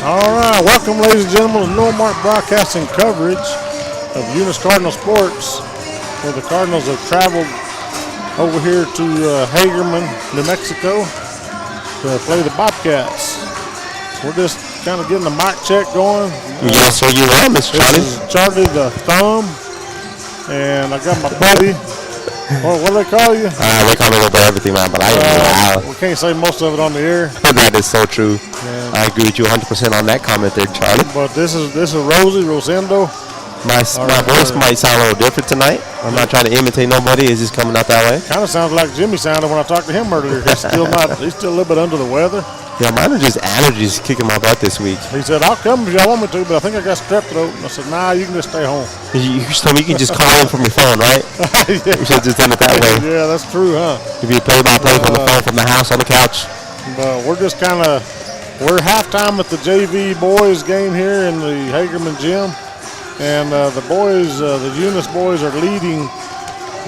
All right, welcome, ladies and gentlemen, to No Mark Broadcasting coverage of Eunice Cardinal Sports, where the Cardinals have traveled over here to Hagerman, New Mexico, to play the Bobcats. We're just kind of getting the mic check going. Yes, sir, you are, Mr. Charlie. This is Charlie the Thumb, and I got my buddy. What do they call you? They call me a little bit everything, man, but I am loud. We can't say most of it on the air. That is so true. Yeah. I agree with you 100% on that comment there, Charlie. But this is Rosie Rosendo. My voice might sound a little different tonight. I'm not trying to imitate nobody. It's just coming out that way. Kind of sounds like Jimmy sounded when I talked to him earlier. He's still a little bit under the weather. Yeah, mine are just allergies kicking my butt this week. He said, I'll come if y'all want me to, but I think I got strep throat. And I said, nah, you can just stay home. You told me you can just call in from your phone, right? Yeah. You should have just done it that way. Yeah, that's true, huh? If you play-by-play from the phone, from the house, on the couch. But we're just we're halftime at the JV boys game here in the Hagerman gym. And the boys, the Eunice boys are leading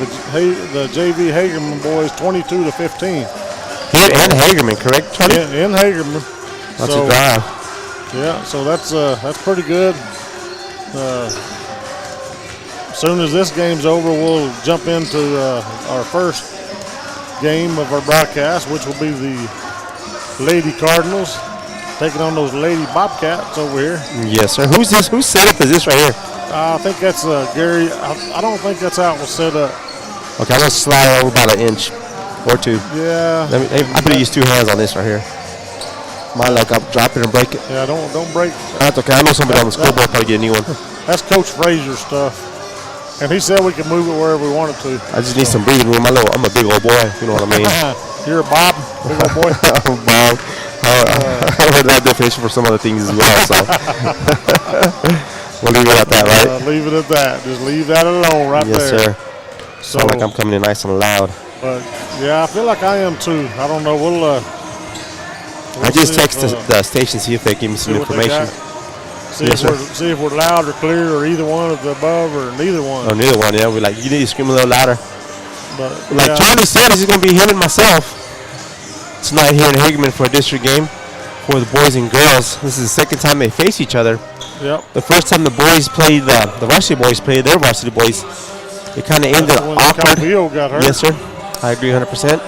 the JV Hagerman boys 22-15. Here in Hagerman, correct, Charlie? In Hagerman. That's a drive. Yeah, so that's pretty good. As soon as this game's over, we'll jump into our first game of our broadcast, which will be the Lady Cardinals taking on those Lady Bobcats over here. Yes, sir. Who's this? Whose setup is this right here? I think that's Gary. I don't think that's how it was set up. Okay, I'm going to slide over about an inch or two. Yeah. I better use two hands on this right here. My luck, I'll drop it and break it. Yeah, don't break. That's okay. I know somebody on the scoreboard probably get a new one. That's Coach Frazier's stuff. And he said we can move it wherever we wanted to. I just need some breathing room. I'm a big old boy, if you know what I mean. You're a Bob, big old boy. I'm Bob. I heard that definition for some other things as well, so. We'll leave it at that, right? Leave it at that. Just leave that alone right there. Yes, sir. So, sound like I'm coming in nice and loud. But, yeah, I feel like I am too. I don't know. We'll I just text the station, see if they give me some information. See if we're loud or clear or either one of the above or neither one. Or neither one, yeah. We're like, you need to scream a little louder. But, like Charlie said, he's going to be him and myself tonight here in Hagerman for a district game for the boys and girls. This is the second time they face each other. Yep. The first time the boys played, the varsity boys played their varsity boys, it kind of ended awkward. Got hurt. Yes, sir. I agree 100%.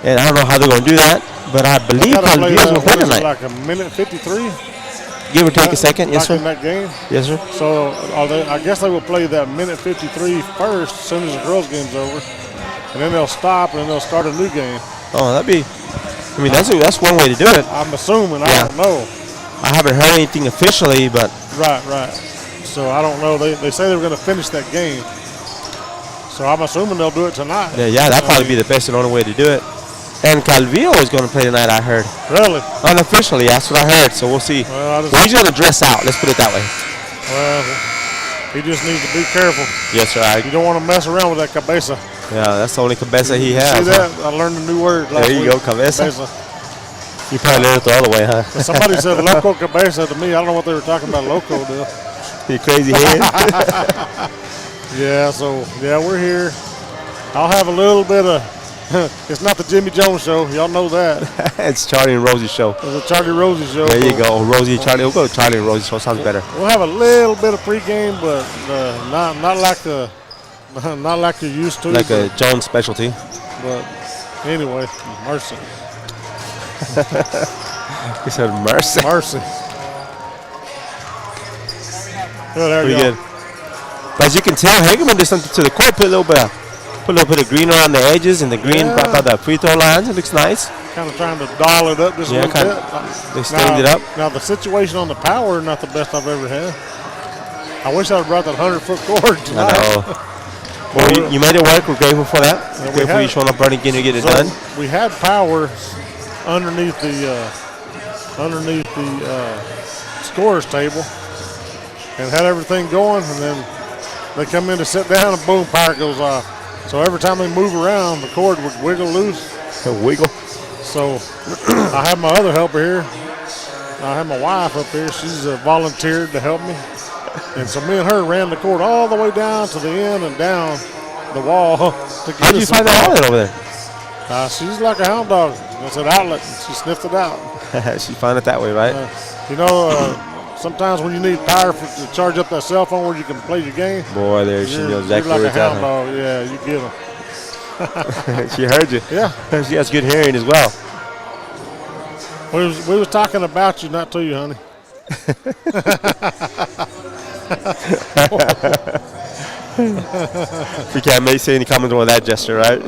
And I don't know how they're going to do that, but I believe Calvillo's going to play tonight. Like a minute 53? Give or take a second, yes, sir. In that game? Yes, sir. So I guess they will play that minute 53 first as soon as the girls' game's over. And then they'll stop and then they'll start a new game. Oh, that's one way to do it. I'm assuming. I don't know. I haven't heard anything officially, but. Right. So I don't know. They say they were going to finish that game. So I'm assuming they'll do it tonight. Yeah, that'd probably be the best and only way to do it. And Calvillo is going to play tonight, I heard. Really? Unofficially, that's what I heard. So we'll see. Well, he's going to dress out. Let's put it that way. Well, he just needs to be careful. Yes, sir. You don't want to mess around with that cabeza. Yeah, that's the only cabeza he has. See that? I learned a new word last week. There you go, cabeza. You probably learned it the other way, huh? Somebody said loco cabeza to me. I don't know what they were talking about loco, dude. You crazy head? Yeah, we're here. I'll have a little bit of, it's not the Jimmy Jones show. Y'all know that. It's Charlie and Rosie's show. It's a Charlie Rosie show. There you go. Rosie and Charlie. We'll go to Charlie and Rosie's show. Sounds better. We'll have a little bit of pregame, but not like you're used to. Like a Jones specialty. But anyway, mercy. He said mercy. Mercy. Pretty good. But as you can tell, Hagerman did something to the court. Put a little bit of green around the edges, and the green brought out the free throw lines. It looks nice. Kind of trying to doll it up just a little bit. They steamed it up. Now the situation on the power, not the best I've ever had. I wish I'd brought that 100-foot cord tonight. I know. Well, you made it work. We're grateful for that. We're grateful for you showing up early again to get it done. We had power underneath the scorer's table and had everything going, and then they come in to sit down and boom, power goes off. So every time they move around, the cord would wiggle loose. Wiggle. So I have my other helper here. I have my wife up here. She's volunteered to help me. And so me and her ran the cord all the way down to the end and down the wall. How did you find that outlet over there? She's like a hound dog. It's an outlet. She sniffed it out. She found it that way, right? You know, sometimes when you need power to charge up that cell phone where you can play your game. Boy, there she knows exactly you're where like it's a hound at. dog. Yeah, you get them. She heard you. Yeah. She has good hearing as well. We was talking about you, not to you, honey. We can't say any comments on that gesture, right?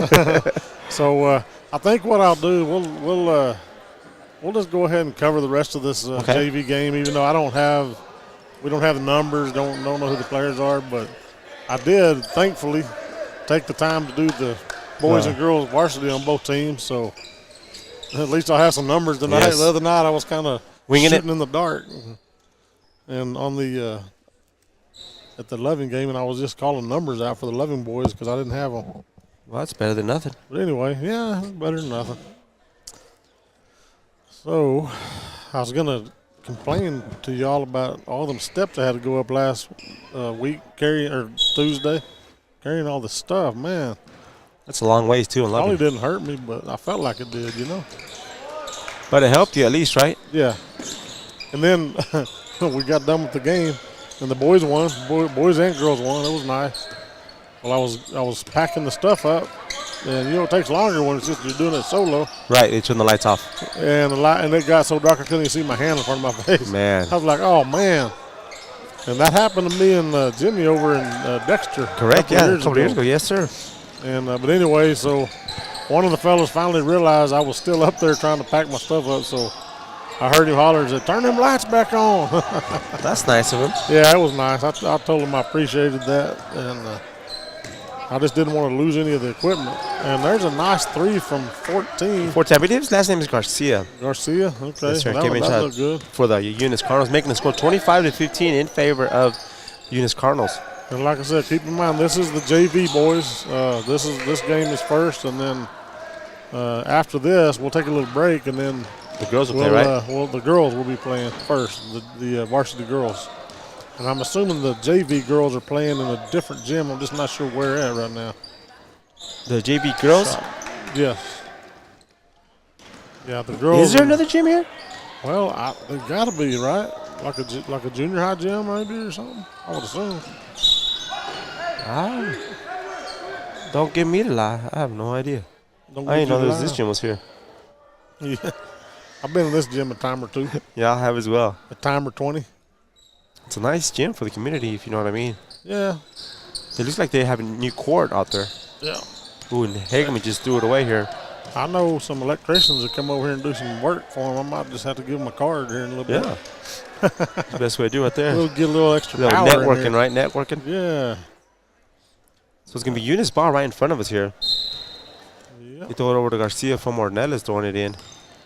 So I think what I'll do, we'll just go ahead and cover the rest of this JV game, even though we don't have the numbers, don't know who the players are, but I did thankfully take the time to do the boys and girls varsity on both teams, so at least I'll have some numbers tonight. Yes. The other night I was kind of winging shooting in the dark, and on the at the Loving game, and I was just calling numbers out for the Loving boys because I didn't have them. Well, that's better than nothing. But anyway, yeah, better than nothing. So I was gonna complain to y'all about all them steps I had to go up last week, Tuesday, carrying all this stuff. Man, that's a long ways too. And probably didn't hurt me, but I felt like it did, you know. But it helped you at least, right? Yeah. And then we got done with the game, and the boys won. Boys and girls won. It was nice. Well, I was packing the stuff up, and it takes longer when it's just you're doing it solo. Right, they turned the lights off. And it got so dark I couldn't even see my hand in front of my face. Man. I was like, oh man. And that happened to me and Jimmy over in Dexter. Correct, a couple years ago. Yes, sir. And but anyway, so one of the fellas finally realized I was still up there trying to pack my stuff up, so I heard him holler and said, turn them lights back on. That's nice of him. Yeah, it was nice. I told him I appreciated that, and I just didn't want to lose any of the equipment. And there's a nice three from 14. 14, I believe his last name is Garcia. Garcia, okay. Yes, sir. That looked good. For the Eunice Cardinals, making the score 25-15 in favor of Eunice Cardinals. And like I said, keep in mind, this is the JV boys. This game is first, and then after this, we'll take a little break, and then the girls will play, right? Well, the girls will be playing first, the varsity girls. And I'm assuming the JV girls are playing in a different gym. I'm just not sure where at right now. The JV girls? Yes. Yeah, the girls. Is there another gym here? Well, there got to be, right? Like a junior high gym maybe or something, I would assume. Don't give me the lie. I have no idea. I didn't know this gym was here. Yeah. I've been in this gym a time or two. Yeah, I have as well. A time or 20. It's a nice gym for the community, if you know what I mean. Yeah. It looks like they have a new court out there. Yeah. Ooh, and Hagerman just threw it away here. I know some electricians that come over here and do some work for them. I might just have to give them a card here in a little bit. Yeah. That's the best way to do it there. We'll get a little extra power networking, in right? Networking. Yeah. So it's going to be Eunice ball right in front of us here. Yeah. He threw it over to Garcia from Ornelas throwing it in.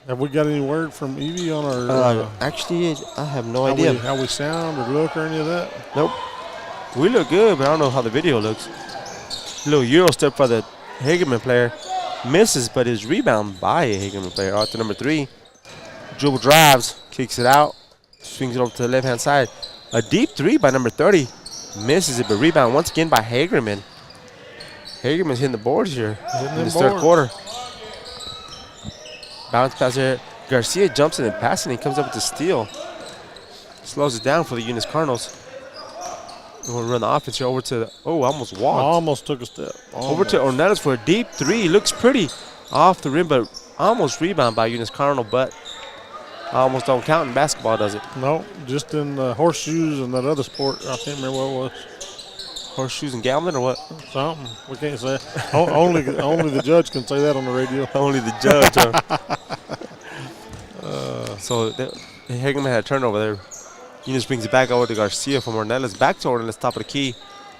Have we got any word from Evie on our actually, I have no idea. How we sound or look or any of that? Nope. We look good, but I don't know how the video looks. Little Euro step for the Hagerman player. Misses, but is rebound by a Hagerman player. Out to number 3. Dribble drives, kicks it out, swings it over to the left-hand side. A deep 3 by number 30. Misses it, but rebound once again by Hagerman. Hagerman's hitting the boards here in this third quarter. Bounce pass here. Garcia jumps in and passes, and he comes up with the steal. Slows it down for the Eunice Cardinals. We'll run the offense here over to the, almost walked. Almost took a step. Over to Ornelas for a deep 3. Looks pretty off the rim, but almost rebound by Eunice Cardinal, but almost don't count in basketball, does it? No, just in horseshoes and that other sport. I can't remember what it was. Horseshoes and gambling or what? Something. We can't say. only the judge can say that on the radio. Only the judge. So Hagerman had a turnover there. Eunice brings it back over to Garcia from Ornelas. Back to Ornelas, top of the key.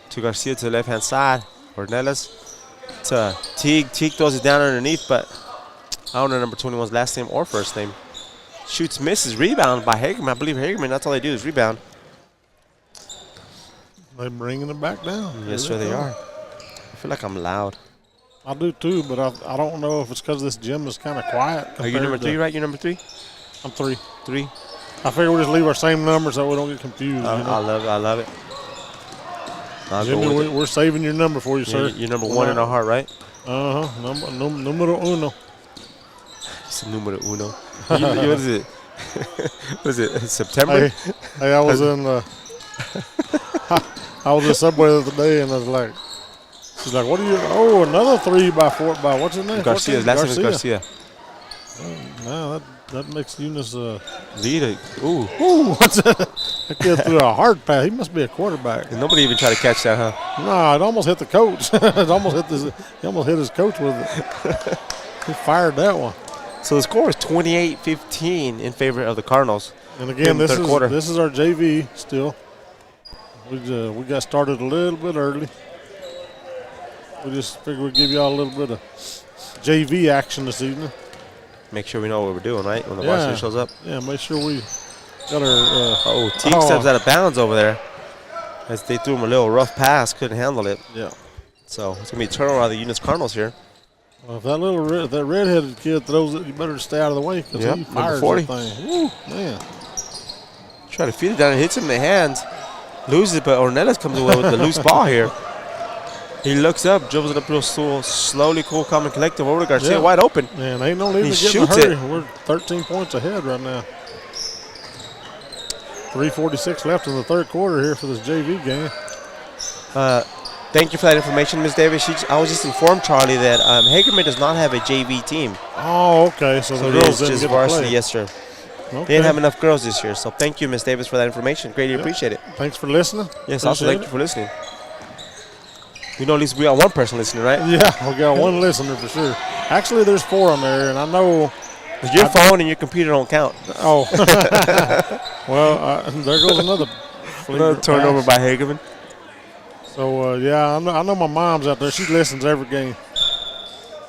To Garcia to the left-hand side. Ornelas to Teague. Teague throws it down underneath, but I don't know number 21's last name or first name. Shoots, misses, rebound by Hagerman. I believe Hagerman, that's all they do is rebound. They're bringing it back down. Yes, sir, they are. I feel like I'm loud. I do too, but I don't know if it's because this gym is kind of quiet. Are you number 3, right? You're number 3? I'm 3. 3. I figure we'll just leave our same numbers so we don't get confused. I love it. Jimmy, we're saving your number for you, sir. You're number 1 in our heart, right? Uh-huh. Numero uno. It's numero uno. What is it? What is it? September? Hey, I was in I was in Subway the other day, and I was like, she's like, what are you? Oh, another 3 by 4 by what's his name? Garcia's last name is Garcia. No, that makes Eunice Lead it. Ooh. What's that? That kid threw a hard pass. He must be a quarterback. And nobody even tried to catch that, huh? Nah, it almost hit the coach. He almost hit his coach with it. He fired that one. So the score is 28-15 in favor of the Cardinals. And again, this quarter. is our JV still. We got started a little bit early. We just figured we'd give y'all a little bit of JV action this evening. Make sure we know what we're doing, right? When the varsity shows up. Yeah, make sure we got our. Teague steps out of bounds over there. As they threw him a little rough pass, couldn't handle it. Yeah. So it's gonna be a turnover on the Eunice Cardinals here. Well, if that redheaded kid throws it, you better stay out of the way because he fires that thing. Woo, man. Try to feed it down and hits him in the hands. Loses it, but Ornelas comes away with the loose ball here. He looks up, dribbles it up real slowly, cool, calm, and collective over to Garcia, wide open. Man, ain't no need to get in a hurry. We're 13 points ahead right now. 3:46 left in the third quarter here for this JV game. Thank you for that information, Ms. Davis. I was just informed, Charlie, that Hagerman does not have a JV team. Oh, okay. So the girls didn't just get varsity, to play. yes, sir. Okay. They didn't have enough girls this year. So thank you, Ms. Davis, for that information. Greatly appreciate it. Thanks for listening. Yes, also thank you for listening. You know, at least we got one person listening, right? Yeah, we got one listener for sure. Actually, there's 4 on there, and I know. Your phone and your computer don't count. Oh. Well, there goes another turnover by Hagerman. So, yeah, I know my mom's out there. She listens every game.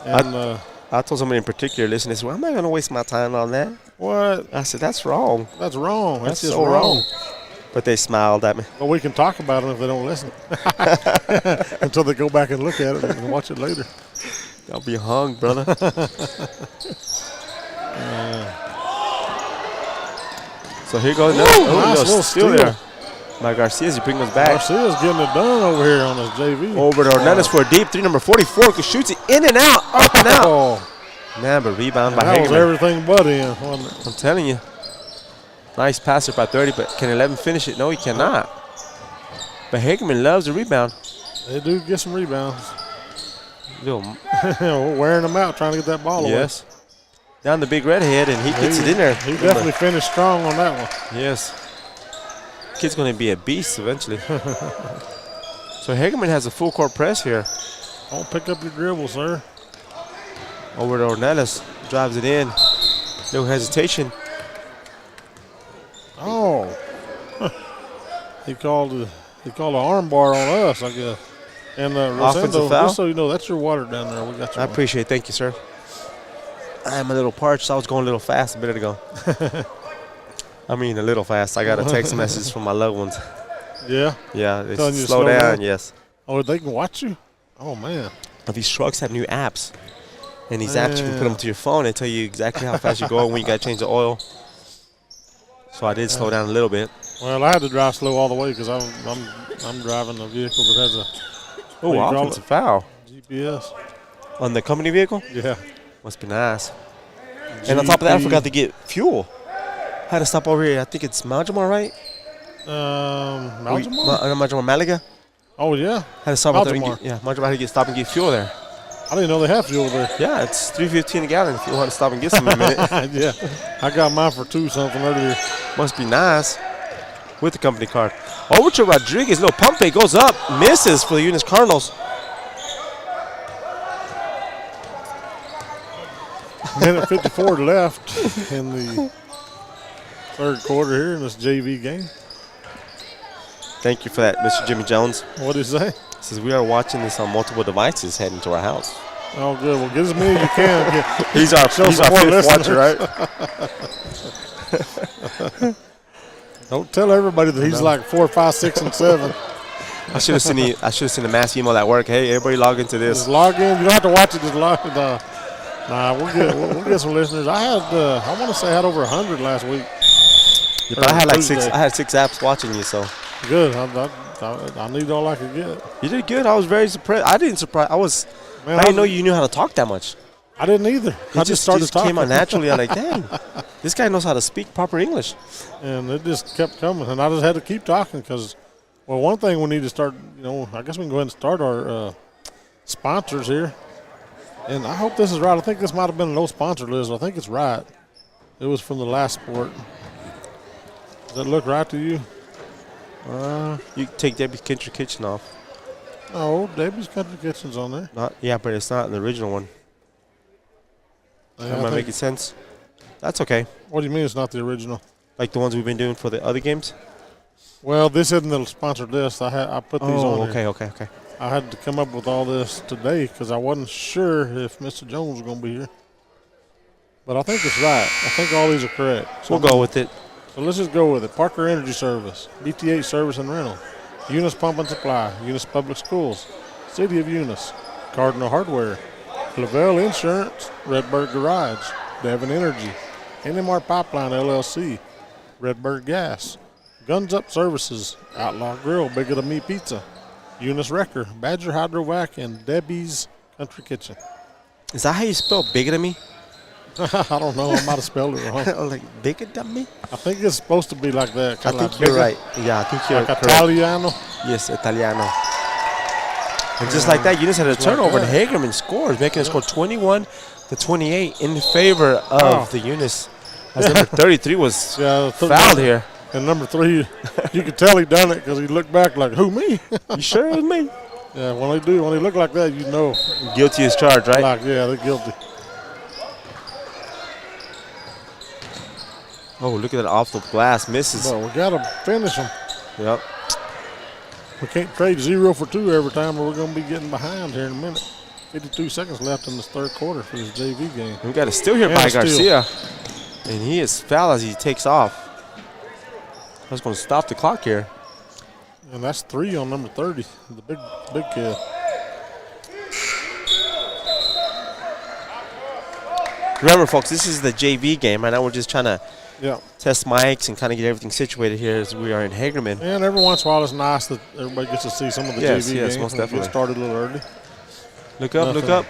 And I told somebody in particular listening, they said, well, I'm not going to waste my time on that. What? I said, that's wrong. That's wrong. That's just so wrong. But they smiled at me. Well, we can talk about them if they don't listen. Until they go back and look at it and watch it later. I'll be hung, brother. So here goes another nice little steal there. By Garcia as he brings us back. Garcia's getting it done over here on his JV. Over to Ornelas for a deep 3, number 44, who shoots it in and out, up and out. Oh. Man, but rebound by That was Hagerman. everything but in, wasn't it? I'm telling you. Nice passer by 30, but can 11 finish it? No, he cannot. But Hagerman loves the rebound. They do get some rebounds. We're wearing them out, trying to get that ball away. Yes. Down the big redhead, and he gets it in there. He definitely finished strong on that one. Yes. Kid's going to be a beast eventually. So Hagerman has a full court press here. Don't pick up your dribble, sir. Over to Ornelas. Drives it in. No hesitation. Oh. He called an arm bar on us, I guess. And Rosendo, just so you know, that's your water down there. We got your I appreciate it. Thank you, sir. I'm a little parched. I was going a little fast a minute ago. I mean, a little fast. I got a text message from my loved ones. Yeah? Yeah, they slow down, yes. Oh, they can watch you? Oh, man. These trucks have new apps. And these apps, you can put them to your phone and tell you exactly how fast you're going when you got to change the oil. So I did slow down a little bit. Well, I had to drive slow all the way because I'm driving a vehicle that has a offensive foul. GPS. On the company vehicle? Yeah. Must be nice. And on top of that, I forgot to get fuel. Had to stop over here. I think it's Maljamar, right? Maljamar? Malaga? Oh, yeah. Had to stop there. Maljamar had to stop and get fuel there. I didn't know they have fuel there. Yeah, it's $3.15 a gallon if you want to stop and get some in a minute. Yeah. I got mine for $2 something earlier. Must be nice. With the company card. Over to Rodriguez. Little pump fake goes up. Misses for the Eunice Cardinals. Minute 54 left in the third quarter here in this JV game. Thank you for that, Mr. Jimmy Jones. What did he say? He says we are watching this on multiple devices heading to our house. Oh, good. Well, get as many as you can. He's our fifth watcher, right? Don't tell everybody that he's like 4, 5, 6, and 7. I should have seen the mass email at work. Hey, everybody log into this. Just log in. You don't have to watch it. Just log in. Nah, we'll get some listeners. I want to say I had over 100 last week. Yeah, but I had like Tuesday. I had 6 apps watching you, so. Good. I need all I could get. You did good. I was very surprised. I didn't know you knew how to talk that much. I didn't either. I just started talking. Came out naturally. I'm like, dang, this guy knows how to speak proper English. And it just kept coming. And I just had to keep talking because, well, one thing we need to start, I guess we can go ahead and start our sponsors here. And I hope this is right. I think this might have been a no sponsor list. I think it's right. It was from the last sport. Does that look right to you? You can take Debbie's Country Kitchen off. Oh, Debbie's Country Kitchen's on there. Yeah, but it's not in the original one. Am I making sense? That's okay. What do you mean it's not the original? Like the ones we've been doing for the other games? Well, this isn't the sponsored list. I put these on here. Okay. I had to come up with all this today because I wasn't sure if Mr. Jones was going to be here. But I think it's right. I think all these are correct. So we'll go with it. So let's just go with it. Parker Energy Service, BTH Service and Rental, Eunice Pump and Supply, Eunice Public Schools, City of Eunice, Cardinal Hardware, Lavelle Insurance, Redbird Garage, Devon Energy, NMR Pipeline LLC, Redbird Gas, Guns Up Services, Outlaw Grill, Bigger Than Me Pizza, Eunice Wrecker, Badger Hydrovac, and Debbie's Country Kitchen. Is that how you spell bigger than me? I don't know. I might have spelled it wrong. Like bigger than me? I think it's supposed to be like that. I think you're right. Yeah, I think you're like correct. Italiano. Yes, Italiano. And just like that, Eunice had a turnover, and Hagerman scores, making it score 21-28 in favor of the Eunice. As number 33 was fouled here. And number 3, you could tell he done it because he looked back like, who, me? You sure it was me? Yeah, when they look like that, you know. Guilty as charged, right? Like, yeah, they're guilty. Oh, look at that off the glass. Misses. Well, we got to finish them. Yep. We can't trade 0 for 2 every time or we're going to be getting behind here in a minute. 52 seconds left in this third quarter for this JV game. We got a steal here by Garcia. And he is fouled as he takes off. I was going to stop the clock here. And that's 3 on number 30, the big kid. Remember, folks, this is the JV game. Right now we're just trying to test mics and kind of get everything situated here as we are in Hagerman. And every once in a while it's nice that everybody gets to see some of the JV games. Yes, most definitely. Get started a little early. Look up, look up.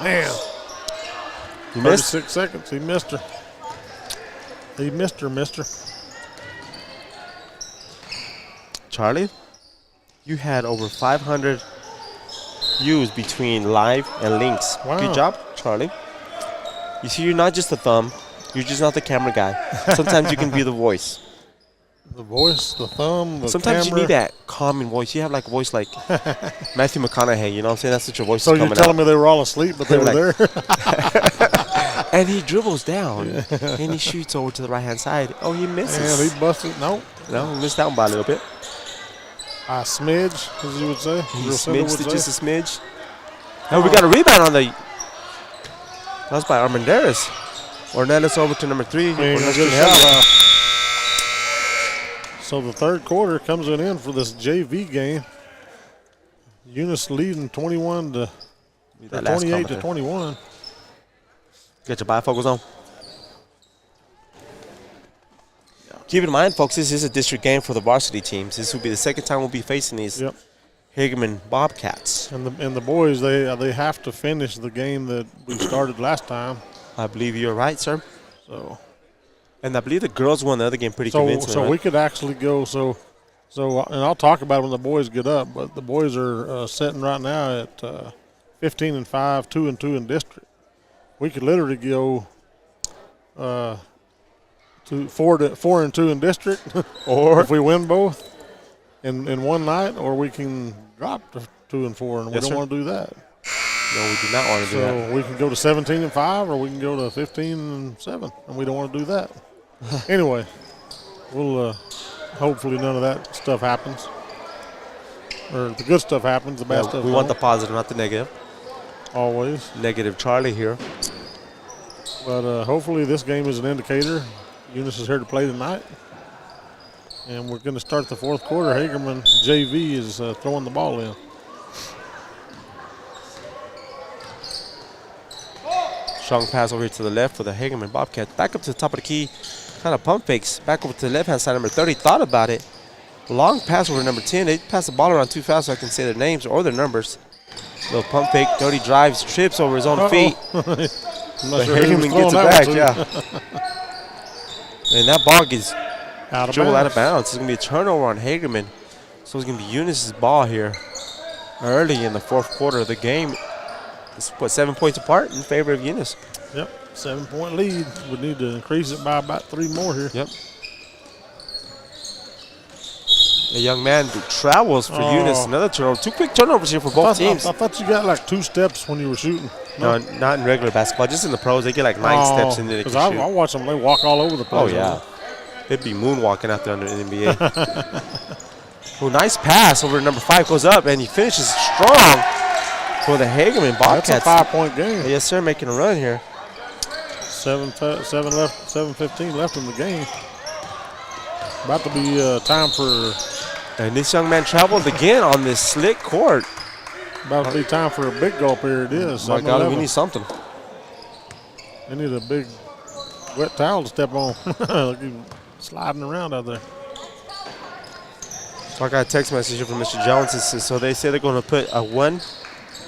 Man. You missed? 36 seconds. He missed her. He missed her, mister. Charlie, you had over 500 views between live and links. Wow. Good job, Charlie. You see, you're not just a thumb. You're just not the camera guy. Sometimes you can be the voice. The voice, the thumb, the Sometimes camera. you need that calming voice. You have like a voice like Matthew McConaughey. You know what I'm saying? That's what your voice so is coming out. you're telling me they were all asleep, but they were there? And he dribbles down, and he shoots over to the right-hand side. Oh, he misses. And he busted. No, he missed out by a little bit. A smidge, as you would say. He smidged it just a smidge. Oh, we got a rebound on the. That was by Armendariz. Ornelas over to number 3. So the third quarter comes to an end for this JV game. Eunice leading 28 to 21. Get your bifocals on. Keep in mind, folks, this is a district game for the varsity teams. This will be the second time we'll be facing these Hagerman Bobcats. And the boys, they have to finish the game that we started last time. I believe you're right, sir. So, and I believe the girls won the other game pretty convincingly. So we could actually go. So, and I'll talk about it when the boys get up. But the boys are sitting right now at 15-5, 2-2 in district. We could literally go 4-2 in district, or if we win both in one night, or we can drop to 2-4, and we don't want to do that. No, we do not want to do that. So we can go to 17-5, or we can go to 15-7, and we don't want to do that. Anyway, we'll hopefully none of that stuff happens, or the good stuff happens. The bad stuff. We want the positive, not the negative. Always. Negative Charlie here. But hopefully this game is an indicator. Eunice is here to play tonight. And we're going to start the fourth quarter. Hagerman JV is throwing the ball in. Strong pass over here to the left for the Hagerman Bobcat. Back up to the top of the key. Kind of pump fakes. Back over to the left-hand side. Number 30 thought about it. Long pass over number 10. They pass the ball around too fast so I can say their names or their numbers. Little pump fake. Dirty drives, trips over his own feet. I'm not But sure he was Hagerman gets it throwing back, that yeah. And that ball gets dribbled out of bounds. It's going to be a turnover on Hagerman. So it's going to be Eunice's ball here early in the fourth quarter of the game. It's, what, 7 points apart in favor of Eunice. Yep, 7-point lead. We need to increase it by about 3 more here. Yep. A young man who travels for Eunice. Another turnover. 2 quick turnovers here for both teams. I thought you got like 2 steps when you were shooting. No, not in regular basketball. Just in the pros, they get like 9 steps and then they can shoot. I watch them. They walk all over the place. Oh, yeah. They'd be moonwalking out there under the NBA. Oh, nice pass over to number 5. Goes up, and he finishes strong for the Hagerman Bobcats. That's a 5-point game. Yes, sir, making a run here. 7:15 left in the game. About to be time for... And this young man traveled again on this slick court. About to be time for a big gulp here. It is. My God, we need something. They need a big wet towel to step on. Look, he's sliding around out there. So I got a text message here from Mr. Jones. It says, so they say they're going to put a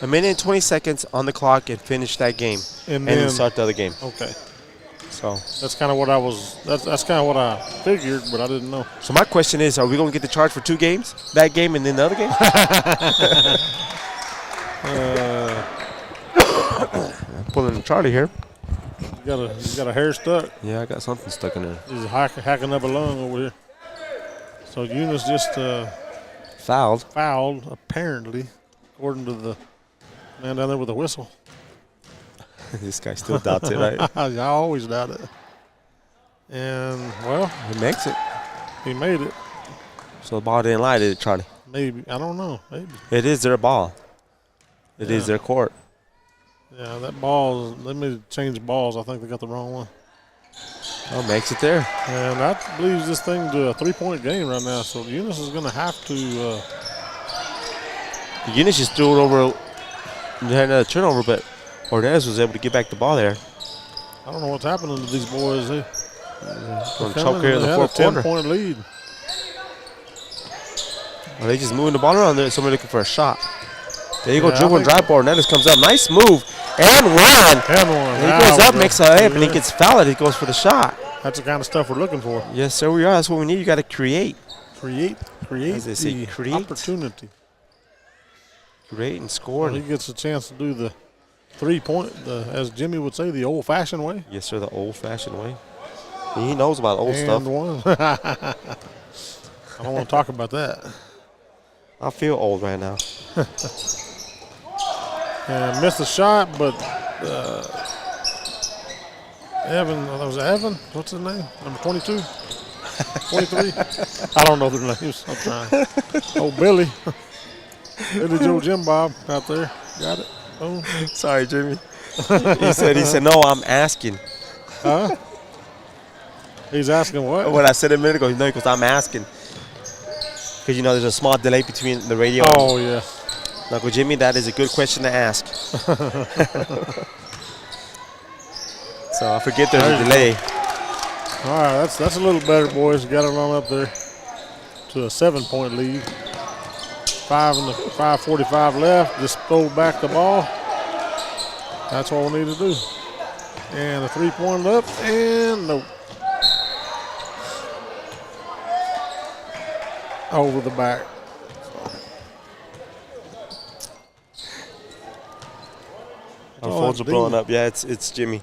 minute and 20 seconds on the clock and finish that game, and then start the other game. Okay. So that's kind of what I was. That's kind of what I figured, but I didn't know. So my question is, are we going to get the charge for 2 games? That game and then the other game? I'm pulling Charlie here. You got a hair stuck. Yeah, I got something stuck in there. He's hacking up a lung over here. So Eunice just fouled, apparently, according to the man down there with the whistle. This guy still doubts it, right? I always doubt it. And, well. He makes it. He made it. So the ball didn't lie, did it, Charlie? Maybe. I don't know. Maybe. It is their ball. It is their court. Yeah, that ball, let me change balls. I think they got the wrong one. Oh, makes it there. And that leaves this thing to a 3-point game right now. So Eunice is going to have to. Eunice just threw it over. They had another turnover, but Ordez was able to get back the ball there. I don't know what's happening to these boys. They're going to choke here in the fourth quarter. 10-point lead. Are they just moving the ball around there? Somebody looking for a shot. There you go, dribble and drive ball. Ordez comes up. Nice move. And one. And he goes up, makes a layup, and he gets fouled. He goes for the shot. That's the kind of stuff we're looking for. Yes, sir, we are. That's what we need. You got to create. Create the opportunity. Create and score. Well, he gets a chance to do the 3-point, as Jimmy would say, the old-fashioned way. Yes, sir, the old-fashioned way. He knows about old stuff. And one. I don't want to talk about that. I feel old right now. And missed the shot, but Evan, that was Evan? What's his name? Number 22? 23? I don't know their names. I'm trying. Oh, Billy. Billy Joe Jim Bob out there. Got it. Oh. Sorry, Jimmy. he said, no, I'm asking. Huh? He's asking what? What I said a minute ago. No, because I'm asking. Because, there's a small delay between the radio. Oh, yeah. Uncle Jimmy, that is a good question to ask. So I forget there's a delay. All right, that's a little better, boys. Got it on up there to a 7-point lead. 5:45 left. Just throw back the ball. That's what we need to do. And a 3-point up, and nope. Over the back. Our phones are blowing up. Yeah, it's Jimmy.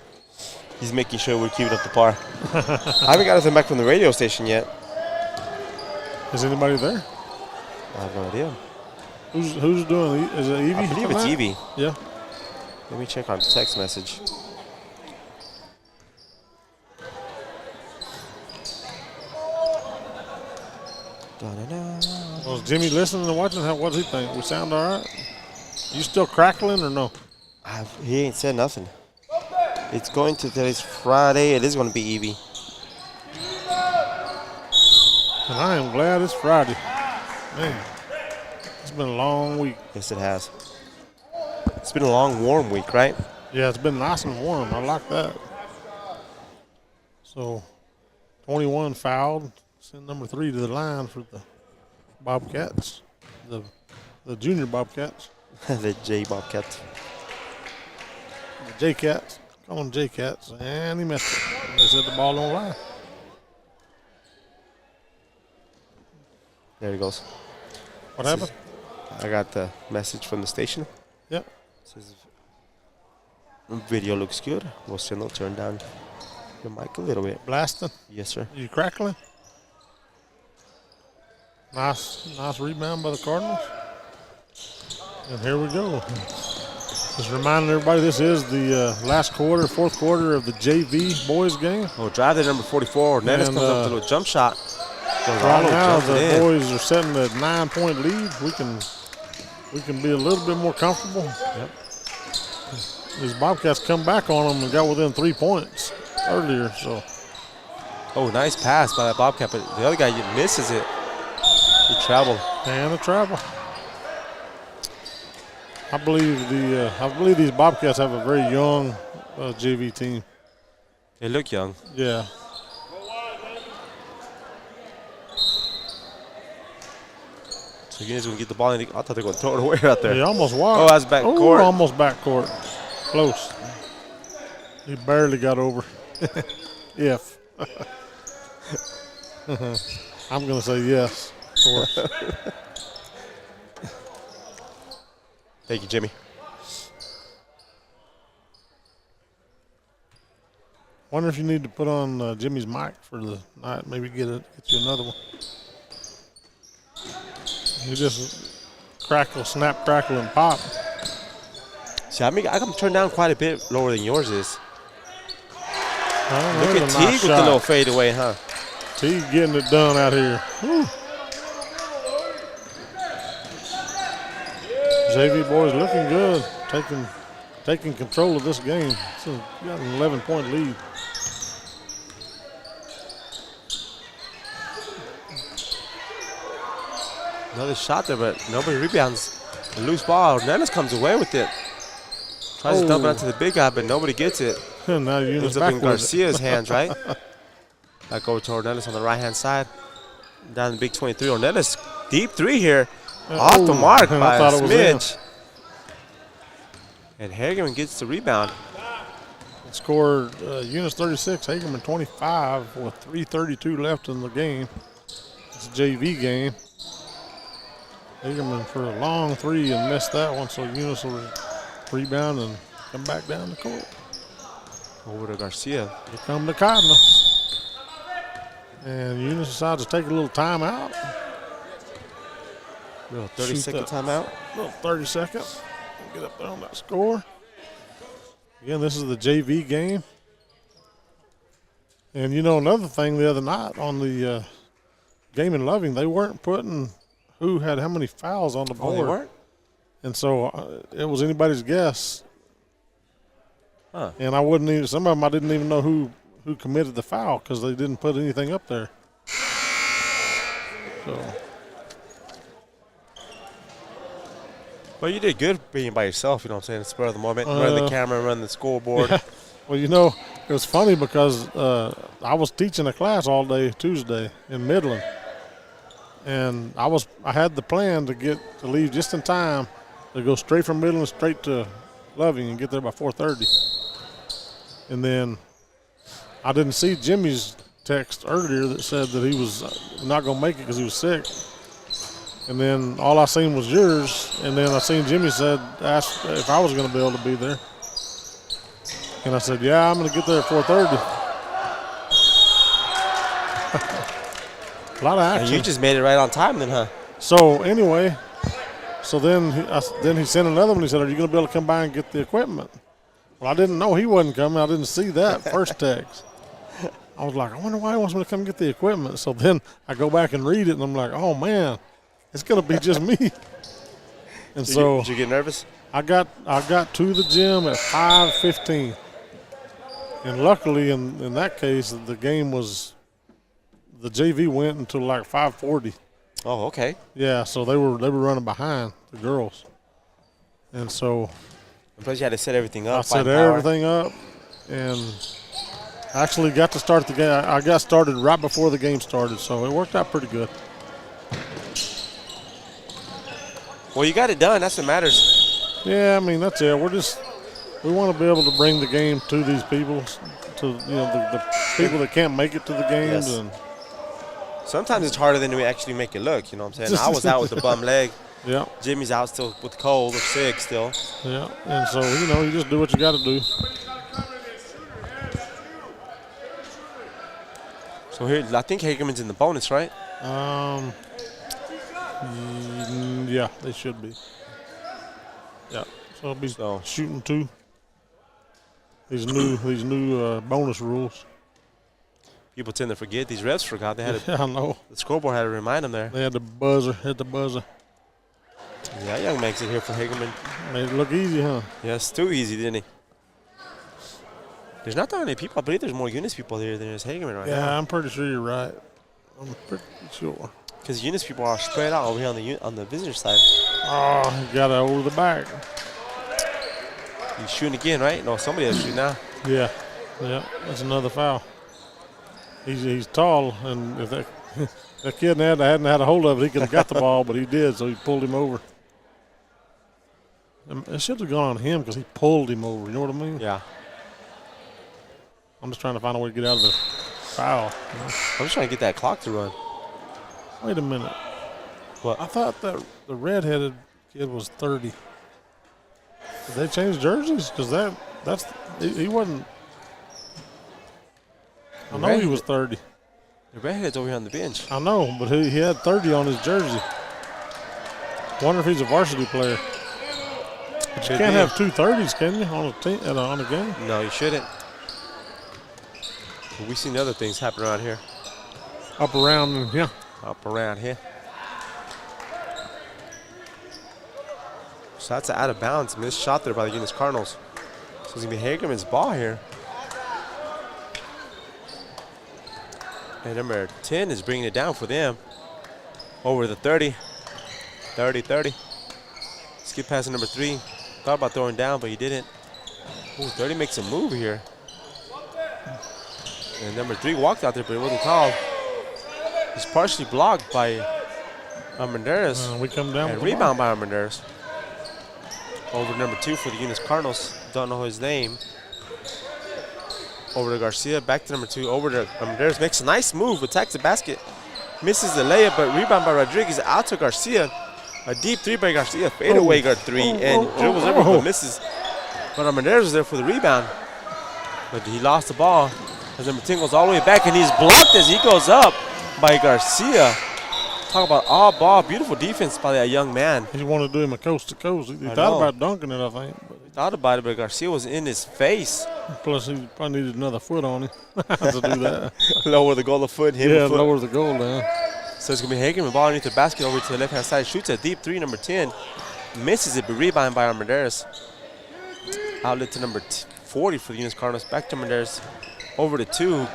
He's making sure we're keeping up the par. I haven't got anything back from the radio station yet. Is anybody there? I have no idea. Who's doing it? Is it Evie? I believe it's Evie. Yeah. Let me check on text message. Was Jimmy listening and watching? What does he think? We sound all right? You still crackling or no? He ain't said nothing. It's going to today's Friday. It is going to be Evie. And I am glad it's Friday. Man, it's been a long week. Yes, it has. It's been a long, warm week, right? Yeah, it's been nice and warm. I like that. So, 21 fouled. Send number 3 to the line for the Bobcats, the junior Bobcats. The J Bobcat. The J-Cats. Call them J-Cats. And he missed it. They said the ball don't lie. There he goes. What happened? I got the message from the station. Yep. Says video looks good. We'll still turn down your mic a little bit. Blasting. Yes, sir. You crackling? Nice rebound by the Cardinals. And here we go. Just reminding everybody this is the last quarter, fourth quarter of the JV boys game. Oh, drive to number 44. Nettis comes up with a jump shot. Right now the boys are setting a 9-point lead. We can be a little bit more comfortable. Yep. These Bobcats come back on them and got within 3 points earlier. So. Oh, nice pass by that Bobcat, but the other guy misses it. He traveled. And a travel. I believe these Bobcats have a very young JV team. They look young. Yeah. So Eunice going to get the ball, and I thought they were going to throw it away out there. He almost walked. Oh, that's back court. Almost back court. Close. He barely got over. If. I'm going to say yes. Of course. Thank you, Jimmy. Wonder if you need to put on Jimmy's mic for the night. Maybe get you another one. You just crackle, snap, crackle, and pop. See, I can turn down quite a bit lower than yours is. Look at Teague with the little fadeaway, huh? Teague getting it done out here. Whew. JV boys looking good, taking control of this game. So you got an 11-point lead. Another shot there, but nobody rebounds. A loose ball. Eunice comes away with it. Tries to dump it out to the big guy, but nobody gets it. Now Ends up in Garcia's hands, right? Back over to Ornelas on the right-hand side. Down the big 23. Ornelas, deep three here. Off the mark by a smidge. And Hagerman gets the rebound. Scored Eunice 36, Hagerman 25 with 3:32 left in the game. It's a JV game. Hagerman for a long three and missed that one, so Eunice will rebound and come back down the court. Over to Garcia. Here come the Cardinals. And Eunice decides to take a little timeout. Little 30-second timeout. Little 30-second. Get up there on that score. Again, this is the JV game. And, you know, another thing the other night on the game in Loving, they weren't putting who had how many fouls on the board. Oh, they weren't? And so it was anybody's guess. Huh. And some of them I didn't even know who committed the foul because they didn't put anything up there. So. Well, you did good being by yourself, you know what I'm saying? Spur of the moment, run the camera, run the scoreboard. Yeah. Well, you know, it was funny because I was teaching a class all day Tuesday in Midland. And I had the plan to leave just in time to go straight from Midland straight to Loving and get there by 4:30. And then I didn't see Jimmy's text earlier that said that he was not going to make it because he was sick. And then all I seen was yours, and then I seen Jimmy asked if I was going to be able to be there. And I said, yeah, I'm going to get there at 4:30. A lot of action. And you just made it right on time then, huh? So anyway, then he sent another one. He said, are you going to be able to come by and get the equipment? Well, I didn't know he wasn't coming. I didn't see that first text. I was like, I wonder why he wants me to come get the equipment. So then I go back and read it, and I'm like, oh, man. It's going to be just me. And so did you get nervous? I got to the gym at 5:15. And luckily in that case the JV went until like 5:40. Oh, okay. Yeah, so they were running behind the girls. And so plus you had to set everything up. I set everything up and actually got to start the game. I got started right before the game started, so it worked out pretty good. Well, you got it done. That's what matters. Yeah, I mean, that's it. We want to be able to bring the game to these people, to the people that can't make it to the games. Yes. And sometimes it's harder than we actually make it look. You know what I'm saying? I was out with the bum leg. yeah, Jimmy's out still with cold or sick still. yeah. And so you just do what you got to do. So here, I think Hagerman's in the bonus, right? Yeah, they should be. Yeah, so it'll be shooting 2. These new bonus rules. People tend to forget. These refs forgot. They had I know. The scoreboard had to remind them there. They had the buzzer. Hit the buzzer. Yeah, young makes it here for Hagerman. Made it look easy, huh? Yes, too easy, didn't he? There's not that many people. I believe there's more Eunice people here than there's Hagerman right now. Yeah, I'm pretty sure you're right. I'm pretty sure. Because Eunice people are spread out over here on the visitor side. Oh, he got it over the back. He's shooting again, right? No, somebody else shooting now. Yeah, that's another foul. He's tall, and if that kid hadn't had a hold of it, he could have got the ball, but he did, so he pulled him over. It should have gone on him because he pulled him over. You know what I mean? Yeah. I'm just trying to find a way to get out of the foul. I'm just trying to get that clock to run. Wait a minute. What? I thought that the redheaded kid was 30. Did they change jerseys? Because he wasn't. I know he was 30. The redhead's over here on the bench. I know, but he had 30 on his jersey. Wonder if he's a varsity player. But you can't have 2 30s, can you, on a team on a game? No, you shouldn't. But we've seen other things happen around here. Up around, yeah. Up around here. So that's an out of bounds. Missed shot there by the Eunice Cardinals. So it's going to be Hagerman's ball here. And number 10 is bringing it down for them. Over the 30. 30-30. Skip past number 3. Thought about throwing down, but he didn't. Ooh, 30 makes a move here. And number 3 walked out there, but it wasn't called. He's partially blocked by Armendariz. We come down. And rebound by Armendariz. Over number 2 for the Eunice Cardinals. Don't know his name. Over to Garcia. Back to number 2. Over to Armendariz. Makes a nice move. Attacks the basket. Misses the layup, but rebound by Rodriguez. Out to Garcia. A deep 3 by Garcia. Fadeaway guard 3. And dribbles everyone, but misses. But Armendariz was there for the rebound. But he lost the ball. As number 10 goes all the way back, and he's blocked as he goes up by Garcia. Talk about all ball. Beautiful defense by that young man. He wanted to do him a coast to coast. He thought about dunking it, I think. But he thought about it, but Garcia was in his face. Plus, he probably needed another foot on him to do that. Lower the goal a foot, hit yeah, a foot. lower the goal down. So it's going to be Hagerman ball underneath the basket over to the left-hand side. Shoots a deep 3, number 10. Misses it, but rebound by Armendariz. Outlet to number 40 for the Eunice Cardinals. Back to Armendariz. Over to 2.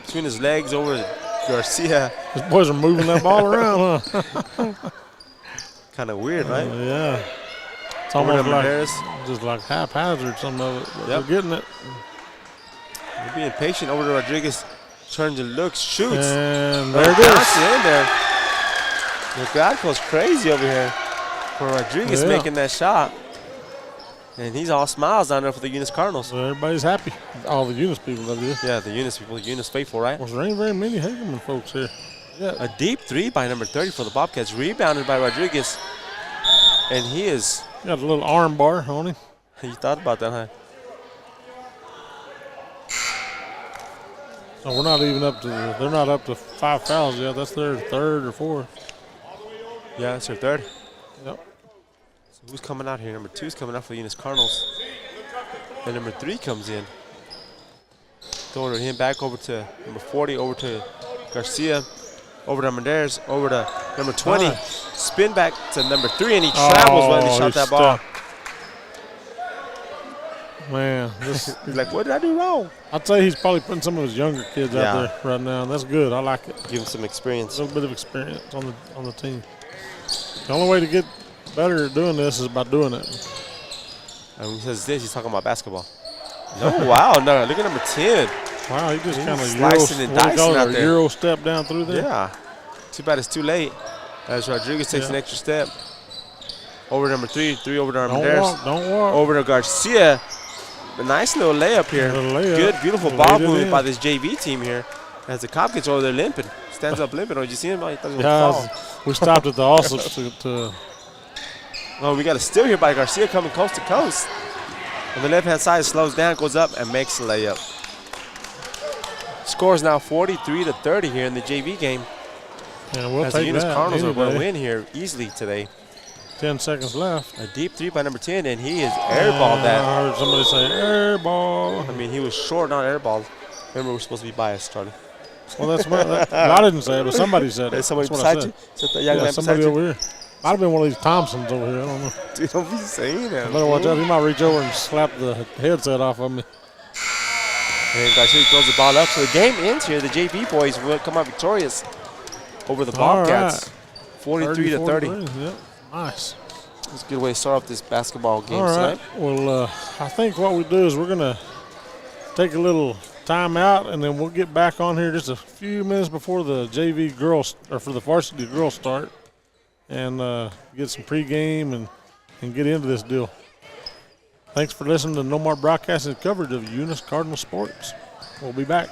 Between his legs, over to Garcia. These boys are moving that ball around, huh? Kind of weird, right? Yeah. It's almost just like haphazard, some of it. But they're getting it. They're being patient. Over to Rodriguez. Turns and looks, shoots. And there it is. In there. The crowd goes crazy over here for Rodriguez making that shot. And he's all smiles down there for the Eunice Cardinals. Well, everybody's happy. All the Eunice people, that is. Yeah, the Eunice people, Eunice faithful, right? Well, there ain't very many Hagerman folks here. Yeah. A deep 3 by number 30 for the Bobcats. Rebounded by Rodriguez. And he is. Got a little arm bar on him. You thought about that, huh? No, we're not even up to, they're not up to 5 fouls yet. That's their 3rd or 4th. Yeah, that's their 3rd. Yep. So who's coming out here? Number 2 is coming out for the Eunice Cardinals. And number 3 comes in. Throwing him back over to number 40, over to Garcia, over to Armendariz, over to number 20. Nice. Spin back to number 3, and he travels when he shot that ball. Man, he's like, what did I do wrong? I'd say he's probably putting some of his younger kids out there right now. That's good. I like it. Give him some experience. A little bit of experience on the team. The only way to get better at doing this is by doing it. And when he says this, he's talking about basketball. No, wow. No, look at number 10. Wow, he just kind of Euro step down through there. Yeah. Too bad it's too late. As Rodriguez takes an extra step. Over number 3, 3 over to Don't Armendariz. walk. Don't walk. Over to Garcia. A nice little layup here. Little layup. Good, beautiful Laid ball it movement in. by this JV team here. As the cop gets over there limping. Stands up limping. Oh, did you see him? Oh, he thought he was going to fall. We stopped at the Allsups to Oh, we got a steal here by Garcia coming coast to coast. On the left-hand side, slows down, goes up, and makes a layup. Scores now 43-30 here in the JV game. and we'll As the take Eunice that Cardinals are any going to day. win here easily today. 10 seconds left. A deep 3 by number 10, and he is airballed that. I heard somebody say airball. I mean, he was short, not airballed. Remember, we're supposed to be biased, Charlie. Well, that's what I didn't say it, but somebody said it. There's somebody That's what I beside said. you? Is that the young man somebody beside you? over here. Might have been one of these Thompsons over here. I don't know. Dude, don't be saying that. Better watch out. He might reach over and slap the headset off of me. And Garcia throws the ball up. So the game ends here. The JV boys will come out victorious over the All Bobcats. right. 43-30. Yep. Nice. That's a good way to start off this basketball game All right. tonight. Well, I think what we do is we're going to take a little time out, and then we'll get back on here just a few minutes before the JV girls, or for the varsity girls start, and get some pregame and get into this deal. Thanks for listening to No More Broadcasting coverage of Eunice Cardinal Sports. We'll be back.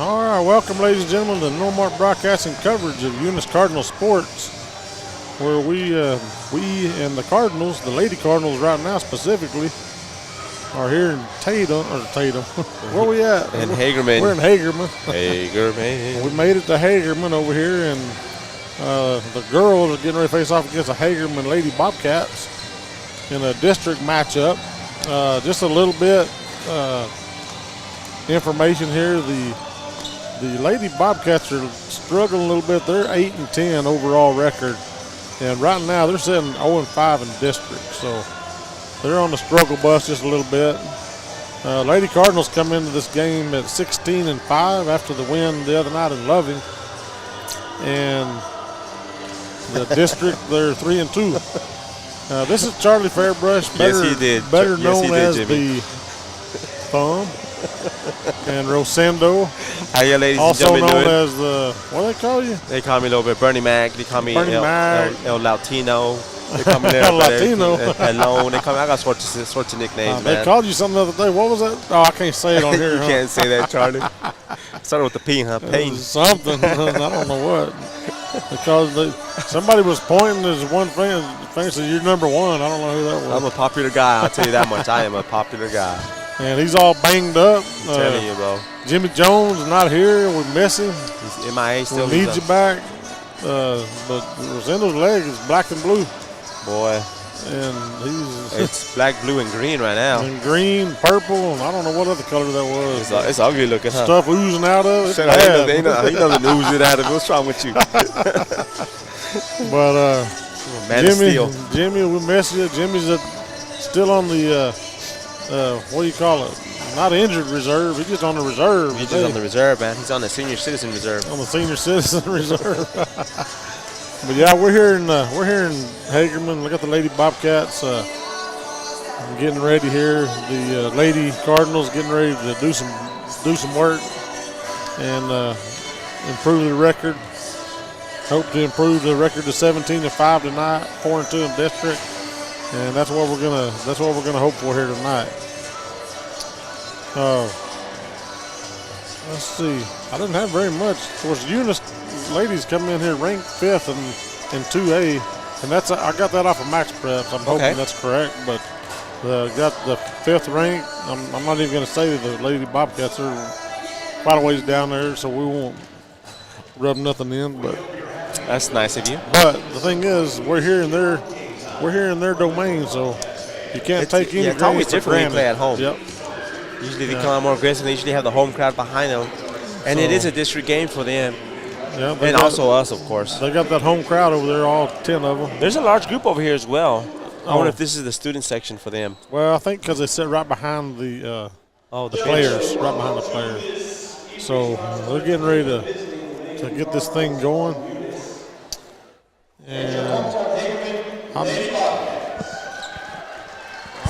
All right, welcome, ladies and gentlemen, to Normark Broadcasting coverage of Eunice Cardinal Sports, where we and the Cardinals, the Lady Cardinals right now specifically, are here in Tatum. Where we at? In Hagerman. We're in Hagerman. Hagerman. We made it to Hagerman over here, and the girls are getting ready to face off against the Hagerman Lady Bobcats in a district matchup. Just a little bit information here. The Lady Bobcats are struggling a little bit. They're 8-10 overall record, and right now they're sitting 0-5 in district. So they're on the struggle bus just a little bit. Lady Cardinals come into this game at 16-5 after the win the other night in Loving, and the district they're 3-2. This is Charlie Fairbrush, better known as Jimmy. the Thumb, and Rosendo, How you ladies also and gentlemen known doing? as the, what do they call you? They call me a little bit Bernie Mac. They call me El Latino. They call me El Latino. Hello. They call me. I got sorts of nicknames, They man. called you something the other day. What was that? Oh, I can't say it on here. You can't say that, Charlie. Started with the P, huh? It Pain. was something. I don't know what. Because somebody was pointing as one fan said, "You're number one." I don't know who that was. I'm a popular guy. I'll tell you that much. I am a popular guy. And he's all banged up. I'm telling you, bro. Jimmy Jones is not here. We miss him. He's MIA still. We need you back. But Rosendo's leg is black and blue. Boy. And he's It's black, blue, and green right now. and green, purple, and I don't know what other color that was. It's ugly looking, huh? Stuff oozing out of it. Shut up. He doesn't ooze it out of it. What's wrong with you? But Man of Steel. Jimmy, we miss you. Jimmy's still on the what do you call it? Not injured reserve. He's just on the reserve. He's just on the reserve, man. He's on the senior citizen reserve. On the senior citizen reserve. But yeah, we're here in Hagerman. Look at the Lady Bobcats getting ready here. The Lady Cardinals getting ready to do some work and improve the record. Hope to improve the record to 17-5 tonight, 4-2 in district, and that's what we're gonna hope for here tonight. Let's see. I didn't have very much. Of course, Eunice ladies come in here ranked 5th in 2A, and I got that off of Max Preps. I'm hoping that's correct, but got the 5th rank. I'm not even going to say that the Lady Bobcats are quite a ways down there, so we won't rub nothing in. But that's nice of you. But the thing is, we're here in their domain, so you can't take any. It's always different when you play at home. Yep. Usually they come out more aggressive. They usually have the home crowd behind them, and it is a district game for them. Yeah, and also us, of course. They got that home crowd over there, all 10 of them. There's a large group over here as well. I wonder if this is the student section for them. Well, I think because they sit right behind the players, right behind the players. So they're getting ready to get this thing going. And I'm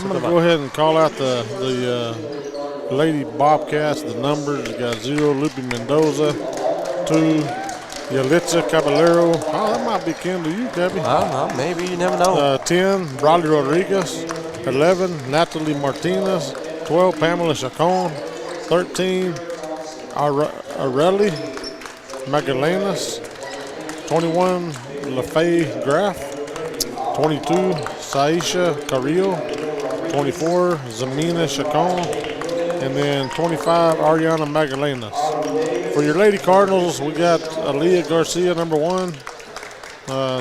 going to go ahead and call out the Lady Bobcats. The numbers, you got 0, Lupe Mendoza, 2, Yalitza Caballero. Oh, that might be kin to you, Gabby. I don't know. Maybe. You never know. 10, Bradley Rodriguez. 11, Natalie Martinez. 12, Pamela Chacon. 13, Areli Magallanes. 21, LaFay Graff. 22, Saisha Carrillo. 24, Zamina Chacon. And then 25, Ariana Magallanes. For your Lady Cardinals, we got Aaliyah Garcia, number 1.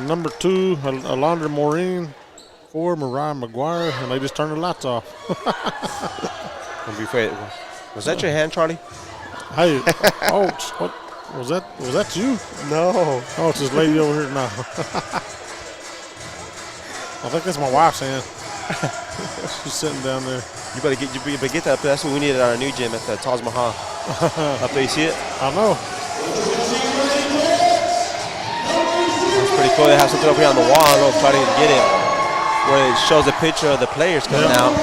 Number 2, Alondra Maureen. 4, Mariah McGuire. And they just turned the lights off. Was that your hand, Charlie? Hey, what was that? Was that you? No. Oh, it's this lady over here now. I think that's my wife's hand. She's sitting down there. You better get that up there. That's what we need at our new gym at the Taj Mahal. Up there, you see it? I know. It's pretty cool. They have something up here on the wall. I don't know if anybody can get it. Where it shows a picture of the players coming out.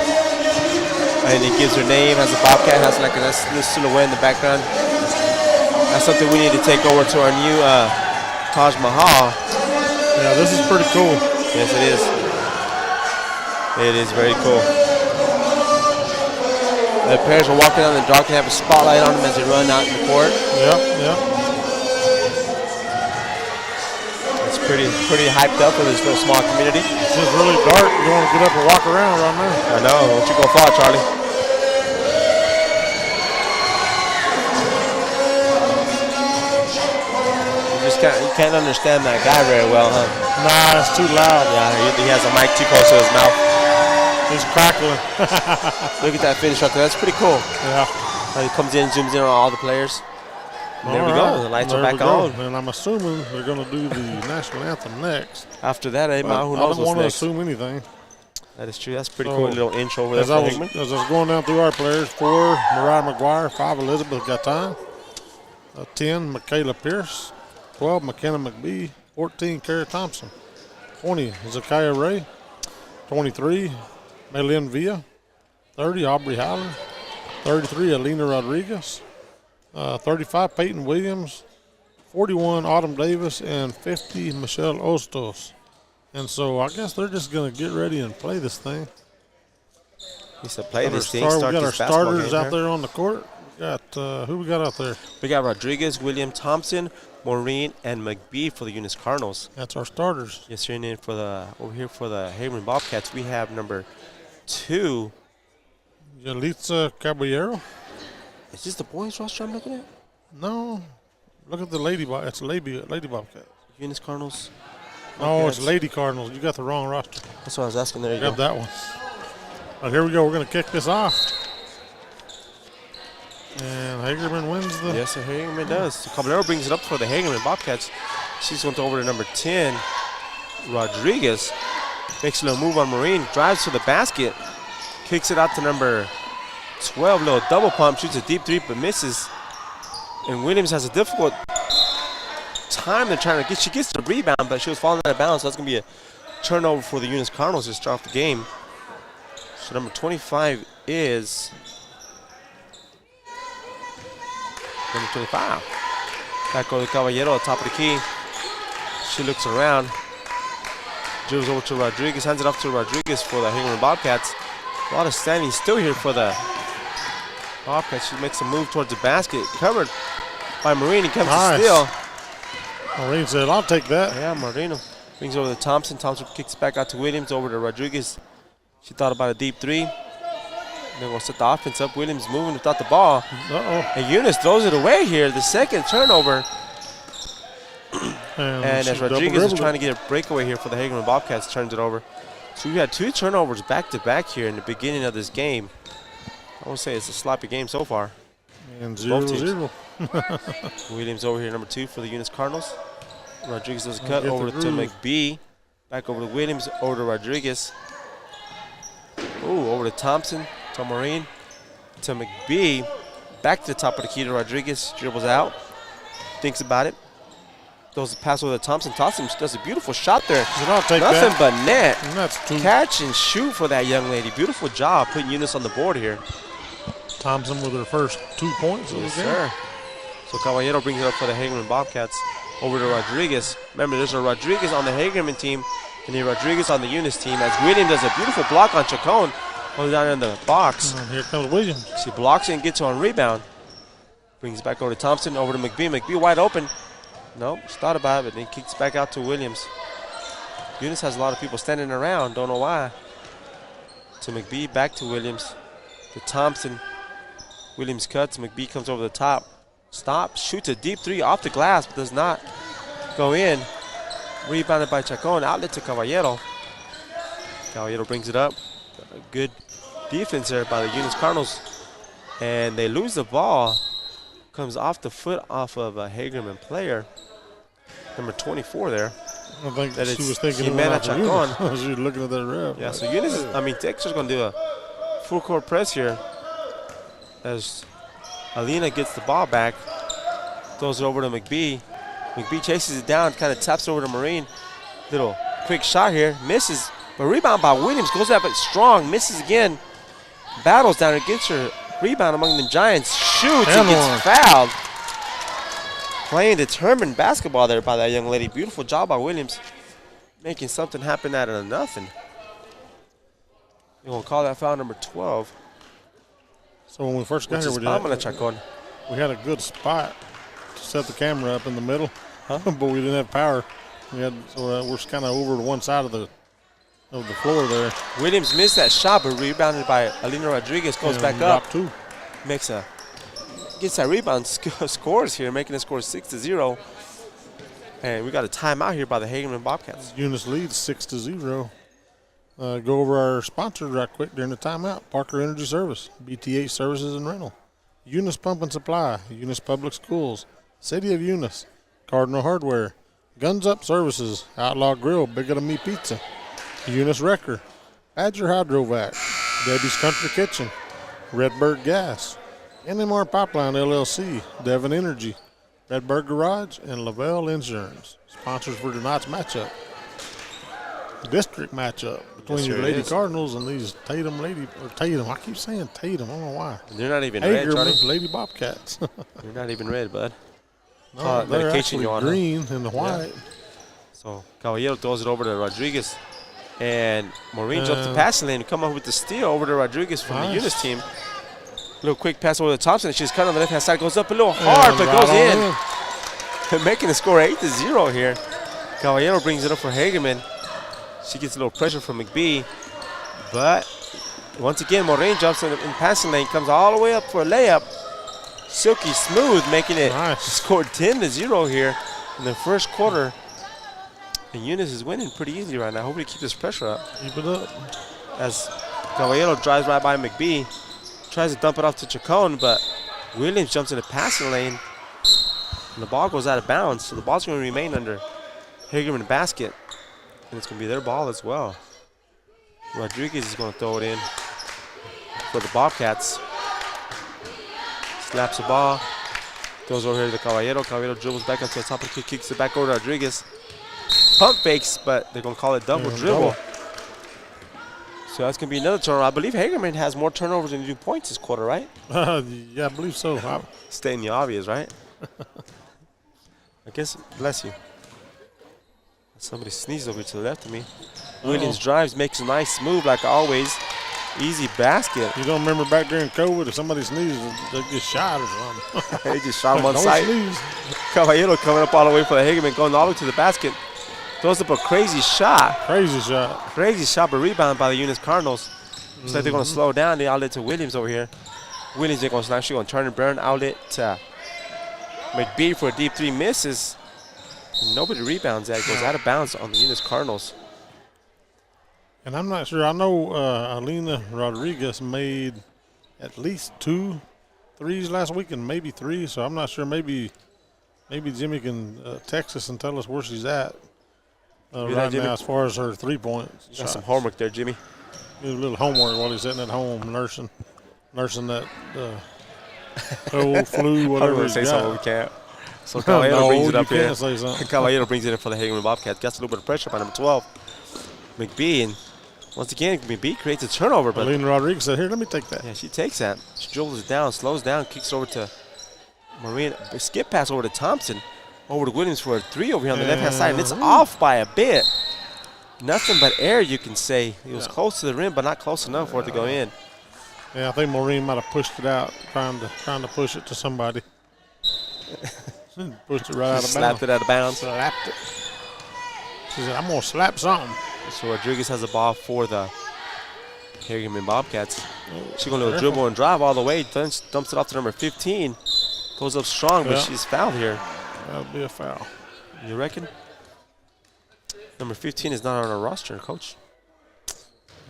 And it gives their name, has a Bobcat, has like a little silhouette in the background. That's something we need to take over to our new Taj Mahal. Yeah, this is pretty cool. Yes, it is. It is very cool. The players are walking down the dark and have a spotlight on them as they run out in the court. Yep. It's pretty hyped up for this little small community. It's just really dark. You want to get up and walk around right now. I know. Don't you go far, Charlie. You can't understand that guy very well, huh? Nah, it's too loud. Yeah, he has a mic too close to his mouth. He's crackling. Look at that finish right there. That's pretty cool. Yeah. He comes in, zooms in on all the players. And there we go. The lights are back on. And I'm assuming they're going to do the national anthem next. After that, who knows I don't what's want to next. assume anything. That is true. That's pretty cool. A little intro over there for Hagerman. As I was going down through our players, 4, Mariah McGuire, 5, Elizabeth Gatan, 10, Michaela Pierce, 12, McKenna McBee, 14, Kara Thompson, 20, Zakiah Ray, 23, Maylin Villa, 30, Aubrey Highland, 33, Alina Rodriguez, 35, Peyton Williams, 41, Autumn Davis, and 50, Michelle Ostos. And so I guess they're just going to get ready and play this thing. He said play this thing. We got our starters out there on the court. We got who we got out there? We got Rodriguez, William, Thompson, Maureen, and McBee for the Eunice Cardinals. That's our starters. Yes, sir. And then over here for the Hagerman Bobcats, we have number 2. Yalitza Caballero. Is this the boys roster I'm looking at? No. Look at the lady. It's lady Bobcat. Eunice Cardinals. No, it's Lady Cardinals. You got the wrong roster. That's what I was asking. There you Grab go. that one. All right, here we go. We're going to kick this off. And Hagerman wins the... Yes, sir. Hagerman does. Caballero brings it up for the Hagerman Bobcats. She's going over to number 10, Rodriguez. Makes a little move on Marine. Drives to the basket. Kicks it out to number 12. Little double pump. Shoots a deep 3, but misses. And Williams has a difficult time they're trying to get. She gets the rebound, but she was falling out of bounds. So that's going to be a turnover for the Eunice Cardinals to start off the game. So number 25 is number 25. Back over to Caballero at the top of the key. She looks around. Dribbles over to Rodriguez. Hands it off to Rodriguez for the Hagerman Bobcats. A lot of standing still here for the Bobcats. She makes a move towards the basket. Covered by Marine. He comes to steal. Marine said, I'll take that. Yeah, Marino brings over to Thompson. Thompson kicks back out to Williams, over to Rodriguez. She thought about a deep 3. Then we'll set the offense up. Williams moving without the ball. And Eunice throws it away here. The second turnover. And as Rodriguez is trying to get a breakaway here for the Hagerman Bobcats, turns it over. So we had 2 turnovers back-to-back here in the beginning of this game. I won't say it's a sloppy game so far. And 0-0. Williams over here, number 2 for the Eunice Cardinals. Rodriguez does a cut over to McBee. Back over to Williams, over to Rodriguez. Ooh, over to Thompson, to Marine, to McBee. Back to the top of the key to Rodriguez. Dribbles out, thinks about it. Throws the pass over to Thompson. Thompson does a beautiful shot there. I'll take Nothing that. but net. And that's 2. Catch and shoot for that young lady. Beautiful job putting Eunice on the board here. Thompson with her first 2 points of the game. Sir. So Caballero brings it up for the Hagerman Bobcats. Over to Rodriguez. Remember, there's a Rodriguez on the Hagerman team and a Rodriguez on the Eunice team. As Williams does a beautiful block on Chacon. Goes down in the box. And here comes Williams. She blocks it and gets her on rebound. Brings it back over to Thompson, over to McBee. McBee wide open. Nope, she thought about it, but then kicks back out to Williams. Eunice has a lot of people standing around. Don't know why. To McBee, back to Williams. To Thompson. Williams cuts. McBee comes over the top. Stops. Shoots a deep 3 off the glass, but does not go in. Rebounded by Chacon. Outlet to Caballero. Caballero brings it up. A good defense there by the Eunice Cardinals. And they lose the ball. Comes off the foot off of a Hagerman player. Number 24 there. I think that she was thinking Jimena Chacon. She was looking at that ref. Yeah, so Eunice Texas going to do a full court press here. As Alina gets the ball back. Throws it over to McBee. McBee chases it down, kind of taps it over to Marine. Little quick shot here. Misses. But rebound by Williams. Goes up, but strong. Misses again. Battles down and gets her rebound among the Giants. Shoots and gets fouled. Playing determined basketball there by that young lady. Beautiful job by Williams. Making something happen out of nothing. You're going to call that foul number 12. So when we first got here, we had a good spot to set the camera up in the middle, but we didn't have power. So we're kind of over to one side of the floor there. Williams missed that shot, but rebounded by Alina Rodriguez. Goes back up. Gets that rebound, scores here, making the score 6-0. And we got a timeout here by the Hagerman Bobcats. Eunice leads 6-0. Go over our sponsors right quick during the timeout. Parker Energy Service, BTH Services and Rental, Eunice Pump and Supply, Eunice Public Schools, City of Eunice, Cardinal Hardware, Guns Up Services, Outlaw Grill, Bigger Than Me Pizza, Eunice Wrecker, Badger Hydrovac, Debbie's Country Kitchen, Redbird Gas, NMR Pipeline LLC, Devon Energy, Redbird Garage, and Lavelle Insurance. Sponsors for tonight's matchup. District matchup between your Lady Cardinals and these Tatum. I keep saying Tatum. I don't know why. They're not even red, Charlie. Lady Bobcats. They're not even red, bud. No, they're actually green and the white. Yeah. So Caballero throws it over to Rodriguez. And Maureen jumps the passing lane and come up with the steal over to Rodriguez from the Eunice team. Little quick pass over to Thompson. She's cut on the left-hand side. Goes up a little hard, but goes in. Making the score 8-0 here. Caballero brings it up for Hagerman. She gets a little pressure from McBee. But once again, Maureen jumps in the passing lane. Comes all the way up for a layup. Silky smooth, making it score 10-0 here in the first quarter. And Eunice is winning pretty easily right now. Hopefully keep this pressure up. Keep it up. As Caballero drives right by McBee. Tries to dump it off to Chacon, but Williams jumps in the passing lane. And the ball goes out of bounds. So the ball's going to remain under Hagerman basket. And it's going to be their ball as well. Rodriguez is going to throw it in for the Bobcats. Slaps the ball. Throws over here to Caballero. Caballero dribbles back up to the top of the kick. Kicks it back over to Rodriguez. Pump fakes, but they're going to call it double dribble. So that's going to be another turnover. I believe Hagerman has more turnovers than they do points this quarter, right? Yeah, I believe so. Stating the obvious, right? I guess, bless you. Somebody sneezed over to the left of me. Williams drives, makes a nice move like always. Easy basket. You don't remember back during COVID, if somebody sneezes, they get shot or something. They just shot him on sight. Caballero coming up all the way for the Hagerman, going all the way to the basket. Throws up a crazy shot. Crazy shot, but rebound by the Eunice Cardinals. Looks like they're going to slow down the outlet to Williams over here. Williams ain't going to slam. She's going to turn and burn outlet to McBee for a deep three, misses. Nobody rebounds that. It goes out of bounds on the Eunice Cardinals. And I'm not sure. I know Alina Rodriguez made at least 2 threes last week and maybe 3. So I'm not sure. Maybe Jimmy can text us and tell us where she's at right now as far as her 3-point. Got some homework there, Jimmy. Do a little homework while he's sitting at home nursing that cold, flu, whatever he's got. Something we can't. So Caballero brings it up here. Caballero brings it in for the Hagerman Bobcats. Gets a little bit of pressure by number 12, McBee. And once again, McBee creates a turnover. But Alina Rodriguez said, here, let me take that. Yeah, she takes that. She dribbles it down, slows down, kicks over to Maureen. Skip pass over to Thompson. Over to Williams for a 3 over here on the left-hand side. And it's off by a bit. Nothing but air, you can say. It was close to the rim, but not close enough for it to go in. Yeah, I think Maureen might have pushed it out, trying to push it to somebody. Pushed it right out of bounds. Slapped it out of bounds. Slapped it. She said, I'm going to slap something. So Rodriguez has the ball for the Hagerman Bobcats. She's going to dribble and drive all the way. Dumps it off to number 15. Goes up strong, but she's fouled here. That'll be a foul. You reckon? Number 15 is not on our roster, Coach.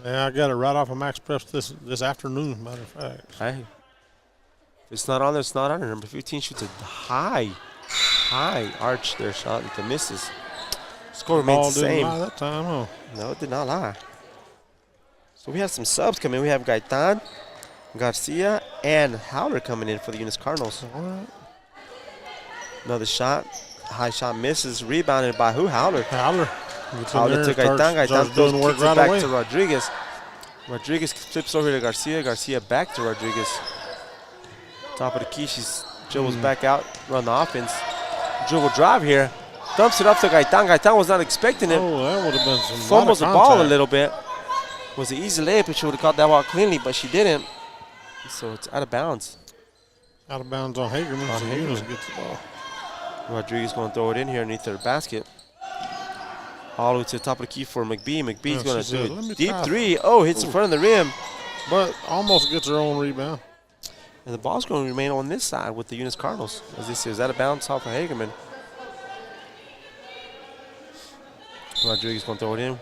Yeah, I got it right off of Max Preps this afternoon, matter of fact. Hey. If it's not on there, it's not on there. Number 15 shoots a high arch there shot into misses. Score remains the same. Didn't lie that time, huh? No, it did not lie. So we have some subs coming. We have Gaitan, Garcia, and Howler coming in for the Eunice Cardinals. All right. Another shot. High shot misses. Rebounded by who? Howler. Howler to Gaitan. Gaitan throws it back to Rodriguez. Rodriguez flips over to Garcia. Garcia back to Rodriguez. Top of the key. She dribbles back out. Run the offense. Dribble drive here. Dumps it up to Gaitan. Gaitan was not expecting it. Oh, that would have been some fumbles the ball a little bit. Was an easy layup, and she would have caught that ball cleanly, but she didn't. So it's out of bounds. Out of bounds on Hagerman. On So Hagerman. Eunice gets the ball. Rodriguez going to throw it in here underneath their basket. All the way to the top of the key for McBee. McBee's going to do a deep three. Oh, hits in front of the rim. But almost gets her own rebound. And the ball's going to remain on this side with the Eunice Cardinals. As this is out of bounds off of Hagerman. Rodriguez going to throw it in.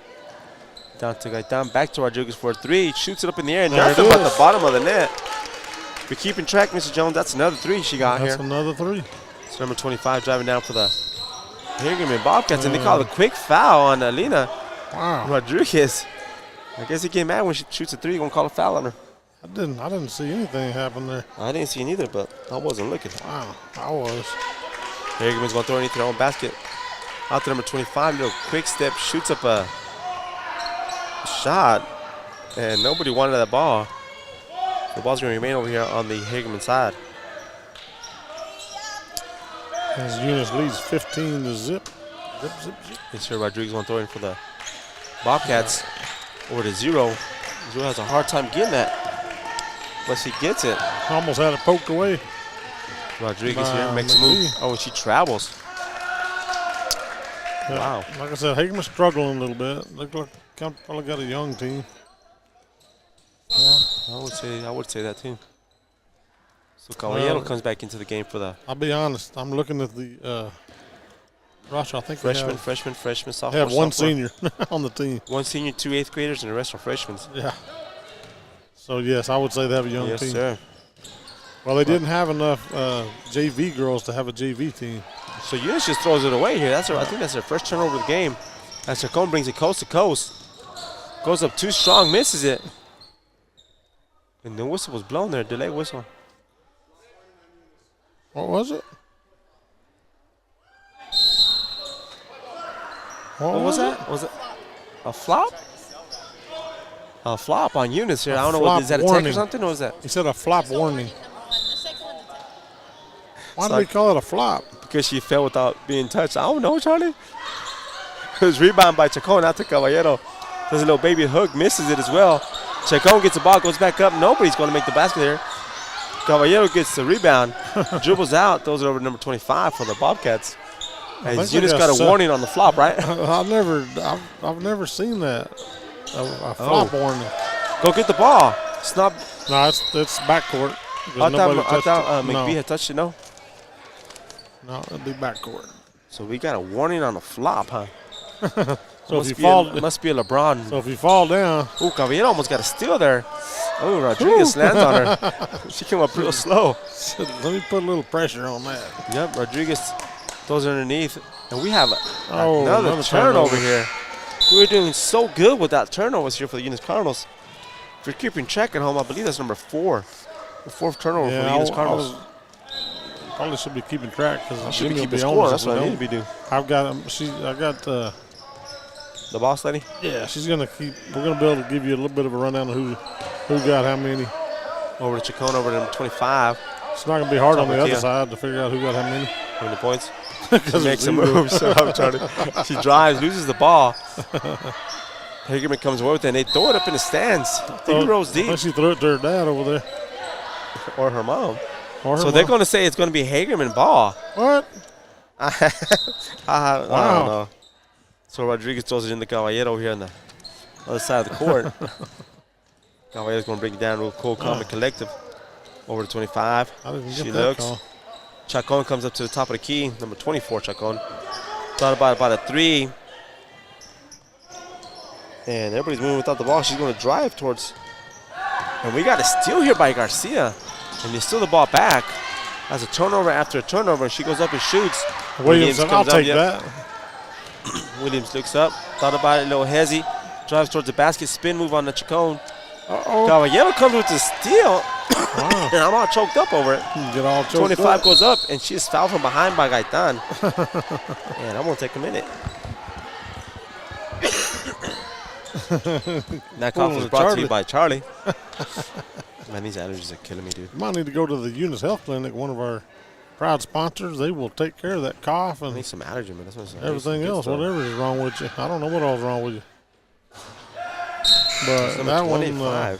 Down to Gaitan. Back to Rodriguez for a three. Shoots it up in the air. Nothing but the bottom of the net. If you're keeping track, Mr. Jones, that's another three she got here. That's another three. It's number 25 driving down for the Hagerman Bobcats. And they call a quick foul on Alina Rodriguez. I guess he get mad when she shoots a three. You're going to call a foul on her. I didn't see anything happen there. I didn't see it either, but I wasn't looking. Wow, I was. Hagerman's going to throw it into their own basket. Out to number 25, little quick step, shoots up a shot, and nobody wanted that ball. The ball's going to remain over here on the Hagerman side. As Eunice leads 15 to zip. Zip, zip, zip. It's here Rodriguez going to throw it in for the Bobcats over to Zero. Zero has a hard time getting that, but she gets it. Almost had it poked away. Rodriguez here makes a move. Oh, and she travels. Yeah, wow. Like I said, Hagerman's struggling a little bit. Look like probably got a young team. Yeah, I would say that too. So Caballero comes back into the game for the. I'll be honest. I'm looking at the roster. I think freshman, sophomore. They have one senior on the team. One senior, 2 8th graders, and the rest are freshmen. Yeah. So yes, I would say they have a young team. Yes, sir. Well, they didn't have enough JV girls to have a JV team. So Eunice just throws it away here. I think that's their first turnover of the game. As Chacon brings it coast to coast. Goes up too strong, misses it. And the whistle was blown there, delay whistle. What was it? What was that? Was it a flop? A flop on Eunice here. I don't know. Is that a tech or something? Or was that? He said a flop warning. Why do we call it a flop? Because she fell without being touched. I don't know, Charlie. It was rebound by Chacon out to Caballero. Does a little baby hook, misses it as well. Chacon gets the ball, goes back up. Nobody's going to make the basket here. Caballero gets the rebound, dribbles out, throws it over to number 25 for the Bobcats. And Eunice got a warning on the flop, right? I've never seen that. A flop warning. Go get the ball. It's not. No, it's backcourt. I thought McBee had touched it. No. No, it'll be backcourt. So we got a warning on the flop, huh? So if you fall, must be a LeBron. So if you fall down. Ooh, Caballero almost got a steal there. Oh, Rodriguez lands on her. She came up real slow. Let me put a little pressure on that. Yep, Rodriguez throws it underneath. And we have another turnover here. We're doing so good without turnovers here for the Eunice Cardinals. If you're keeping track at home, I believe that's number 4. The 4th turnover for the Eunice Cardinals. Probably should be keeping track because I should be keeping score. That's what I need to be doing. I got the boss lady. Yeah, she's gonna keep. We're gonna be able to give you a little bit of a rundown of who got how many. Over to Chacon, over to number 25. It's not gonna be hard on the other side to figure out who got how many. How many points? She makes a move. Shut up, Charlie. She drives, loses the ball. Hagerman comes away with it, and they throw it up in the stands. 3 rows deep. Unless she threw it to her dad over there. Or her mom. So they're going to say it's going to be Hagerman ball. What? I don't know. So Rodriguez throws it in the Caballero here on the other side of the court. Caballero's going to bring it down real cool, calm, and collective. Over to 25. She looks. Chacon comes up to the top of the key. Number 24, Chacon. Thought about a 3. And everybody's moving without the ball. She's going to drive towards. And we got a steal here by Garcia. And they steal the ball back. As a turnover after a turnover. And she goes up and shoots. Williams I'll take that. Williams looks up. Thought about it, a little hezzy. Drives towards the basket. Spin move on the Chacon. Caballero comes with the steal. Wow. And I'm all choked up over it. Get all choked 25 up. Goes up, and she's fouled from behind by Gaitan. And I'm going to take a minute. That conference was brought to you by Charlie. Man, these allergies are killing me, dude. You might need to go to the Eunice Health Clinic, one of our proud sponsors. They will take care of that cough and I need some allergy, man. That's what everything else, whatever is wrong with you. I don't know what all's wrong with you. But that 25. One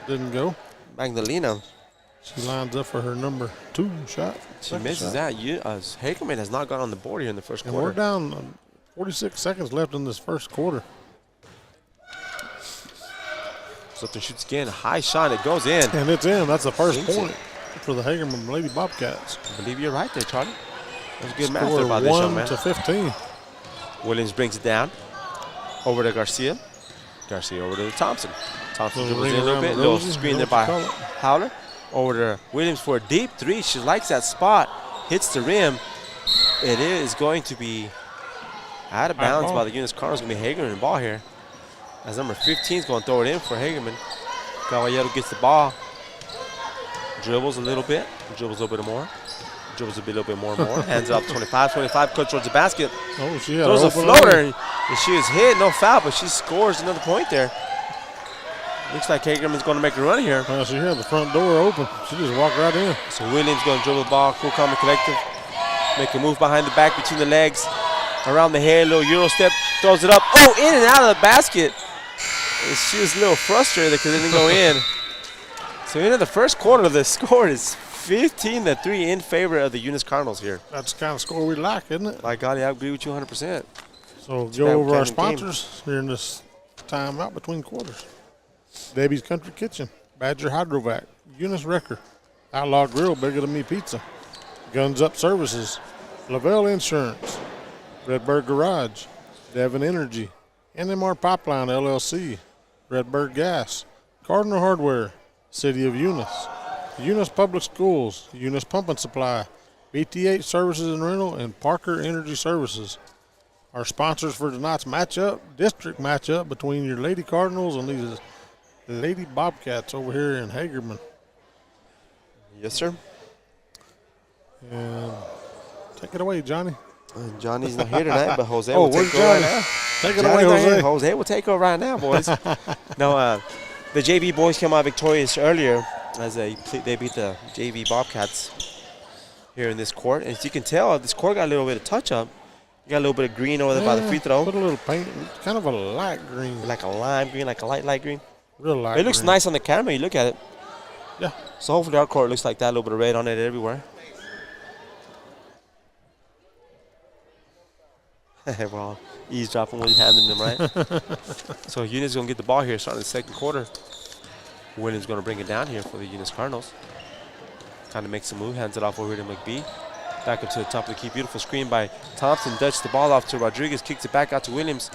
didn't go. Magdalena. She lines up for her number 2 shot. She misses that. Hagerman has not gone on the board here in the first And quarter. we're down 46 seconds left in this first quarter. Sutton shoots again. High shot. It goes in. And it's in. That's the first Sinks point it. for the Hagerman Lady Bobcats. I believe you're right there, Charlie. That was good math Score there by this young 1 man. to 15. Williams brings it down. Over to Garcia. Garcia over to Thompson. Thompson Little dribbles in ring a little around bit. the Little roses, screen you there know by what you call it. Howler. Over to Williams for a deep 3. She likes that spot. Hits the rim. It is going to be out of bounds by the Eunice Cardinals. Going to be Hagerman ball here. As number 15 is going to throw it in for Hagerman. Caballero gets the ball. Dribbles a little bit. Dribbles a little bit more. Dribbles a little bit more and more. Hands it up 25. 25 cuts towards the basket. Oh, she had Throws a open floater. lane. And she was hit. No foul, but she scores another point there. Looks like Hagerman's going to make a run here. Well, she had the front door open. She just walked right in. So Williams going to dribble the ball. Cool, calm, and collective. Make a move behind the back, between the legs. Around the head, little Euro step. Throws it up. Oh, in and out of the basket. And she was a little frustrated because it didn't go in. So into the first quarter, the score is 15-3 in favor of the Eunice Cardinals here. That's the kind of score we like, isn't it? By God, I agree with you 100%. So bad go we over can't our win sponsors here in this time out between quarters. Debbie's Country Kitchen, Badger Hydrovac, Eunice Wrecker, Outlaw Grill, Bigger Than Me Pizza, Guns Up Services, Lavelle Insurance, Redbird Garage, Devon Energy, NMR Pipeline LLC, Redbird Gas, Cardinal Hardware, City of Eunice, Eunice Public Schools, Eunice Pump and Supply, BTH Services and Rental, and Parker Energy Services. Our sponsors for tonight's matchup, district matchup between your Lady Cardinals and these Lady Bobcats over here in Hagerman. Yes, sir. And take it away, Johnny. Johnny's not here tonight, but Jose Oh, will take where's over right Johnny? now. Take it Johnny's away, not here. Jose. Jose will take over right now, boys. No, the JV boys came out victorious earlier as they beat the JV Bobcats here in this court. As you can tell, this court got a little bit of touch-up. You got a little bit of green over there by the free throw. Put a little paint, kind of a light green. Like a lime green, like a light green. Real light It looks green. nice on the camera. You look at it. Yeah. So hopefully our court looks like that. A little bit of red on it everywhere. Well, eavesdropping when he's handing them, right? So Eunice going to get the ball here starting the second quarter. Williams going to bring it down here for the Eunice Cardinals. Kind of makes a move, hands it off over to McBee. Back up to the top of the key. Beautiful screen by Thompson. Dutch the ball off to Rodriguez. Kicks it back out to Williams.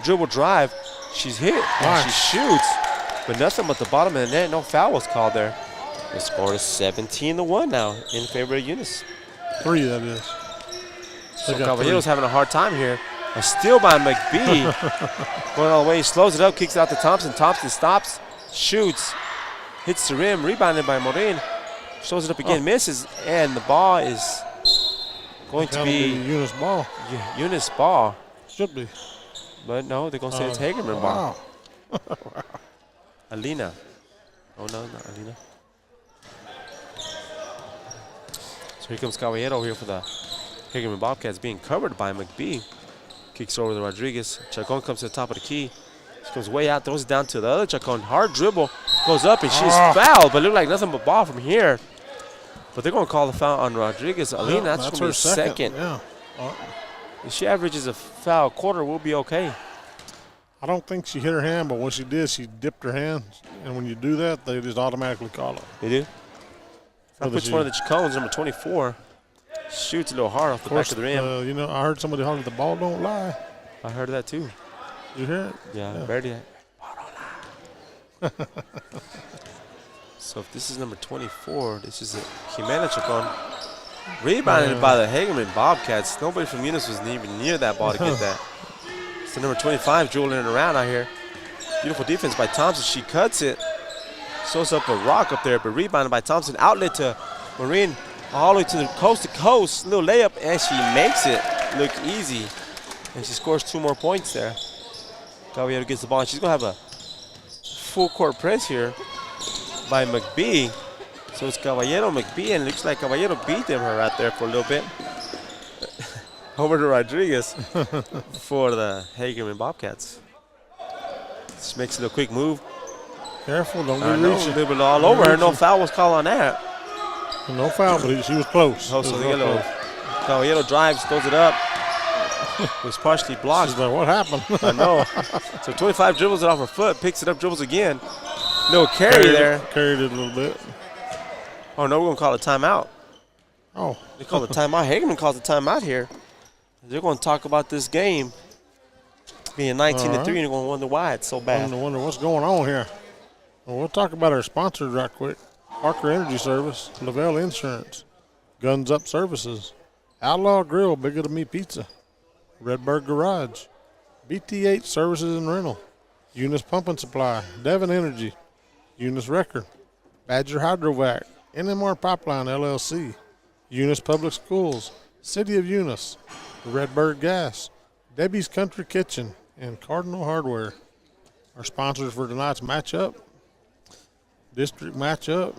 Dribble drive. She's hit. And she shoots. But nothing but the bottom of the net. No foul was called there. The score is 17-1 now in favor of Eunice. 3, that is. So Caballero's having a hard time here. A steal by McBee. Going all the way. He slows it up. Kicks it out to Thompson. Thompson stops. Shoots. Hits the rim. Rebounded by Morin. Shows it up again. Misses. And the ball is going to be Eunice ball. Eunice ball. Should be. But no, they're going to say it's Hagerman ball. Wow. Alina. Oh, no, not Alina. So here comes Caballero here for the Hagerman Bobcats being covered by McBee. Kicks over to Rodriguez. Chacon comes to the top of the key. She comes way out, throws it down to the other Chacon. Hard dribble. Goes up, and she's fouled, but looked like nothing but ball from here. But they're going to call the foul on Rodriguez. Alina, that's going to be her a second. Yeah. If she averages a foul quarter, we'll be okay. I don't think she hit her hand, but when she did, she dipped her hand. And when you do that, they just automatically call it. They do? Which one of the Chacones, number 24, shoots a little hard off the back of the rim. You know, I heard somebody holler, the ball don't lie. I heard that too. You hear it? Yeah. Barely. So if this is number 24, this is a Jimena Chacon. Rebounded by the Hagerman Bobcats. Nobody from Eunice was even near that ball to get that. So number 25 dribbling it around out here. Beautiful defense by Thompson. She cuts it. Shows up a rock up there, but rebounded by Thompson. Outlet to Marin all the way to the coast to coast. Little layup, and she makes it look easy. And she scores 2 more points there. Caballero gets the ball. She's going to have a full court press here by McBee. So it's Caballero, McBee, and it looks like Caballero beat them right there for a little bit. Over to Rodriguez for the Hagerman Bobcats. She makes it a quick move. Careful, don't I get know, reaching. a little bit all over her. No foul was called on that. No foul, but she was close. Oh, so they get a little Caballero drives, throws it up. Was partially blocked. She's like, what happened? I know. So 25 dribbles it off her foot, picks it up, dribbles again. No carry there. Carried it a little bit. Oh, no, we're going to call a timeout. Oh. They call a timeout. Hagerman calls a timeout here. They're going to talk about this game being 19-3, and they're going to wonder why it's so bad. Wonder what's going on here. Well, we'll talk about our sponsors right quick. Parker Energy Service, Lavelle Insurance, Guns Up Services, Outlaw Grill, Bigger Than Me Pizza, Redbird Garage, BTH Services and Rental, Eunice Pump and Supply, Devon Energy, Eunice Record, Badger Hydrovac, NMR Pipeline LLC, Eunice Public Schools, City of Eunice, Redbird Gas, Debbie's Country Kitchen, and Cardinal Hardware. Our sponsors for tonight's matchup, district matchup.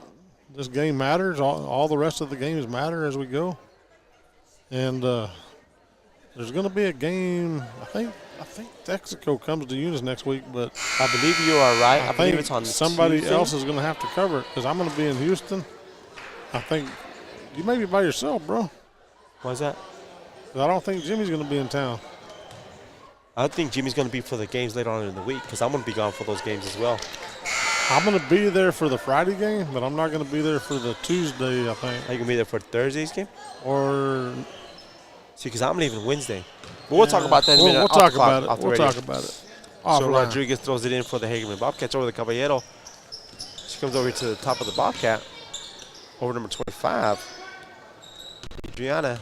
This game matters. All the rest of the games matter as we go. And there's going to be a game. I think Texaco comes to Eunice next week, but I believe you are right. I believe think it's on somebody Tuesday. else is going to have to cover it because I'm going to be in Houston. I think you may be by yourself, bro. Why's that? 'Cause I don't think Jimmy's going to be in town. I think Jimmy's going to be for the games later on in the week because I'm going to be gone for those games as well. I'm going to be there for the Friday game, but I'm not going to be there for the Tuesday, I think. Are you going to be there for Thursday's game? Or See, because I'm leaving Wednesday. But we'll talk about that in a minute. We'll off talk the clock, about off it. the We'll radio. talk about it. So Offline. Rodriguez throws it in for the Hagerman Bobcats over the Caballero. She comes over to the top of the Bobcat. Over number 25. Adriana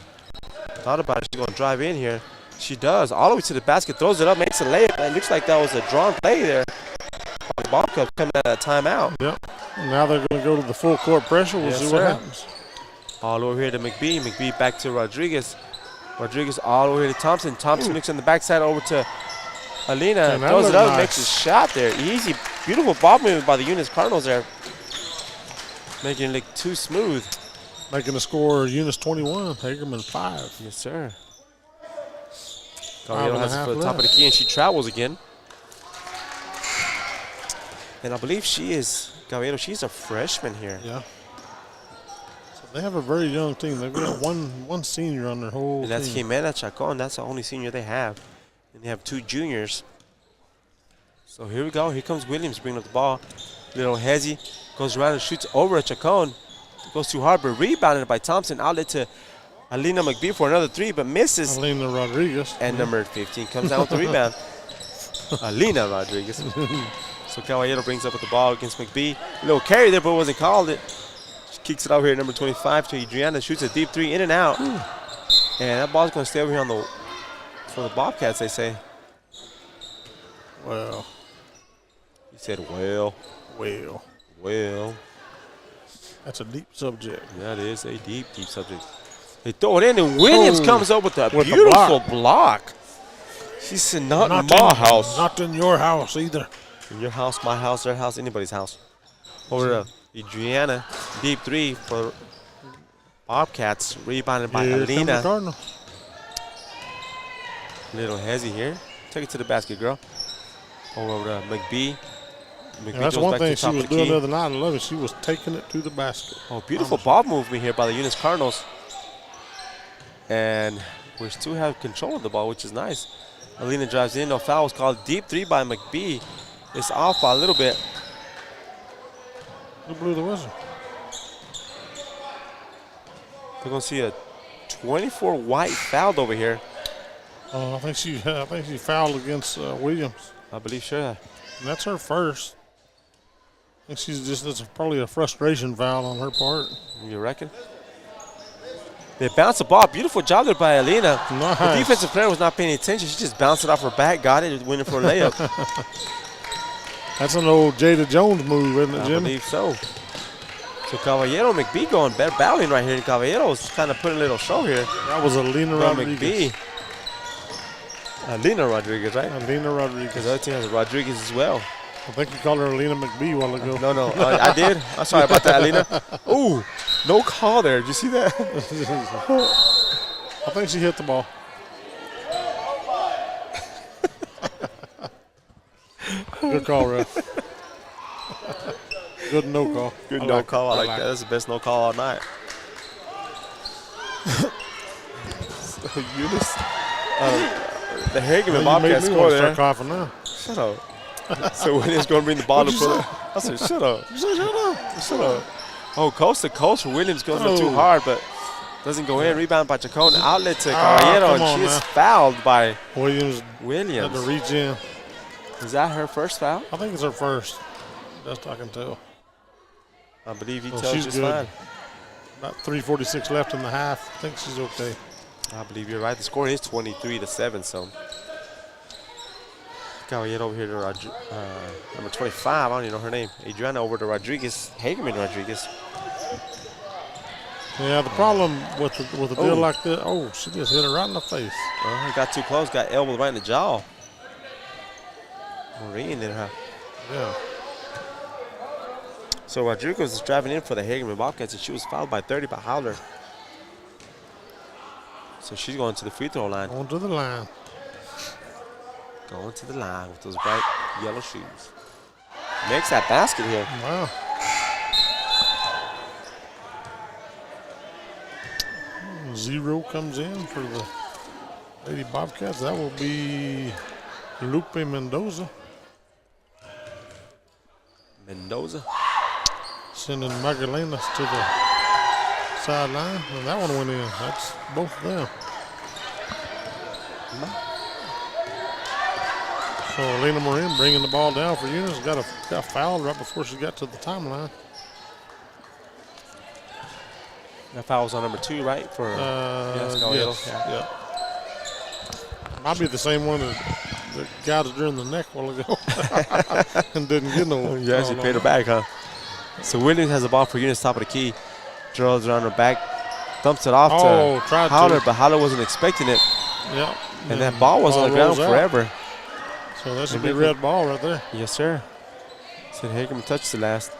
thought about it. She's going to drive in here. She does. All the way to the basket. Throws it up. Makes a layup. It looks like that was a drawn play there. The Bobcats coming out of timeout. Yep. Now they're going to go to the full court pressure. We'll Yes, see sir. what happens. All over here to McBee. McBee back to Rodriguez. Rodriguez all over here to Thompson. Thompson looks on the backside over to Alina. And that Throws it looked up. nice. Makes a shot there. Easy. Beautiful ball movement by the Eunice Cardinals there. Making it look too smooth. Making the score Eunice 21, Hagerman 5. Yes, sir. and Caballero a has it half for the top of the left. key, and she travels again. And I believe Caballero, she's a freshman here. Yeah. So they have a very young team. They've got one senior on their whole And that's team. Jimena Chacon. That's the only senior they have. And they have 2 juniors. So here we go. Here comes Williams bringing up the ball. Little Hezzy goes around and shoots over at Chacon. Goes too hard, but rebounded by Thompson. Outlet to Alina McBee for another 3, but misses. Alina Rodriguez. And number 15 comes down with the rebound. Alina Rodriguez. So Caballero brings up with the ball against McBee. Little carry there, but wasn't called it. She kicks it over here, number 25 to Adriana. Shoots a deep 3 in and out. And that ball's going to stay over here for the Bobcats, they say. Well. He said, well. That's a deep subject. That is a deep, deep subject. They throw it in, and Williams comes up with a With the beautiful block. She said, not in my house. Not in your house either. In your house, my house, their house, anybody's house. Over to Adriana, deep 3 for Bobcats, rebounded by Here come the Alina. Cardinals. Little Hezzy here. Take it to the basket, girl. Over to McBee. McBee And that's goes one back to thing the she top was of the doing key. the other night. I love it. She was taking it to the basket. Oh, beautiful ball movement here by the Eunice Cardinals. And we still have control of the ball, which is nice. Alina drives in. No foul was called. Deep 3 by McBee. It's off by a little bit. Who blew the whistle? We're going to see a 24 white fouled over here. I think she fouled against Williams. I believe sure. And that's her first. I think that's probably a frustration foul on her part. You reckon? They bounce the ball. Beautiful job there by Alina. Nice. The defensive player was not paying attention. She just bounced it off her back, got it, and went in for a layup. That's an old Jada Jones move, isn't it, I Jimmy? believe so. So Caballero, McBee going battling right here. Caballero's kind of putting a little show here. That was Alina From Rodriguez. McBee. Alina Rodriguez, right? Alina Rodriguez. Because the other team has Rodriguez as well. I think you called her Alina McBee a while ago. No, I did. I'm sorry about that, Alina. Ooh, no call there. Did you see that? I think she hit the ball. Good call, ref. Good no call. Good no call. I like that. That's the best no call all night. So Eunice, the Hagerman Bobcat scored there. Coughing now. Shut up. So Williams going to bring the ball to put it. I said, shut up. You said shut up. Shut up. Oh, coast to coast for Williams goes in too hard, but doesn't go in. Rebound by Chacon. Outlet to Caballero, and she is fouled by Williams. Had to reach in. Is that her first foul? I think it's her first. Best I can tell. I believe he tells just fine. About 3:46 left in the half. I think she's okay. I believe you're right. The score is 23-7, so. Caballero over here to number 25. I don't even know her name. Adriana over to Rodriguez. Hagerman Rodriguez. Yeah, the problem with a deal like that. Oh, she just hit her right in the face. He got too close. Got elbowed right in the jaw. Maureen did her. Yeah. So Rodriguez was driving in for the Hagerman Bobcats, and she was fouled by 30 by Howler. So she's going to the free throw line. Going to the line. Going to the line with those bright yellow shoes. Makes that basket here. Wow. Zero comes in for the Lady Bobcats. That will be Lupe Mendoza. Sending Magdalenas to the sideline. And that one went in. That's both of them. So Elena Morin bringing the ball down for Eunice. Got fouled right before she got to the timeline. That foul was on number 2, right? For yes. Yeah. Might be the same one that got her in the neck a while ago and didn't get no. You actually paid her back, huh? So Williams has the ball for Eunice, top of the key. Drills around her back, dumps it off to Howler, but Howler wasn't expecting it. Yeah. And that ball was on the ground forever. So that should be red ball right there. Yes, sir. Said Hagerman touched the last.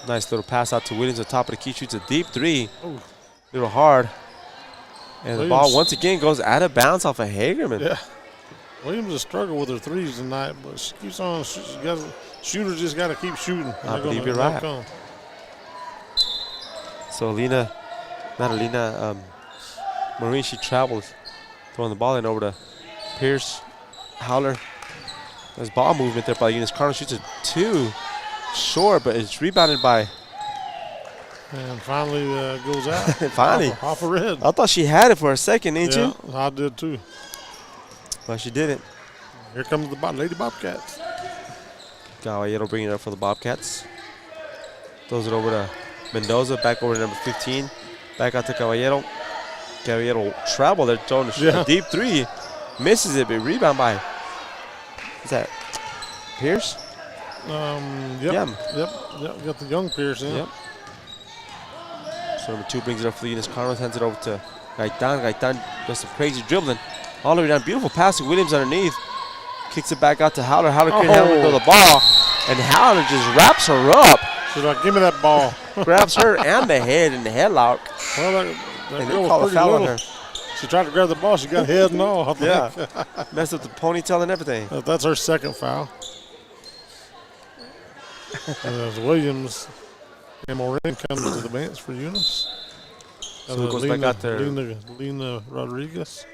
Nice little pass out to Williams at the top of the key. Shoots a deep 3. Ooh. Little hard. And the ball once again goes out of bounds off of Hagerman. Yeah. Williams has struggled with her threes tonight, but she keeps on. Shooters just got to keep shooting. I believe you're right. So Maureen, she travels, throwing the ball in over to Pierce. Howler. There's ball movement there by Eunice. Cardinals shoots a 2. Short, but it's rebounded by. And finally goes out. Finally. Off a red. I thought she had it for a second, didn't you? I did too. But she didn't. Here comes the Lady Bobcats. Caballero bringing it up for the Bobcats. Throws it over to Mendoza, back over to number 15. Back out to Caballero. Caballero travel there, throwing a deep 3. Misses it, but rebound by. Is that Pierce? Yep. Got the young Pierce in. Yep. So number 2 brings it up for the Eunice Cardinals, hands it over to Gaitan. Gaitan does some crazy dribbling. All the way down. Beautiful pass to Williams underneath. Kicks it back out to Howler. Howler couldn't handle the ball. And Howler just wraps her up. She's like, give me that ball. Grabs her and the head in the headlock. Well, and they call a foul on her. She tried to grab the ball. She got head and all. Yeah. Messed up the ponytail and everything. That's her second foul. As Williams and Morin comes to the bench for Eunice. So it goes back out there. Lena Rodriguez.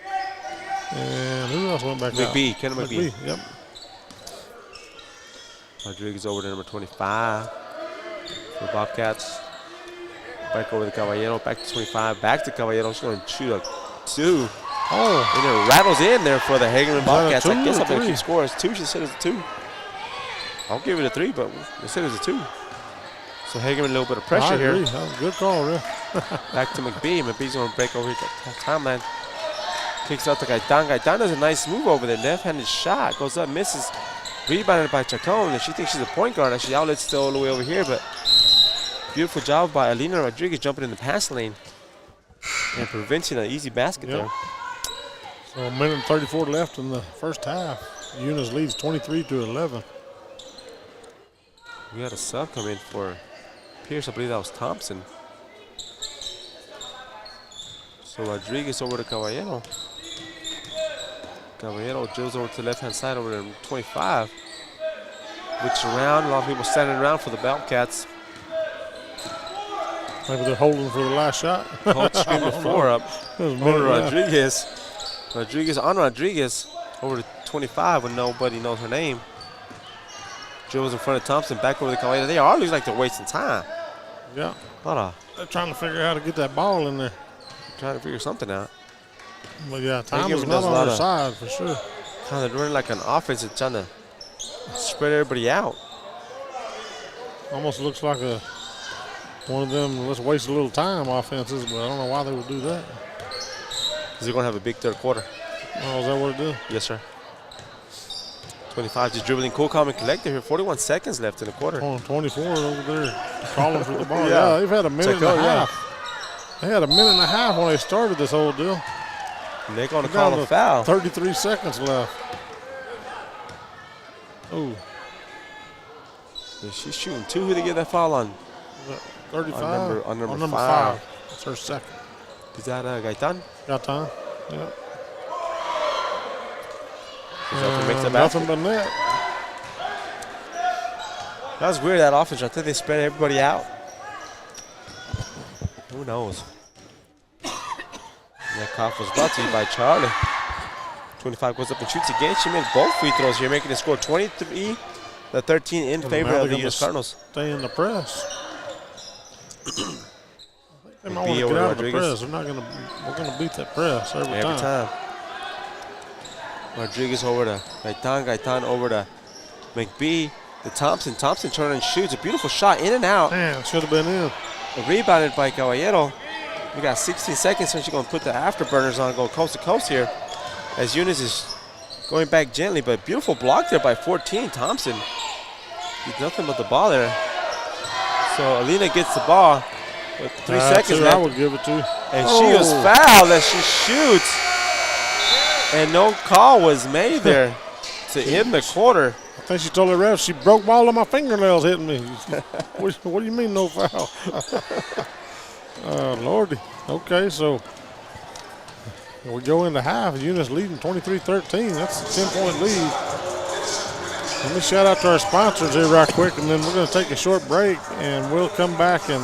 And who else went back out? Kenna McBee. Yep. Rodriguez over to number 25 for the Bobcats. Back over to Caballero. Back to 25. Back to Caballero. She's going to shoot a 2. Oh. And it rattles in there for the Hagerman Bobcats. I guess I'm going to keep scoring. It's 2. She said it's a 2. I'll give it a 3, but they said it was a 2. So Hagerman, a little bit of pressure here. That was a good call, really. Back to McBee. McBee's going to break over here to timeline. Kicks out to Gaitan. Gaitan does a nice move over there. Left-handed shot. Goes up, misses. Rebounded by Chacon. And she thinks she's a point guard. Actually, outlet's still all the way over here. But beautiful job by Alina Rodriguez jumping in the pass lane and preventing an easy basket there. So a minute and 34 left in the first half. Eunice leads 23-11. We had a sub come in for Pierce. I believe that was Thompson. So Rodriguez over to Caballero. Caballero drills over to the left-hand side over to 25. Which around, a lot of people standing around for the Bobcats. Maybe they're holding for the last shot. Hold screen before up. Over to Rodriguez. Rodriguez on Rodriguez. Over to 25 when nobody knows her name. Dribbles in front of Thompson. Back over the Caballero. They all look like they're wasting time. Yeah. They're trying to figure out how to get that ball in there. Trying to figure something out. But yeah, time is not on their side for sure. They're running like an offense and trying to spread everybody out. Almost looks like one of them let's waste a little time offenses, but I don't know why they would do that. Because they're going to have a big third quarter. Oh, is that what it is? Yes, sir. 25 just dribbling cool, calm, and collected here. 41 seconds left in the quarter. 24 over there calling for the ball. Yeah. Yeah, they've had a minute and a half. They had a minute and a half when they started this whole deal. And they're going to call a foul. 33 seconds left. Oh. She's shooting two. Who they get that foul on? 35. On number five. That's her second. Is that Gaitan? Gaitan. Yeah. Nothing but net. That was weird, that offense. I think they spread everybody out. Who knows? That cough was brought to you by Charlie. 25 goes up and shoots again. She made both free throws here, making the score 23 to 13 in favor of the Eunice Cardinals. Stay in the press. They might want to get out of the press. We're gonna beat that press every time. Rodriguez over to Gaitan. Gaitan over to McBee. The Thompson. Thompson turns and shoots. A beautiful shot in and out. Man, should have been in. Rebounded by Caballero. We got 16 seconds, so she's going to put the afterburners on and go coast to coast here. As Eunice is going back gently, but beautiful block there by 14. Thompson. Did nothing but the ball there. So Alina gets the ball with 3 seconds left. I would give it to. And she was fouled as she shoots. And no call was made there to end the quarter. I think she told the ref she broke all of my fingernails hitting me. What do you mean no foul? Lordy. Okay, so we go into half. Eunice leading 23-13. That's a 10-point lead. Let me shout out to our sponsors here right quick, and then we're going to take a short break, and we'll come back and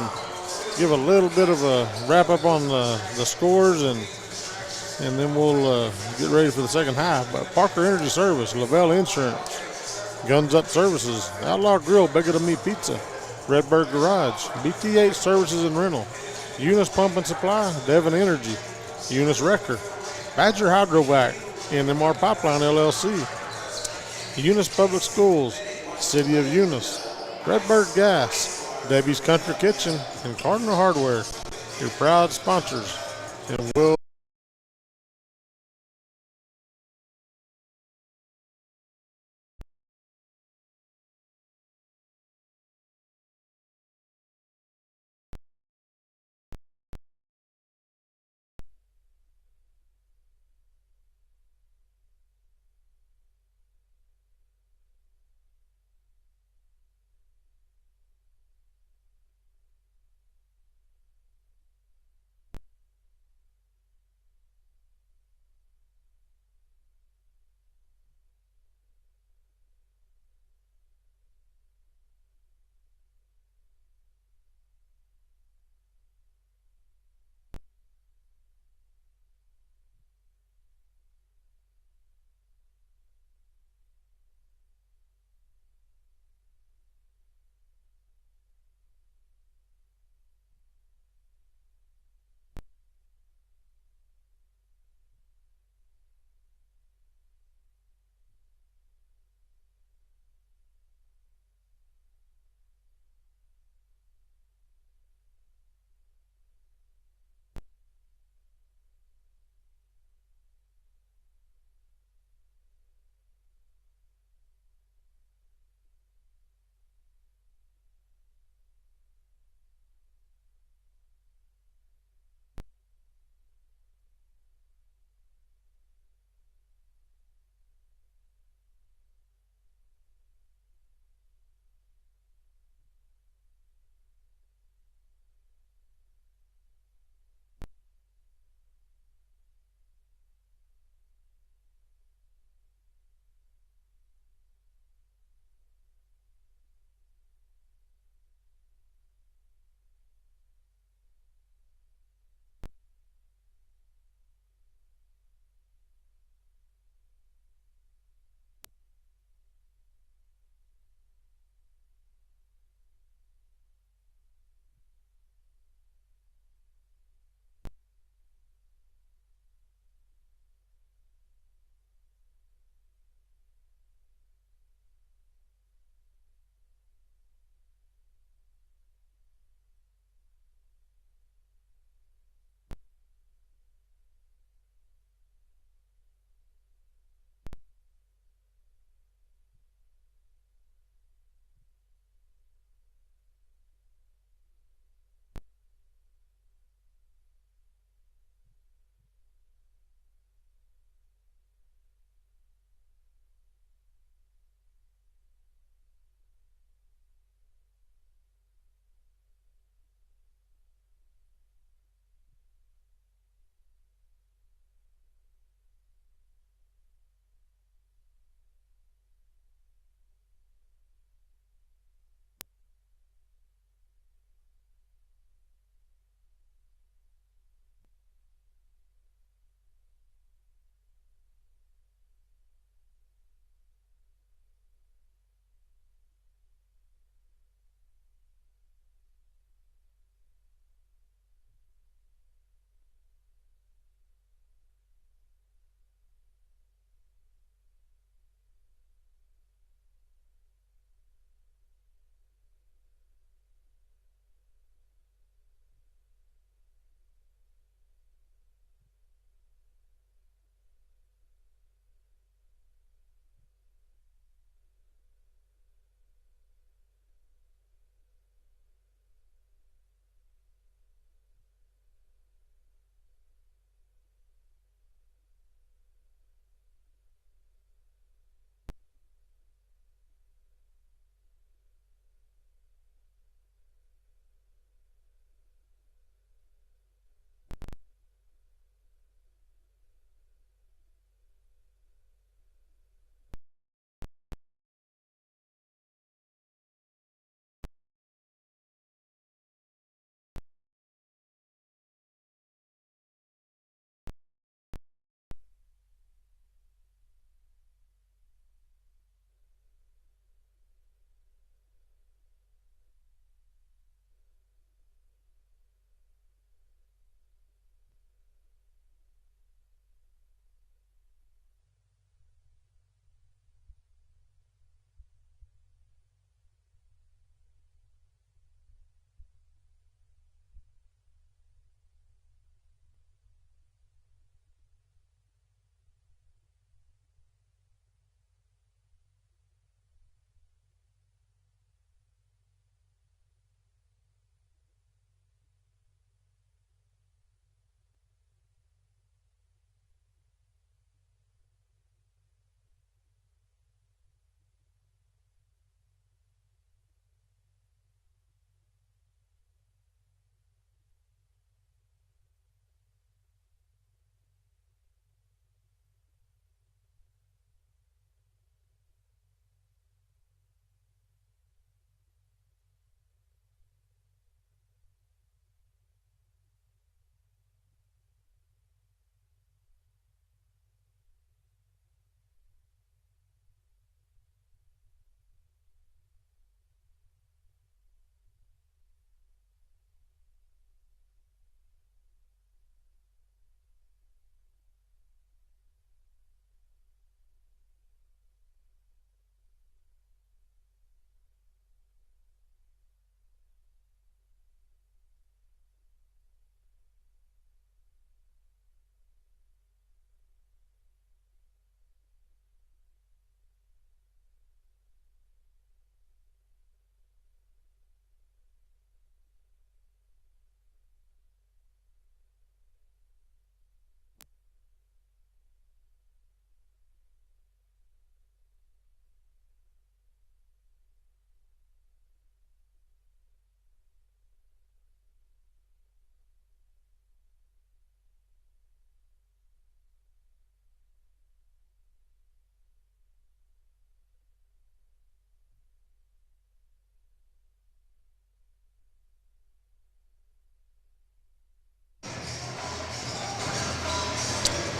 give a little bit of a wrap-up on the scores, and then we'll get ready for the second half. But Parker Energy Service, Lavelle Insurance, Guns Up Services, Outlaw Grill, Bigger Than Me Pizza, Redbird Garage, BTH Services and Rental, Eunice Pump and Supply, Devon Energy, Eunice Wrecker, Badger Hydrovac, NMR Pipeline LLC, Eunice Public Schools, City of Eunice, Redbird Gas, Debbie's Country Kitchen, and Cardinal Hardware, your proud sponsors. And we'll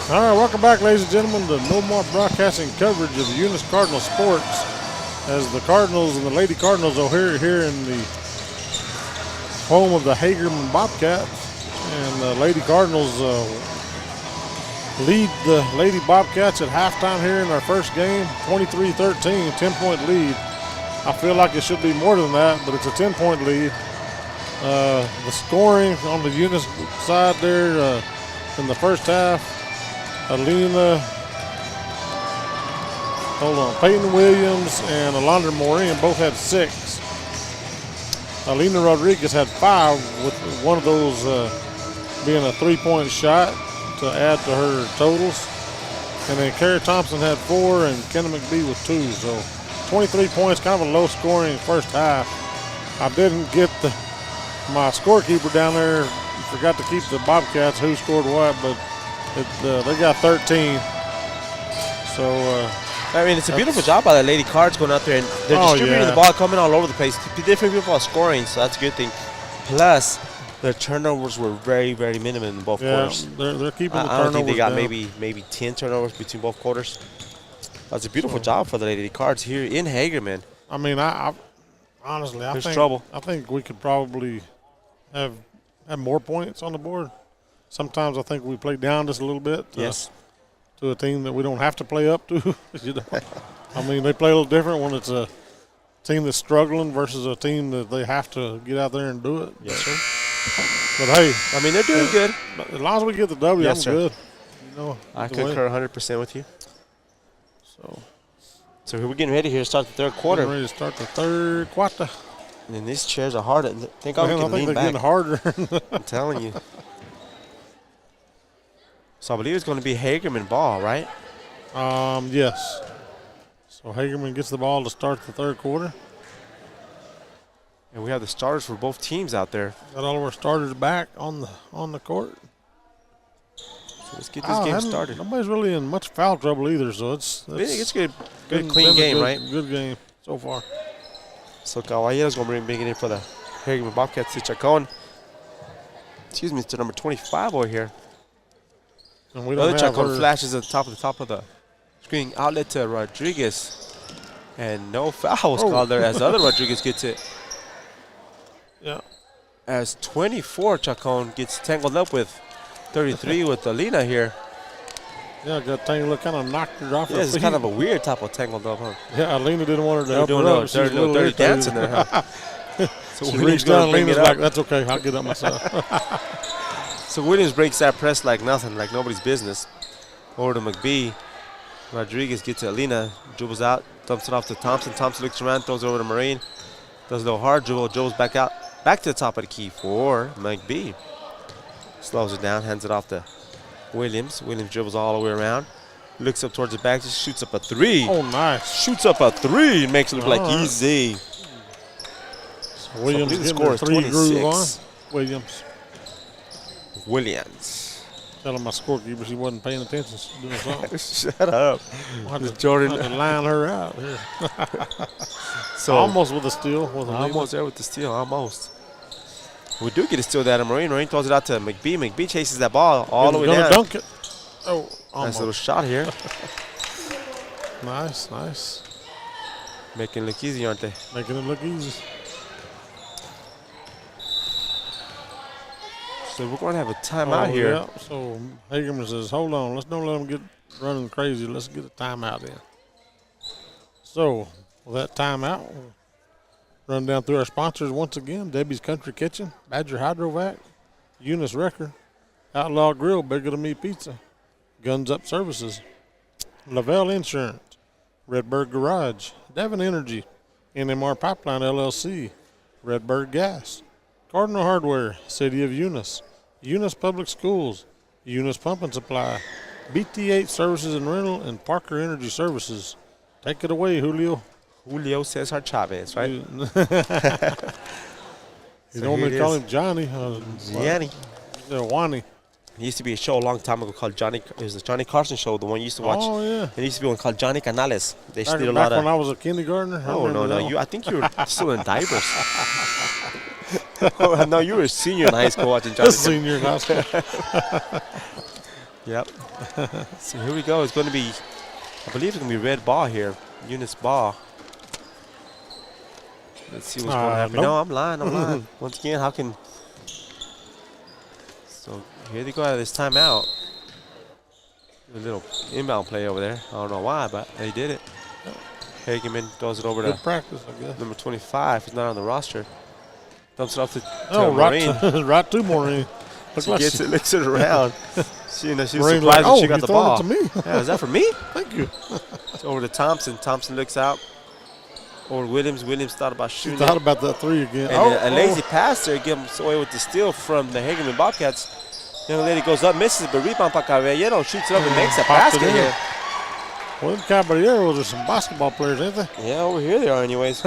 All right, welcome back, ladies and gentlemen, to No More Broadcasting coverage of the Eunice Cardinal sports as the Cardinals and the Lady Cardinals are here in the home of the Hagerman Bobcats. And the Lady Cardinals lead the Lady Bobcats at halftime here in our first game, 23-13, 10-point lead. I feel like it should be more than that, but it's a 10-point lead. The scoring on the Eunice side there in the first half, Peyton Williams and Alondra Morin both had 6. Alina Rodriguez had 5, with one of those being a 3-point shot to add to her totals. And then Carrie Thompson had 4 and Kenna McBee with 2. So 23 points, kind of a low scoring first half. I didn't get my scorekeeper down there. Forgot to keep the Bobcats who scored what, but they got 13. So I mean, it's a beautiful job by the Lady Cards going out there, and they're distributing the ball, coming all over the place. Different people are scoring, so that's a good thing. Plus, their turnovers were very, very minimum in both quarters. They're keeping the turnovers I don't think they got down. maybe 10 turnovers between both quarters. That's a beautiful job for the Lady Cards here in Hagerman. I mean, I honestly, I think we could probably have more points on the board. Sometimes I think we play down just a little bit. Yes. To a team that we don't have to play up to. I mean, they play a little different when it's a team that's struggling versus a team that they have to get out there and do it. Yes, sir. But hey, I mean, they're doing good. As long as we get the W, Yes, I'm sir. good. I concur 100% with you. So we're getting ready here to start the third quarter. Getting ready to start the third quarter. And then these chairs are hard. Thank God we can lean they're back. getting harder. I'm telling you. So I believe it's going to be Hagerman ball, right? Yes. So Hagerman gets the ball to start the third quarter. And we have the starters for both teams out there. Got all of our starters back on the court. So let's get this game started. Nobody's really in much foul trouble either, so it's good. Good, clean game, right? Good game so far. So Caballero's going to bring it in for the Hagerman Bobcats to Chacon. Excuse me, it's to number 25 over here. And we The don't other have Chacon her. flashes at the top of the screen. Outlet to Rodriguez. And no foul was called there as the other Rodriguez gets it. Yeah. As 24, Chacon gets tangled up with 33 with Alina here. Yeah, got tangled, kind of knocked her off her It's feet. kind of a weird type of tangled up, huh? Yeah, Alina didn't want her to They're help doing her a up. She was a little dirty irritated. dancing there, huh? So She Williams reached down, gonna bring Alina's it up. like, that's okay, I'll get up myself. So Williams breaks that press like nothing, like nobody's business. Over to McBee. Rodriguez gets to Alina, dribbles out, dumps it off to Thompson. Thompson looks around, throws it over to Marine. Does a little hard dribble, dribbles back out, back to the top of the key for McBee. Slows it down, hands it off to Williams. Williams dribbles all the way around. Looks up towards the back, just shoots up a 3. Oh, nice. Shoots up a 3 and makes it look like easy. So Williams the getting score the is 3 groove on. 26. Williams. Telling my scorekeeper she wasn't paying attention. Doing something. Shut up. Jordan. Had to line her out here. So almost with a steal. Almost there with the steal, almost. We do get a steal that, and Marine throws it out to McBee. McBee chases that ball all the way down. Dunk it. Oh, Nice almost. little shot here. Nice. Making it look easy, aren't they? Making it look easy. So we're going to have a timeout here. Yeah. So Hagerman says, hold on, let's don't let them get running crazy. Let's get a timeout in. So with that timeout, we'll run down through our sponsors once again. Debbie's Country Kitchen, Badger Hydrovac, Eunice Wrecker, Outlaw Grill, Bigger Than Me Pizza, Guns Up Services, Lavelle Insurance, Redbird Garage, Devon Energy, NMR Pipeline LLC, Redbird Gas, Cardinal Hardware, City of Eunice, Eunice Public Schools, Eunice Pump and Supply, BT8 Services and Rental, and Parker Energy Services. Take it away, Julio. Julio Cesar Chavez, right? You So normally here it call is. him Johnny. Gianni. Yeah, Wani. There used to be a show a long time ago called Johnny. It was the Johnny Carson show, the one you used to watch. Oh, yeah. There used to be one called Johnny Canales. They Back, did a back lot when I of. was a kindergartner. Oh no, that one. I think you were still in diapers. No, you were a senior in high school watching Johnny. Senior in high school. Yep. So here we go. It's going to be, I believe it's going to be red ball here. Eunice ball. Let's see what's going to happen. Nope. No, I'm lying. Once again, how can... So here they go out of this timeout. A little inbound play over there. I don't know why, but they did it. Hagerman throws it over Good to practice, I guess. number 25. He's not on the roster. Dumps it off to right Maureen. right to Maureen. She gets it, licks it around. she was Maureen's surprised like, when she got you the throwing ball. it to me? Yeah, is that for me? Thank you. It's over to Thompson. Thompson looks out. Over to Williams. Williams thought about She shooting thought it. about that 3 again. And a lazy pass there gives away with the steal from the Hagerman Bobcats. Young lady goes up, misses, but rebound by Caballero, shoots it up and makes a basket here. Well, them Caballeros are some basketball players, ain't they? Yeah, over here they are anyways.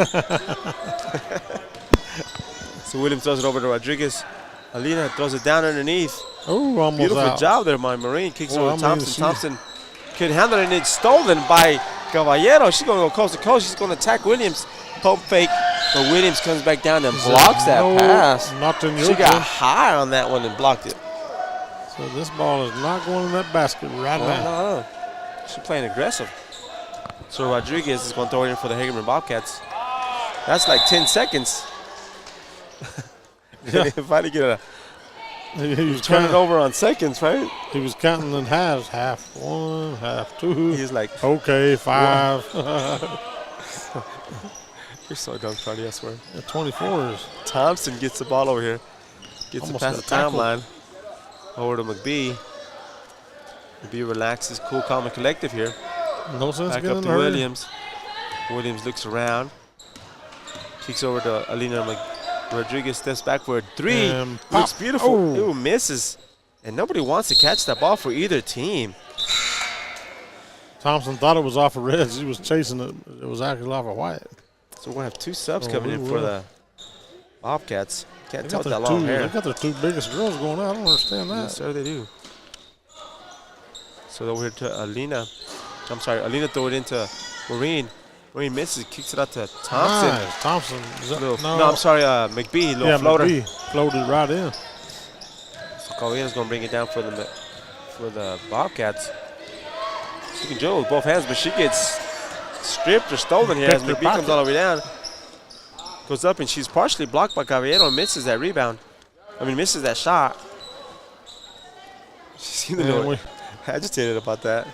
So Williams throws it over to Rodriguez. Alina throws it down underneath. Oh, almost Beautiful out. job there, my Marine. Kicks Well, over to I mean, Thompson. Thompson couldn't handle it, and it's stolen by Caballero. She's going to go coast to coast. She's going to attack Williams. Pump fake, but Williams comes back down and blocks that pass. Not in your She got good. high on that one and blocked it. So this ball is not going in that basket right now. No. She's playing aggressive. So Rodriguez is going to throw it in for the Hagerman Bobcats. That's like 10 seconds. Yeah. If I did get a He was turn it counting, over on seconds, right? he was counting in halves. Half 1, half 2. He's like, Okay, 5. you're so dumb, Cardi, I swear. 24 is Thompson gets the ball over here. Gets it Almost past the got tackled. timeline. Over to McBee. McBee relaxes, cool, calm, and collective here. no sense Back getting up in to a hurry. Williams. Williams looks around. Kicks over to Alina Rodriguez, steps back for a 3. And Looks pop. beautiful. Oh. Ooh, misses. And nobody wants to catch that ball for either team. Thompson thought it was off of red. He was chasing it. It was actually off of white. So we're going to have 2 subs Oh, coming in we for will. the Bobcats. Can't They tell got, with their that long hair. they got their 2 biggest girls going out. I don't understand that. Yes, sir, they do. So over here to Alina. I'm sorry, Alina throw it into Maureen. Maureen misses, kicks it out to Thompson. Nice. Thompson. Is that, No, I'm sorry, McBee, little yeah, floater. McBee floated right in. So Colina's gonna bring it down for the Bobcats. She can dribble with both hands, but she gets stripped or stolen here as Picked her McBee comes pocket. all the way down. Goes up and she's partially blocked by Caballero and misses that rebound. Misses that shot. She seemed a Yeah, little agitated about that.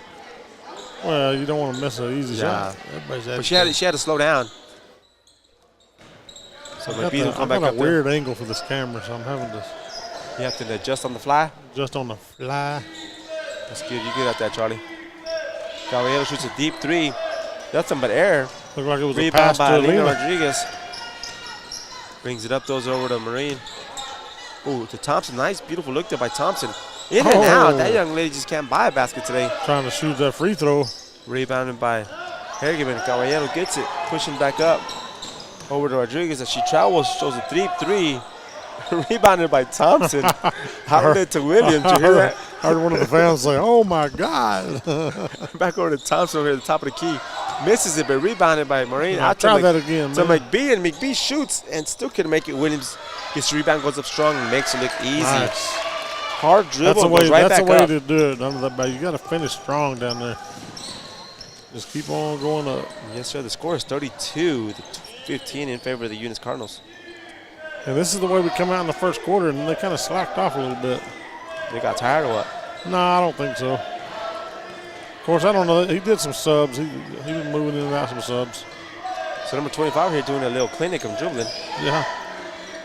Well, you don't want to miss an easy Yeah. shot. Everybody's But she had to slow down. So McBee will come back I got up a there. weird angle for this camera, so I'm having to You have to adjust on the fly. just on the fly. That's good. You good at that, Charlie. Caballero shoots a deep 3. Nothing but air. Looked like it was a Rebound pass by to Alina Alina. Rodriguez. Brings it up, throws it over to Marine. Ooh, to Thompson. Nice, beautiful look there by Thompson. In and out. That young lady just can't buy a basket today. Trying to shoot that free throw. Rebounded by Hagerman. Caballero gets it, pushing back up. Over to Rodriguez as she travels, shows a deep 3. Rebounded by Thompson. Outlet to Williams. Did you hear that? I heard one of the fans say, "Oh my God!" Back over to Thompson over here at the top of the key. Misses it, but rebounded by Marine. I'll try that again, So man. McBee, and McBee shoots and still couldn't make it. Williams gets the rebound, goes up strong, and makes it look easy. Nice. Hard dribble, goes right That's back the way up. to do it under that ball. You got to finish strong down there. Just keep on going up. Yes, sir. The score is 32-15 in favor of the Eunice Cardinals. And this is the way we come out in the first quarter, and they kind of slacked off a little bit. They got tired or what? No, I don't think so. Of course, I don't know. He did some subs. He was moving in and out some subs. So number 25 here doing a little clinic of dribbling. Yeah.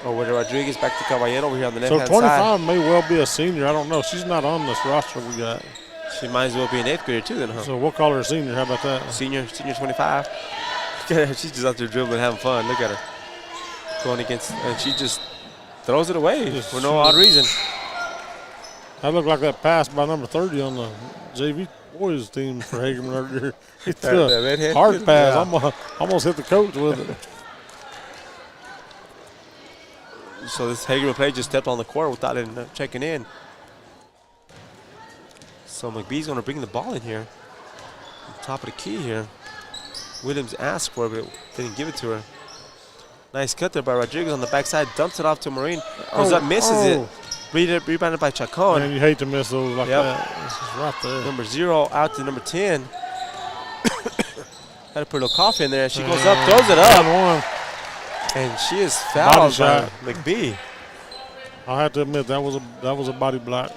Over to Rodriguez, back to Caballero over here on the So left-hand 25 side. may well be a senior. I don't know. She's not on this roster we got. She might as well be an 8th grader too then, huh? So we'll call her a senior. How about that? Senior 25. Look at her. She's just out there dribbling, having fun. Look at her. Going against, and she just throws it away Just for no odd reason. That looked like that pass by number 30 on the JV boys team for Hagerman earlier. He threw that a redhead? hard pass. Yeah. Almost hit the coach with it. So this Hagerman player just stepped on the court without it checking in. So McBee's going to bring the ball in here. Top of the key here. Williams asked for it, but didn't give it to her. Nice cut there by Rodriguez on the backside. Dumps it off to Marine. Goes up, misses it. Rebounded by Chacon. Man, you hate to miss those like Yep. that. It's just right there. Number 0 out to number 10. Had to put a little coffee in there. She goes up, throws it up. 1-1. And she is fouled by shot. McBee. I have to admit that was a body block.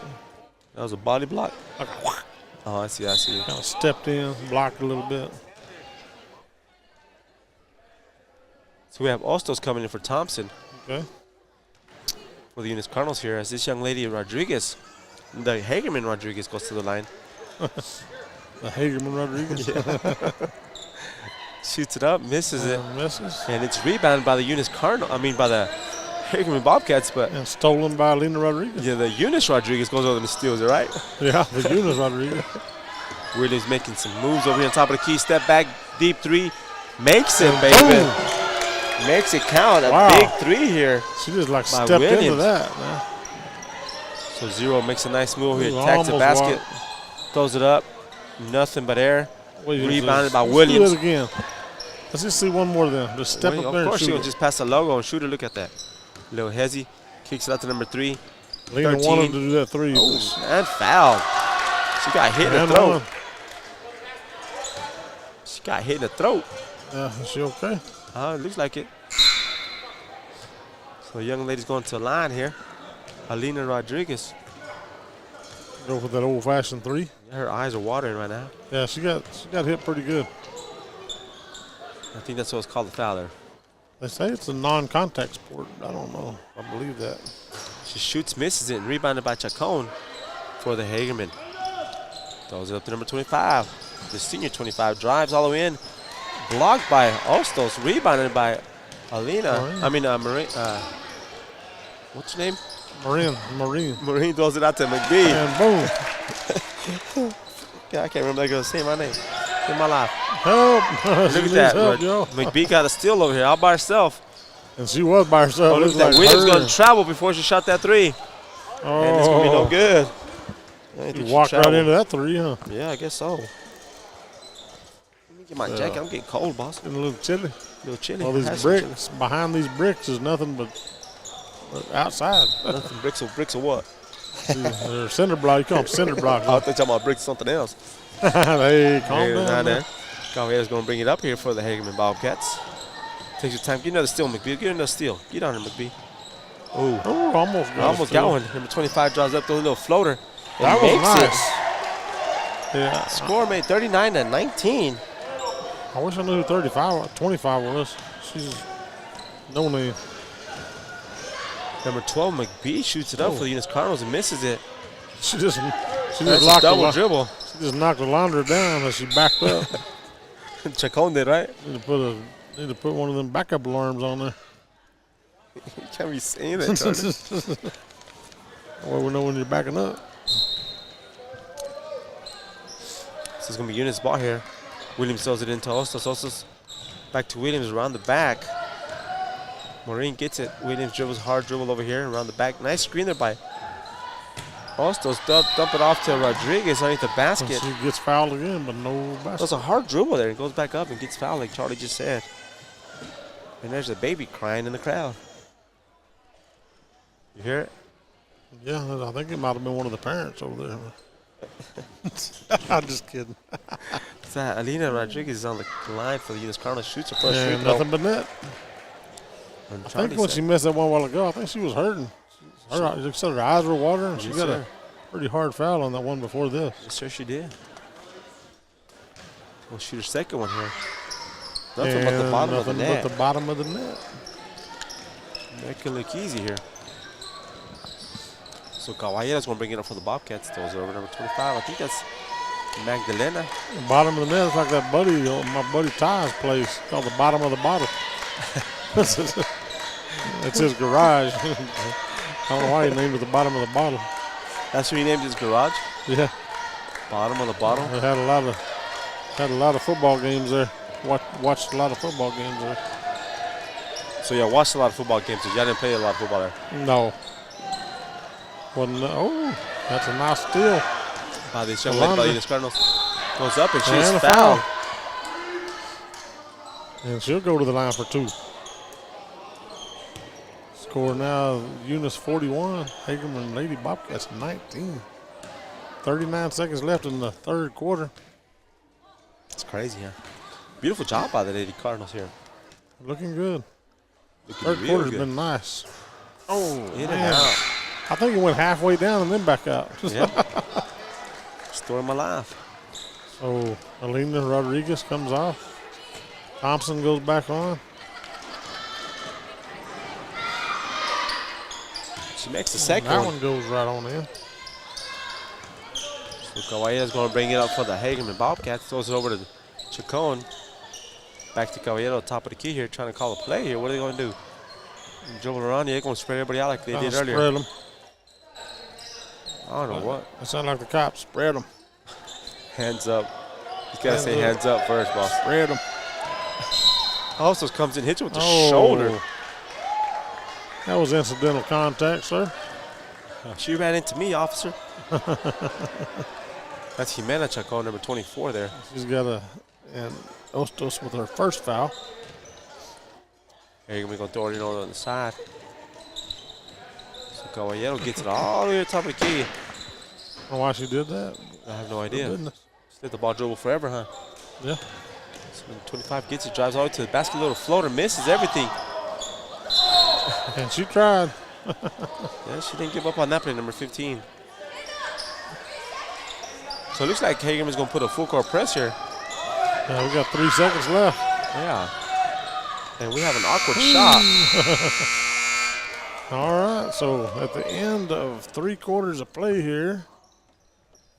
That was a body block. Like, Oh, I see. kind of stepped in, blocked a little bit. So we have Ostos coming in for Thompson Okay. for the Eunice Cardinals here as this young lady Rodriguez, the Hagerman Rodriguez, goes to the line. The Hagerman Rodriguez. Shoots it up, misses it. Misses. And it's rebounded by the Eunice Cardinal. I mean, by the Hagerman Bobcats, but And stolen by Lena Rodriguez. yeah, the Eunice Rodriguez goes over and steals it, right? Yeah, the Eunice Rodriguez. Williams making some moves over here on top of the key. Step back, deep three. Makes it, And baby. boom. Makes it count. A Wow. big three here. She just like By stepped into Williams. that, man. So 0 makes a nice move here. Ooh, Attacks the almost basket. Throws it up. Nothing but air. Williams Rebounded by let's Williams. do it again. Let's just see one more of them. Just step up there Of and course, shoot she'll it. just pass the logo and shoot it. Look at that. Little Hezzy. Kicks it out to number 3. Lena 13. wanted to do that three. Oh, and fouled. She got hit in the And throat. one. She got hit in the throat. Is she okay? It looks like it. So the young lady's going to the line here. Alina Rodriguez. Go for that old-fashioned three. Her eyes are watering right now. Yeah, she got hit pretty good. I think that's what's called a foul there. They say it's a non-contact sport. I don't know. I believe that. She shoots, misses it, and rebounded by Chacon for the Hagerman. Throws it up to number 25. The senior 25 drives all the way in. Blocked by Ostos, rebounded by Alina. Maureen. I mean, Maureen. What's her name? Marine. Maureen throws it out to McBee. And boom. Yeah, I can't remember that girl's name. My name in my life. Help. Look at that. McBee got a steal over here all by herself. And she was by herself. Oh, look at that. Like Williams her. going to travel before she shot that three. Oh. And it's going to be no good. I think You she walked right traveled. into that three, huh? Yeah, I guess so. Let me get my jacket. I'm getting cold, boss. Getting a little chilly. A little chilly. All Has these some chilly. bricks. Behind these bricks is nothing but outside. Nothing. Bricks or what? They're cinder block. You call them cinder blocks. I thought you were talking about bricks or something else. Hey, calm Hey, down. now man. then. Calvair's going to bring it up here for the Hagerman Bobcats. Takes your time. Get another steal, McBee. Get another steal. Get on him, McBee. Oh, Oh, almost got almost got one. Number 25 draws up the little floater. And That was makes nice. it. Yeah. Score made 39-19. I wish I knew who 25 was. She's no name. Number 12, McBee shoots it up for the Eunice Cardinals and misses it. She just That's a locked double the, dribble. She just knocked the laundry down as she backed up. Chacon did, right? Need to put one of them backup alarms on there. You can't be saying that, Charlie. Well, we know when you're backing up. This is going to be Eunice ball here. Williams throws it into Ostos. Ostos back to Williams around the back. Maureen gets it. Williams dribbles hard dribble over here around the back. Nice screen there by Ostos. Dump it off to Rodriguez underneath the basket. She gets fouled again, but no basket. That's a hard dribble there. It goes back up and gets fouled like Charlie just said. And there's a baby crying in the crowd. You hear it? Yeah, I think it might have been one of the parents over there. I'm just kidding. It's that Alina Rodriguez is on the line for the Eunice Cardinals. Shoots her first free And throw. nothing but net. And I Charlie think when said- she missed that one while ago, I think she was hurting. You said her eyes were watering. She Yes, got sir. a pretty hard foul on that one before this. Yes, sir, she did. We'll shoot her second one here. Nothing but the And bottom of the nothing net. but the bottom of the net. That could look easy here. So Caballero's going to bring it up for the Bobcats. Throws it over number 25. I think that's Magdalena. The bottom of the net is like that buddy, my buddy Ty's place, called the bottom of the bottle. It's his garage. I don't know why he named it the bottom of the bottle. That's what he named his garage. Yeah, Bottom of the bottle. I had a lot of football games there. Watched a lot of football games there. So yeah, watched a lot of football games. So y'all didn't play a lot of football there. No. Oh, that's a nice steal. By this young lady by the Eunice Cardinals. Goes up and she's And a fouled. foul. And she'll go to the line for two. Score now, Eunice 41, Hagerman Lady Bobcats 19. 39 seconds left in the third quarter. It's crazy, huh? Beautiful job by the Lady Cardinals here. Looking good. Looking Third real quarter's good. been nice. Oh, In and man. out. I think it went halfway down and then back out. Yeah. Story of my life. So, Alina Rodriguez comes off. Thompson goes back on. She makes the second That one. one goes right on in. So Caballero's going to bring it up for the Hagerman Bobcats. Throws it over to Chacon. Back to Caballero, top of the key here, trying to call a play here. What are they going to do? Dribble around. They're going to spread everybody out like they did earlier. Spread them. I don't know what. That sounds like the cops. Spread them. Hands up. You got to say hands up first, boss. Spread them. Also comes in, hits you with the shoulder. That was incidental contact, sir. She ran into me, officer. That's Jimena Chacon, number 24 there. She's got and Ostos with her first foul. Here, we're going to throw it in on the side. So Caballero gets it all the way to the top of the key. I don't know why she did that. I have no idea. Goodness. Just let the ball dribble forever, huh? Yeah. So when 25 gets it, drives all the way to the basket, little floater, misses everything. And she tried. Yeah, she didn't give up on that play, number 15. So it looks like Hagerman's going to put a full court press here. Yeah, we got 3 seconds left. Yeah. And we have an awkward shot. All right, so at the end of 3 quarters of play here,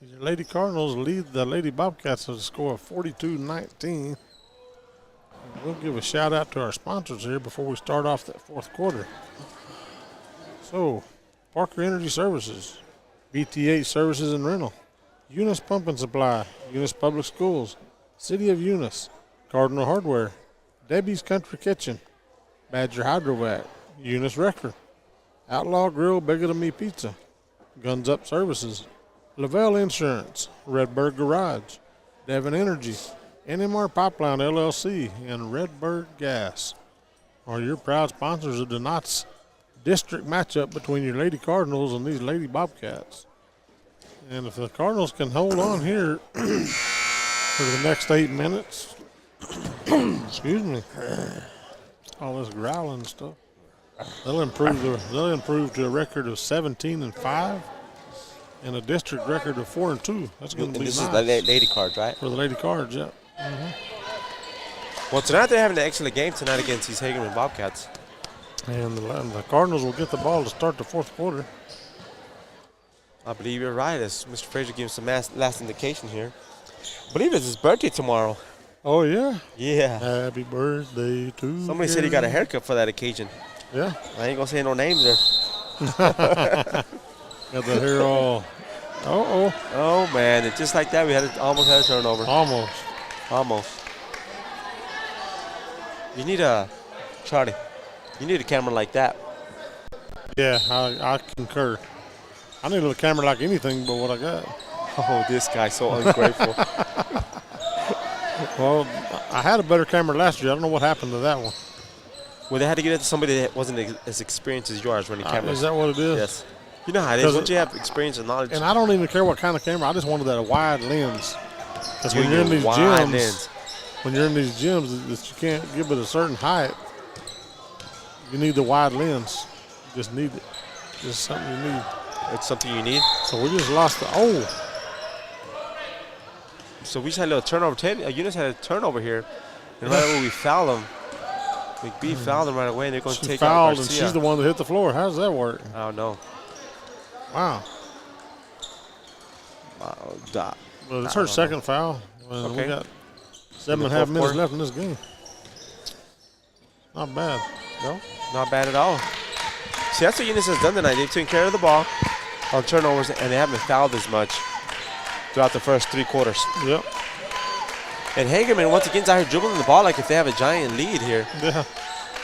your Lady Cardinals lead the Lady Bobcats with a score of 42-19. We'll give a shout out to our sponsors here before we start off that fourth quarter. So, Parker Energy Services, BTH Services and Rental, Eunice Pump and Supply, Eunice Public Schools, City of Eunice, Cardinal Hardware, Debbie's Country Kitchen, Badger Hydrovac, Eunice Wrecker, Outlaw Grill Bigger Than Me Pizza, Guns Up Services, Lavelle Insurance, Redbird Garage, Devon Energy, NMR Pipeline LLC, and Redbird Gas are your proud sponsors of tonight's district matchup between your Lady Cardinals and these Lady Bobcats. And if the Cardinals can hold on here for the next 8 minutes, excuse me, all this growling stuff, they'll improve to a record of 17-5 and a district record of 4-2. That's going to be nice. This is the Lady Cards, right? For the Lady Cards, yeah. Well, tonight they're having an excellent game tonight against these Hagerman Bobcats. And the Cardinals will get the ball to start the fourth quarter. I believe you're right, as Mr. Frazier gives some last indication here. I believe it's his birthday tomorrow. Oh, yeah? Yeah. Happy birthday to Somebody said he got a haircut for that occasion. Yeah. I ain't going to say no names there. Got the hair all. Oh, man. And just like that, we almost had a turnover. Almost. You need Charlie, you need a camera like that. Yeah, I concur. I need a camera like anything but what I got. Oh, this guy's so ungrateful. Well, I had a better camera last year. I don't know what happened to that one. Well, they had to get it to somebody that wasn't as experienced as yours running cameras. Is that what it is? Yes. You know how it is. Once you have experience and knowledge. And I don't even care what kind of camera. I just wanted that wide lens. Because when you're in these gyms, that you can't give it a certain height, you need the wide lens. You just need it. Just something you need. It's something you need. So we just lost the So we just had a little turnover. Eunice had a turnover here. And right when we fouled them, McBee fouled them right away, and they're going to take out Garcia. And she's the one that hit the floor. How does that work? I don't know. Wow. Well, it's her second foul. Well, we got 7.5 minutes left in this game. Not bad. No, not bad at all. See, that's what Eunice has done tonight. They've taken care of the ball on turnovers, and they haven't fouled as much throughout the first 3 quarters. Yep. And Hagerman, once again, is out here dribbling the ball like if they have a giant lead here. Yeah.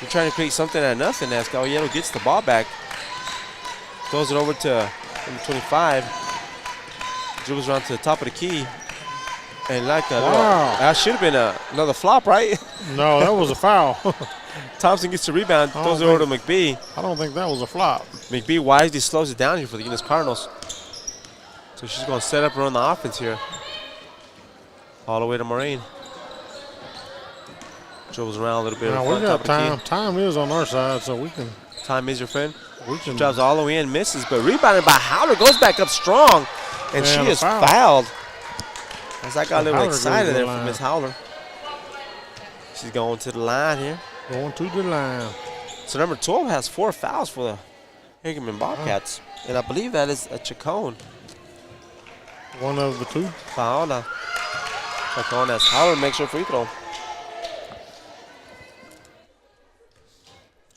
They're trying to create something out of nothing as Caballero gets the ball back. Throws it over to number 25. Dribbles around to the top of the key. And like that, that should have been another flop, right? No, that was a foul. Thompson gets the rebound, throws it over to McBee. I don't think that was a flop. McBee wisely slows it down here for the Eunice Cardinals. So she's going to set up her on the offense here. All the way to Moraine. Dribbles around a little bit. Now we got time. Time is on our side, so we can. Time is your friend. We can. Drives all the way in, misses, but rebounded by Howler. Goes back up strong, and she is fouled. As I got a little excited there for Miss Howler. She's going to the line here. Going to the line. So number 12 has 4 fouls for the Hagerman Bobcats, and I believe that is a Chacon. One of the 2. Foul. Chacon as Howler makes her free throw.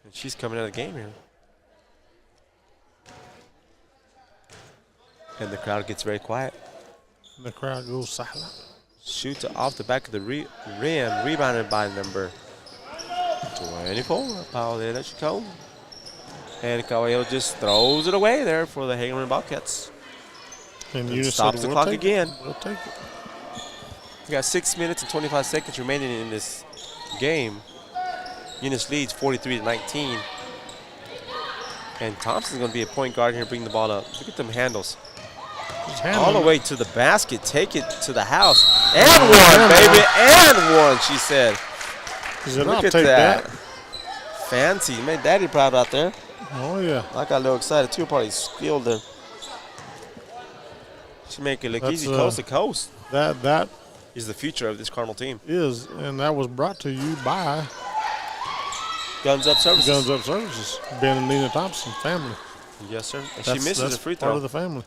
And she's coming out of the game here. And the crowd gets very quiet. The crowd goes silent. Shoots off the back of the rim, rebounded by number 24, Paulina Chacon. And Caballero just throws it away there for the Hagerman Bobcats. And Eunice stops the clock again. We'll take it. We got 6 minutes and 25 seconds remaining in this game. Eunice leads 43-19. And Thompson's going to be a point guard here, bring the ball up. Look at them handles. All the way to the basket, take it to the house. And one, baby, and one, she said. Look at that. Fancy. Made Daddy proud out there. Oh, yeah. I got a little excited, too. Probably skilled there. She make it look easy coast to coast. That is the future of this Cardinal team. Is, and that was brought to you by Guns Up Services. Guns Up Services. Ben and Nina Thompson family. Yes, sir. And she misses a free throw. Part of the family.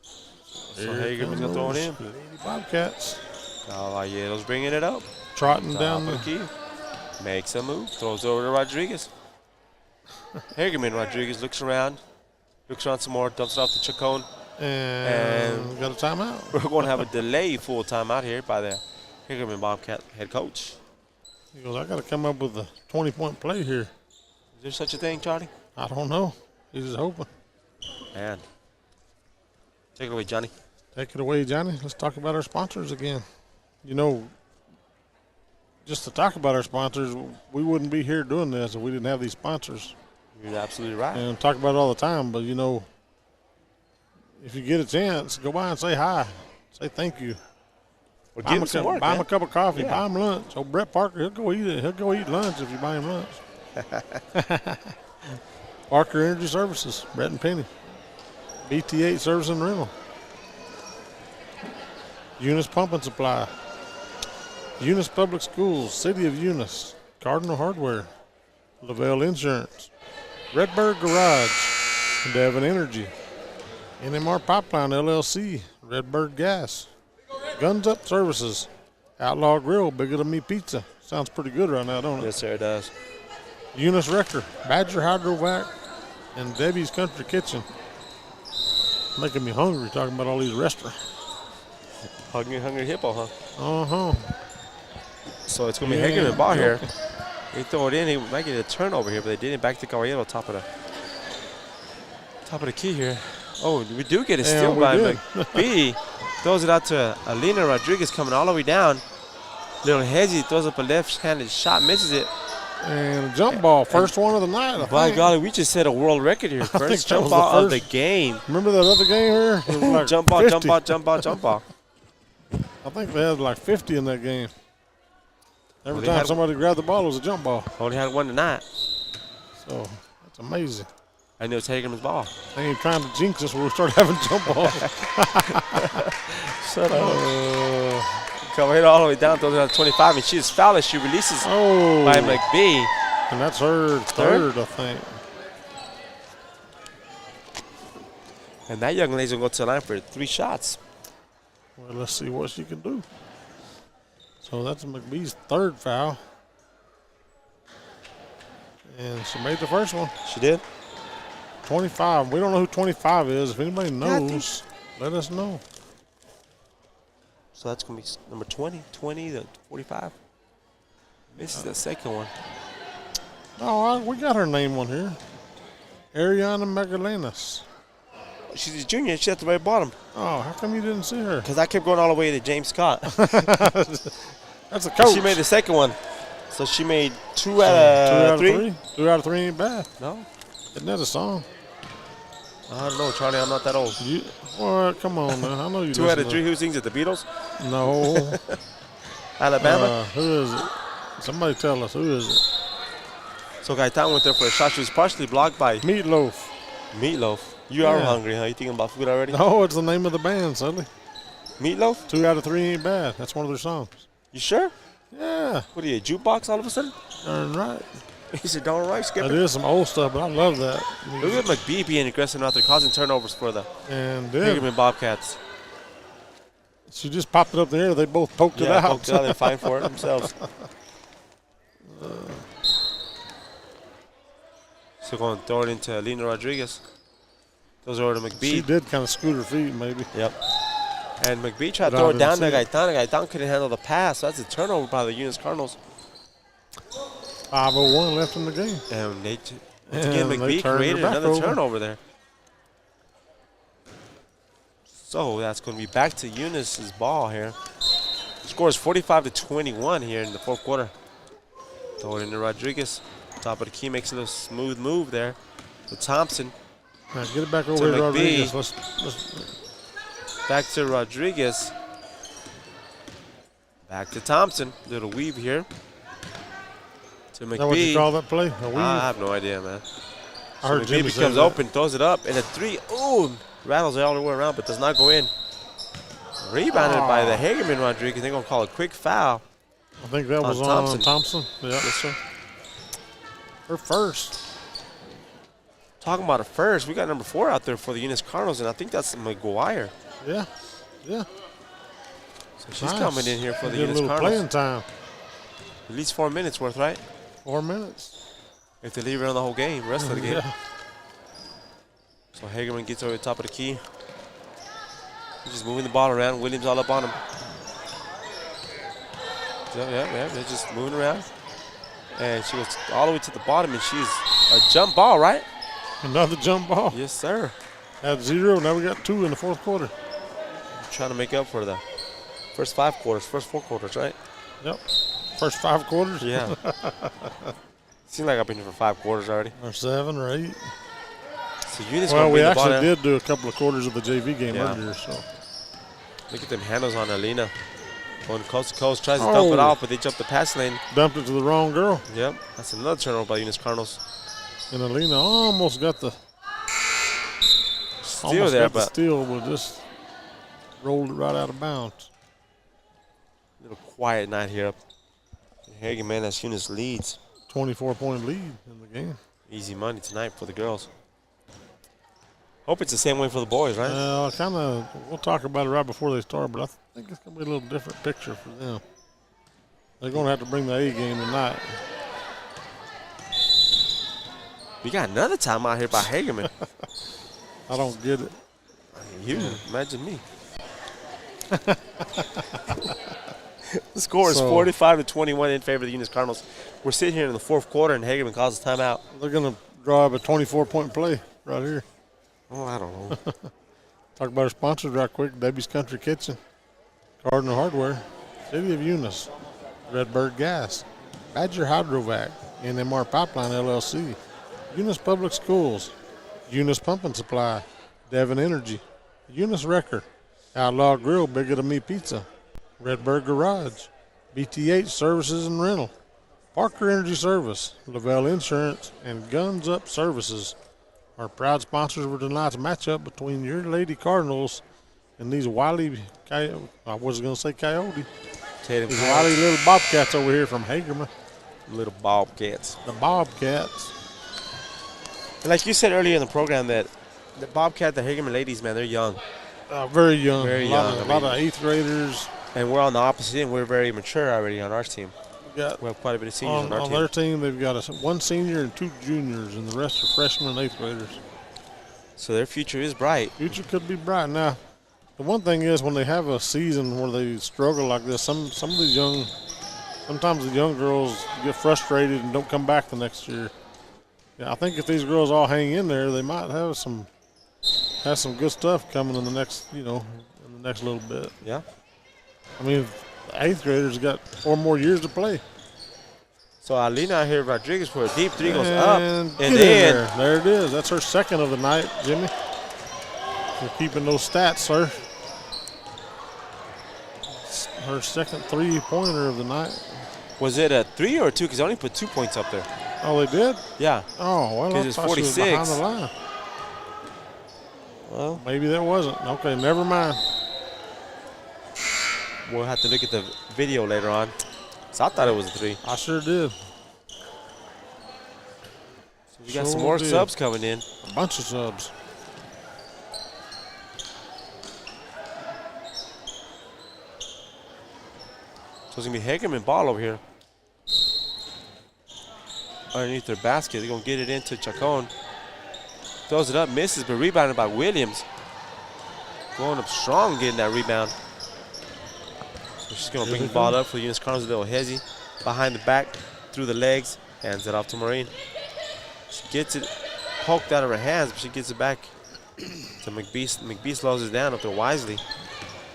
So Hagerman's going to throw it in. Lady Bobcats. Caballero's bringing it up. Trotting down the key. Makes a move. Throws over to Rodriguez. Hagerman Rodriguez looks around some more. Dumps it off to Chacon. And got a timeout. We're going to have a delay full timeout here by the Hagerman Bobcat head coach. He goes, I got to come up with a 20-point play here. Is there such a thing, Charlie? I don't know. He's just hoping. Man. Take it away, Johnny. Take it away, Johnny. Let's talk about our sponsors again. You know, just to talk about our sponsors, we wouldn't be here doing this if we didn't have these sponsors. You're absolutely right. And talk about it all the time, but, you know, if you get a chance, go by and say hi. Say thank you. Or give him some work, buy him a cup of coffee. Yeah. Buy him lunch. Oh, Brett Parker, he'll go eat it. He'll go eat lunch if you buy him lunch. Parker Energy Services, Brett and Penny. BT8 Service and Rental. Eunice Pump and Supply. Eunice Public Schools, City of Eunice. Cardinal Hardware. Lavelle Insurance. Redbird Garage. Devon Energy. NMR Pipeline LLC. Redbird Gas. Guns Up Services. Outlaw Grill, Bigger Than Me Pizza. Sounds pretty good right now, don't it? Yes, sir, it does. Eunice Wrecker, Badger Hydrovac, and Debbie's Country Kitchen. Making me hungry talking about all these restaurants. Hungry hippo, huh? Uh-huh. So it's going to be Hagerman ball here. He throw it in. He might get a turnover here, but they didn't. Back to Caballero, top of the key here. Oh, we do get a steal by McBee. Throws it out to Alina Rodriguez coming all the way down. Little hezzy, throws up a left-handed shot, misses it. And a jump ball, first one of the night. By golly, we just set a world record here. First jump ball of the game. Remember that other game here? It was like jump ball, 50. jump ball, jump ball, jump ball. I think they had like 50 in that game. Every time somebody grabbed the ball, it was a jump ball. Only had one tonight. So, that's amazing. I knew it was Hagerman's ball. They ain't trying to jinx us when we start having jump balls. Shut up. Come hit all the way down, throws it out 25, and she is fouled as she releases by McBee. And that's her third, I think. And that young lady's going to go to the line for 3 shots. Well, let's see what she can do. So that's McBee's third foul. And she made the first one. She did. 25. We don't know who 25 is. If anybody knows, let us know. So that's going to be number 20 to 45. This is the second one. Oh, we got her name on here. Ariana Magdalenas. She's a junior. She's at the very bottom. Oh, how come you didn't see her? Because I kept going all the way to James Scott. That's a coach. She made the second one. So she made 2 out of 3? 2 out of 3 ain't bad. No. Isn't that a song? I don't know, Charlie. I'm not that old. Well, come on, man. I know you 2 out of 3. Who sings it? The Beatles? No. Alabama? Who is it? Somebody tell us. Who is it? So Gaetan went there for a shot. She was partially blocked by Meatloaf. Meatloaf. You are hungry, huh? You thinking about food already? No, it's the name of the band, Sully. Meatloaf? 2 out of 3 ain't bad. That's one of their songs. You sure? Yeah. What are you, a jukebox all of a sudden? Darn right. He said, darn right, Skipper. That is some old stuff, but I love that. Look at McBee being aggressive out there, causing turnovers for the Hagerman Bobcats. She just popped it up in the air. They both poked it out. Yeah, poked it out. They're fine for it themselves. So going to throw it into Lena Rodriguez. Those are over to McBee. She did kind of scoot her feet, maybe. Yep. And McBee tried to throw it down to Gaetan. Gaetan couldn't handle the pass. So that's a turnover by the Eunice Cardinals. 5:01 left in the game. And McBee created another turnover there. So that's going to be back to Eunice's ball here. The score is 45-21 here in the fourth quarter. Throw it into Rodriguez. Top of the key, makes a little smooth move there to Thompson. Now get it back over here, Rodriguez. Let's back to Rodriguez. Back to Thompson. Little weave here. To McBee. Is that what you call that play? A weave? I have no idea, man. I heard McBee becomes open, throws it up, and a 3. Ooh, rattles it all the way around, but does not go in. Rebounded by the Hagerman Rodriguez. They're going to call a quick foul. I think that was on Thompson. Yeah. Yes, sir. Her first. Talking about a first, we got number 4 out there for the Eunice Cardinals, and I think that's McGuire. Yeah, yeah. So she's coming in here for the Eunice Cardinals. Playing time. At least 4 minutes worth, right? 4 minutes. If they leave her on the whole game, rest of the game. Yeah. So Hagerman gets over the top of the key. He's just moving the ball around. Williams all up on him. Yeah, they're just moving around. And she goes all the way to the bottom, and she's a jump ball, right? Another jump ball. Yes, sir. Had 0, now we got 2 in the fourth quarter. Trying to make up for the first 4 quarters, right? Yep. First 5 quarters? Yeah. Seems like I've been here for 5 quarters already. Or 7 or 8. So Eunice we actually did do a couple of quarters of the JV game earlier. So look at them handles on Alina. Going coast to coast, tries to dump it off, but they jumped the pass lane. Dumped it to the wrong girl. Yep. That's another turnover by Eunice Cardinals. And Alina almost got the steal there, but just rolled it right out of bounds. Little quiet night here. Hagerman, as Eunice leads. 24-point lead in the game. Easy money tonight for the girls. Hope it's the same way for the boys, right? We'll talk about it right before they start, but I think it's going to be a little different picture for them. They're going to have to bring the A game tonight. We got another time out here by Hagerman. I don't get it. You, imagine me. The score is 45-21 in favor of the Eunice Cardinals. We're sitting here in the fourth quarter, and Hagerman calls a timeout. They're going to drive a 24-point play right here. Oh, I don't know. Talk about our sponsors right quick. Debbie's Country Kitchen, Cardinal Hardware, City of Eunice, Redbird Gas, Badger Hydrovac, NMR Pipeline LLC, Eunice Public Schools, Eunice Pumping Supply, Devon Energy, Eunice Wrecker, Outlaw Grill, Bigger Than Me Pizza, Redbird Garage, BTH Services and Rental, Parker Energy Service, Lavelle Insurance, and Guns Up Services are proud sponsors of tonight's matchup between your Lady Cardinals and these wily, I was going to say coyote. These wily little Bobcats over here from Hagerman. Little Bobcats. The Bobcats. And like you said earlier in the program, that the Bobcat, the Hagerman ladies, man, they're young. Very young. Very young. A lot of 8th graders. And we're on the opposite end. We're very mature already on our team. We have quite a bit of seniors on our team. On their team, they've got 1 senior and 2 juniors, and the rest are freshmen and 8th graders. So their future is bright. Future could be bright. Now, the one thing is when they have a season where they struggle like this, some of these sometimes the young girls get frustrated and don't come back the next year. Yeah, I think if these girls all hang in there, they might have some good stuff coming in the next, in the next little bit. Yeah. I mean, the 8th graders got 4 more years to play. So Alina here, Rodriguez for a deep three goes up. And get in then there it is. That's her second of the night, Jimmy. We're keeping those stats, sir. Her second three-pointer of the night. was it a 3 or a 2? Because I only put 2 points up there. Oh, they did? Yeah. Oh, well, I it's thought she was 46. behind the line. Well, maybe that wasn't. Okay, never mind. we'll have to look at the video later on. So I thought it was a 3. I sure did. So we got some more subs coming in. A bunch of subs. So it's going to be Hagerman ball over here. Underneath their basket. They're going to get it into Chacon. Throws it up, misses, but rebounded by Williams. Going up strong, getting that rebound. So she's going to bring the ball up for Eunice Cardinals. A little hezzy. Behind the back, through the legs. Hands it off to Maureen. She gets it poked out of her hands, but she gets it back to McBee. McBee slows it down up there wisely.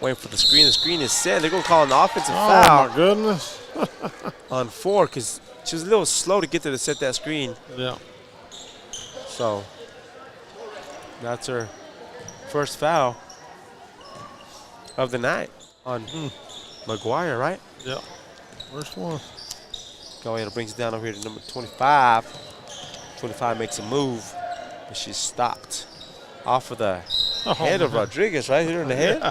Waiting for the screen. The screen is set. They're going to call an offensive foul. Oh, my goodness. On 4 because she was a little slow to get there to set that screen. Yeah. So that's her first foul of the night on McGuire, right? Yeah. First one. Gallardo brings it down over here to number 25. 25 makes a move, but she's stopped off of the head of Rodriguez, right here in the head. Yeah.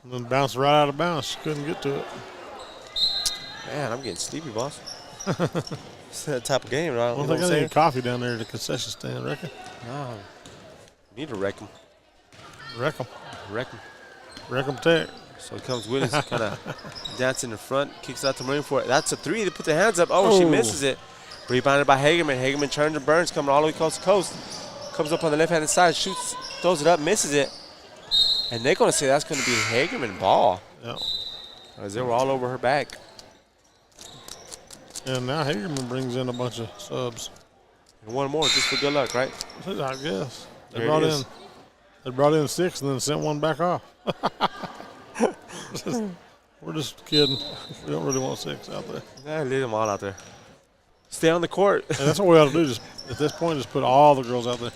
And then bounced right out of bounds. She couldn't get to it. Man, I'm getting sleepy, boss. It's that type of game, right? I don't think I need coffee down there at the concession stand, reckon? No. Need to wreck him. Wreck them. Wreck him. Wreck them tech. So it comes Williams, kind of dancing in front, kicks out to Marine for it. That's a 3. They put their hands up. Oh, she misses it. Rebounded by Hagerman. Hagerman turns and burns, coming all the way coast to coast. Comes up on the left-handed side, shoots, throws it up, misses it. And they're going to say that's going to be Hagerman ball. Yeah. As they were all over her back. And now Hagerman brings in a bunch of subs. And one more, just for good luck, right? I guess. They There brought in 6 and then sent one back off. We're just kidding. We don't really want 6 out there. Yeah, leave them all out there. Stay on the court. And that's what we ought to do. Just at this point, just put all the girls out there.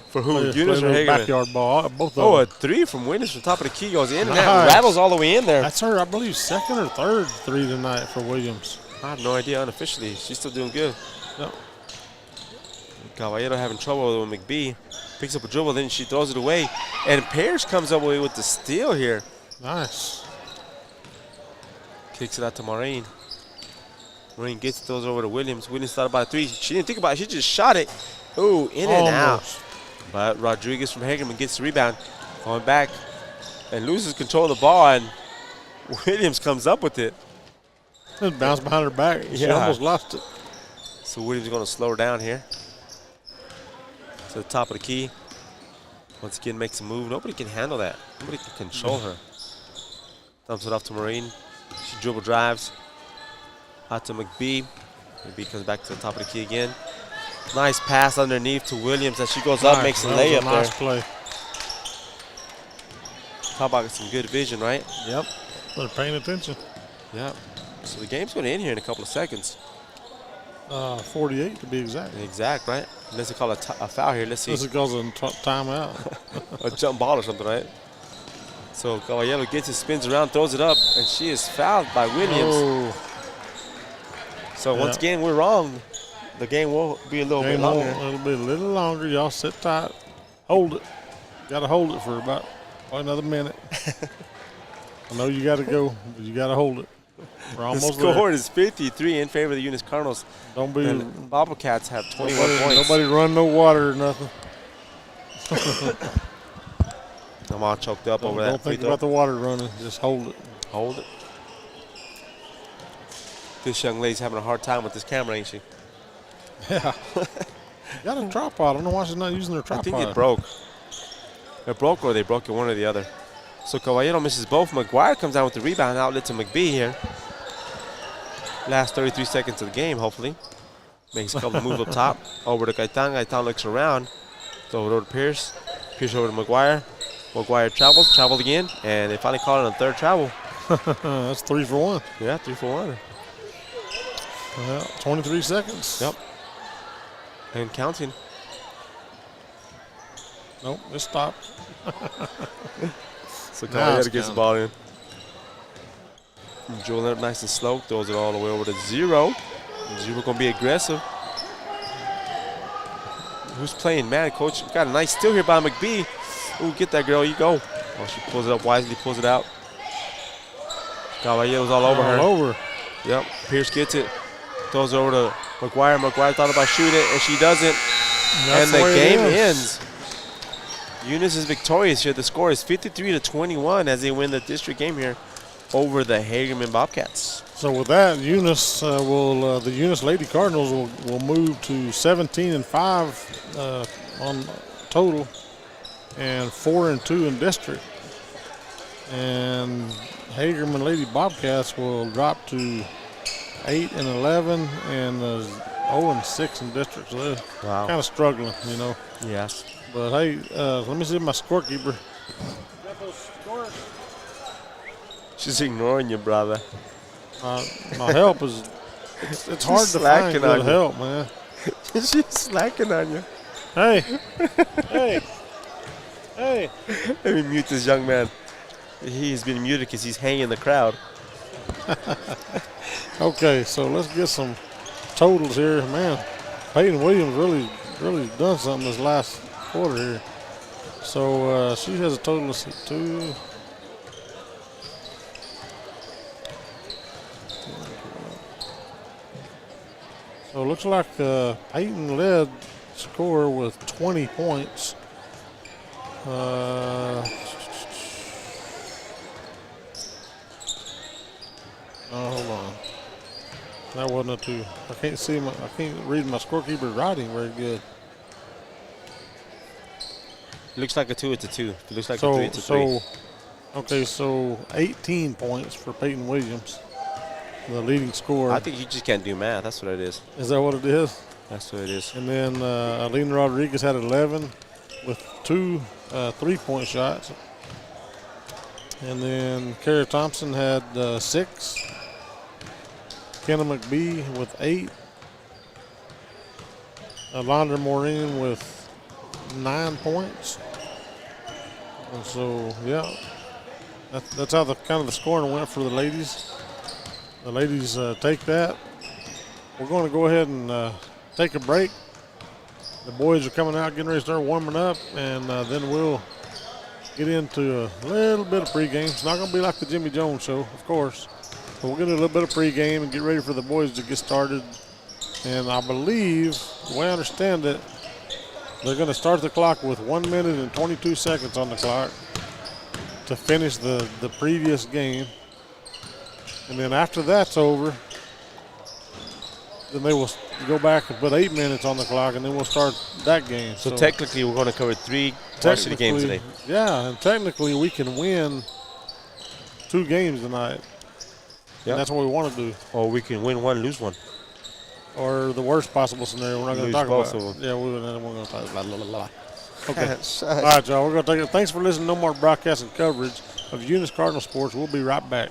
For who? Play Eunice or Hagerman? backyard ball. Both of Oh, them. a 3 from Williams from top of the key goes in and Nice. out. Rattles all the way in there. That's her, I believe, second or third 3 tonight for Williams. I have no idea unofficially. She's still doing good. Yep. Caballero having trouble with McBee. Picks up a dribble, then she throws it away. And Parrish comes up with the steal here. Nice. Kicks it out to Maureen. Maureen gets it, throws it over to Williams. Williams thought about a 3. She didn't think about it. She just shot it. Ooh, in and out. But Rodriguez from Hagerman gets the rebound. Going back and loses control of the ball. And Williams comes up with it. It bounced behind her back. She almost lost it. So Williams is going to slow her down here. To the top of the key. Once again, makes a move. Nobody can handle that. Nobody can control her. Dumps it off to Maureen. She dribble drives. Out to McBee. McBee comes back to the top of the key again. Nice pass underneath to Williams as she goes up, makes a layup there. Nice play. How about some good vision, right? Yep. They're paying attention. Yep. So the game's going to end here in a couple of seconds. 48 to be exact. Exact, right? Unless they call a foul here. Let's see. This is because of timeout. A jump ball or something, right? So Caballero gets it, spins around, throws it up, and she is fouled by Williams. Oh. So once again, we're wrong. The game will be a little bit longer. It'll be a little longer. Y'all sit tight. Hold it. Got to hold it for about another minute. I know you got to go, but you got to hold it. We're almost the score is 53 in favor of the Eunice Cardinals. Don't be. And Bobcats have 21 points. Nobody run no water or nothing. I'm all choked up over that. Don't think about the water running. Just hold it. Hold it. This young lady's having a hard time with this camera, ain't she? Yeah. Got a tripod. I don't know why she's not using her tripod. I think it broke. It broke or they broke it, one or the other. So Caballero misses both. McGuire comes down with the rebound outlet to McBee here. Last 33 seconds of the game, hopefully. Makes a couple of moves up top. Over to Gaitan. Gaitan looks around. Throw it over to Pierce. Pierce over to McGuire. McGuire traveled again, and they finally call it a third travel. That's 3 for 1. Yeah, 3 for 1. Well, 23 seconds. Yep. And counting. Nope, it stopped. So Now Collier it's gets the counting. ball in. Joe Leonard nice and slow. Throws it all the way over to Zero. Zero going to be aggressive. Who's playing man, coach? Got a nice steal here by McBee. Ooh, get that girl. You go. Oh, she pulls it up wisely, pulls it out. Caballero's all over her. All over. Yep. Pierce gets it. Throws it over to McGuire. McGuire thought about shooting it, and she doesn't. That's and the way it game is. ends. Eunice is victorious here. The score is 53-21 as they win the district game here over the Hagerman Bobcats. So with that, Eunice the Eunice Lady Cardinals will move to 17-5 on total, and 4-2 in district. And Hagerman Lady Bobcats will drop to 8-11 and 0-6 in district. So they're kind of struggling, you know. Yes. But hey, let me see my scorekeeper. She's ignoring you, brother. My help is it's hard to find slacking on good you. help, man. She's slacking on you. Hey, hey, hey. Let me mute this young man. He's been muted because he's hanging in the crowd. Okay, so let's get some totals here, man. Peyton Williams really done something this last quarter here. So she has a total of 2. So it looks like Peyton led score with 20 points. Hold on. That wasn't a 2. I can't read my scorekeeper's writing very good. Looks like a 2, it's a 2. If it looks like a 3, it's a 3. Okay, so 18 points for Peyton Williams, the leading scorer. I think you just can't do math. That's what it is. Is that what it is? That's what it is. And then Alina Rodriguez had 11 with 2 3-point shots. And then Kara Thompson had 6. Kenna McBee with 8. Alondra Maureen with 9 points. And so, yeah, that's how the scoring went for the ladies. The ladies take that. We're going to go ahead and take a break. The boys are coming out, getting ready to start warming up, and then we'll get into a little bit of pregame. It's not going to be like the Jimmy Jones show, of course, but we're going to do a little bit of pregame and get ready for the boys to get started. And I believe, the way I understand it, they're going to start the clock with 1 minute and 22 seconds on the clock to finish the previous game. And then after that's over, then they will go back and put 8 minutes on the clock, and then we'll start that game. So technically, we're going to cover 3 varsity games today. Yeah, and technically we can win 2 games tonight. Yep. And that's what we want to do. Or we can win 1, lose 1. Or the worst possible scenario, we're not going to talk both about. of them. Yeah, we're going to talk about. Okay. All right, y'all. We're going to take it. Thanks for listening to No More Broadcasting coverage of Eunice Cardinal Sports. We'll be right back.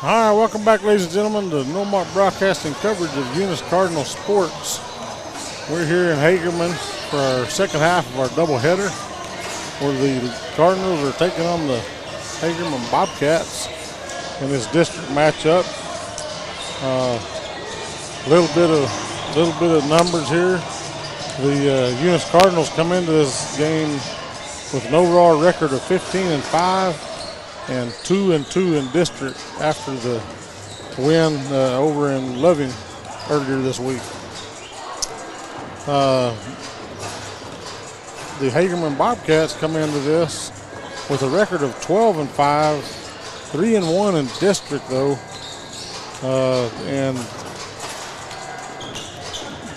All right, welcome back, ladies and gentlemen, to No Mark Broadcasting coverage of Eunice Cardinal sports. We're here in Hagerman for our second half of our doubleheader, where the Cardinals are taking on the Hagerman Bobcats in this district matchup. Little bit of numbers here. The Eunice Cardinals come into this game with an overall record of 15-5 and 2-2 in district after the win over in Loving earlier this week. The Hagerman Bobcats come into this with a record of 12-5, 3-1 in district though, and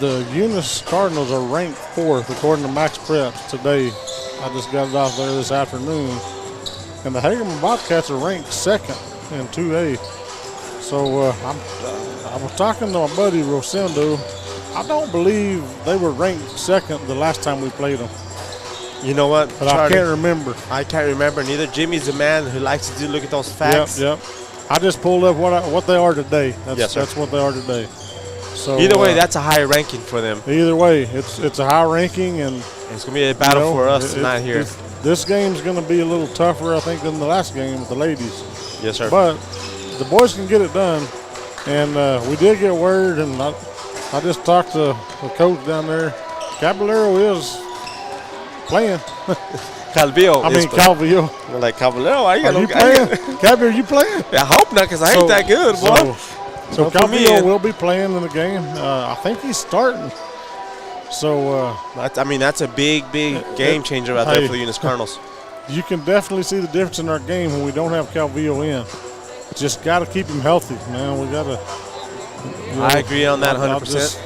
the Eunice Cardinals are ranked 4th according to Max Preps today. I just got it off there this afternoon. And the Hagerman Bobcats are ranked 2nd in 2A. So I was talking to my buddy Rosendo. I don't believe they were ranked 2nd the last time we played them. You know what, But Charlie, I can't remember. I can't remember. Neither Jimmy's the man who likes to look at those facts. Yep. I just pulled up what they are today. Yes, sir. That's what they are today. So Either way, that's a higher ranking for them. Either way, it's a high ranking, and It's going to be a battle for us tonight here. This game's going to be a little tougher, I think, than the last game with the ladies. Yes, sir. But the boys can get it done, and we did get word, and I just talked to the coach down there. Caballero is playing. Calvillo. Calvillo. We're like, Calvillo, why you Are you playing? Cabby, are you playing? I hope not, because I ain't that good, boy. So Calvillo will be playing in the game. I think he's starting. So that's a big game changer out there for the Eunice Cardinals. You can definitely see the difference in our game when we don't have Calvillo in. Just got to keep him healthy, man. We got to. I agree on that 100%.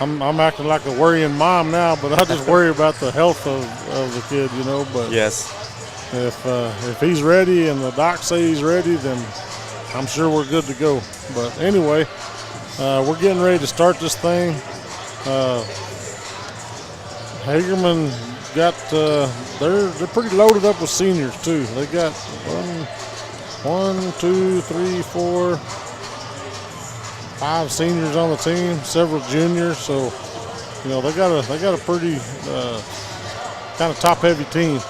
I'm acting like a worrying mom now, but I just worry about the health of the kid, But yes, if he's ready and the doc say he's ready, then I'm sure we're good to go. But anyway, we're getting ready to start this thing. Hagerman got they're pretty loaded up with seniors too. They got 1, 2, 3, 4, 5 seniors on the team, several juniors. So they got a pretty kind of top heavy team.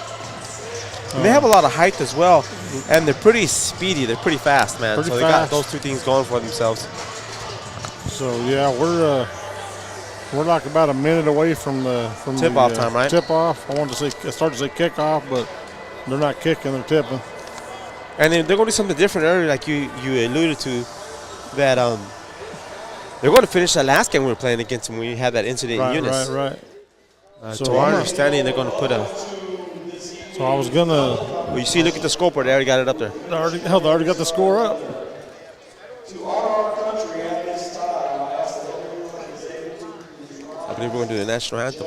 And they have a lot of height as well, and they're pretty speedy. They're pretty fast, man. They got those two things going for themselves. So yeah, we're like about a minute away from tip-off time, right? Tip-off. I started to say kickoff, but they're not kicking, they're tipping. And then they're going to do something different earlier, like you alluded to, that they're going to finish that last game we were playing against them when we had that incident in Eunice. Right. So to our understanding, they're going to put a... So I was going to... Well, you see, look at the scoreboard. They already got it up there. They already got the score up. I believe we're going to do the national anthem.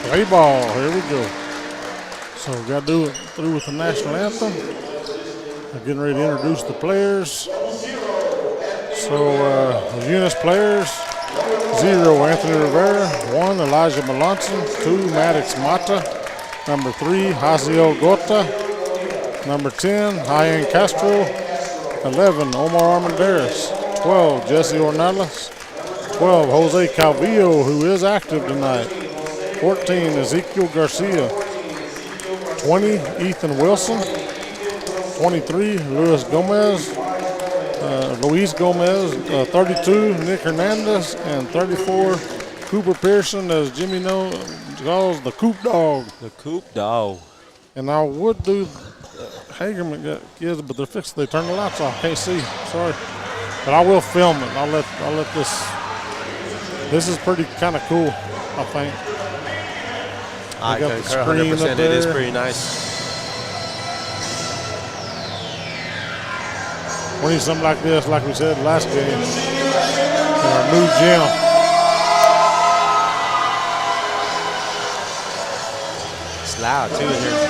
Play ball, here we go. So we got to do it through with the national anthem. We're getting ready to introduce the players. So the Eunice players, 0, Anthony Rivera. 1, Elijah Melanson. 2, Maddox Mata. Number 3, Haziel Gota. Number 10, Hyan Castro. 11, Omar Armendariz. 12, Jesse Ornelas. 12, Jose Calvillo, who is active tonight. 14, Ezekiel Garcia. 20, Ethan Wilson. 23, Luis Gomez. 32, Nick Hernandez. And 34, Cooper Pearson, as Jimmy calls the Coop Dog. The Coop Dog. And I would do Hagerman got kids, but they turned the lights off. Can't see. Sorry. But I will film it. I'll let this. This is pretty kind of cool, I think. I concur 100%. It is pretty nice. We need something like this, like we said last game, in our new gym. It's loud too in here.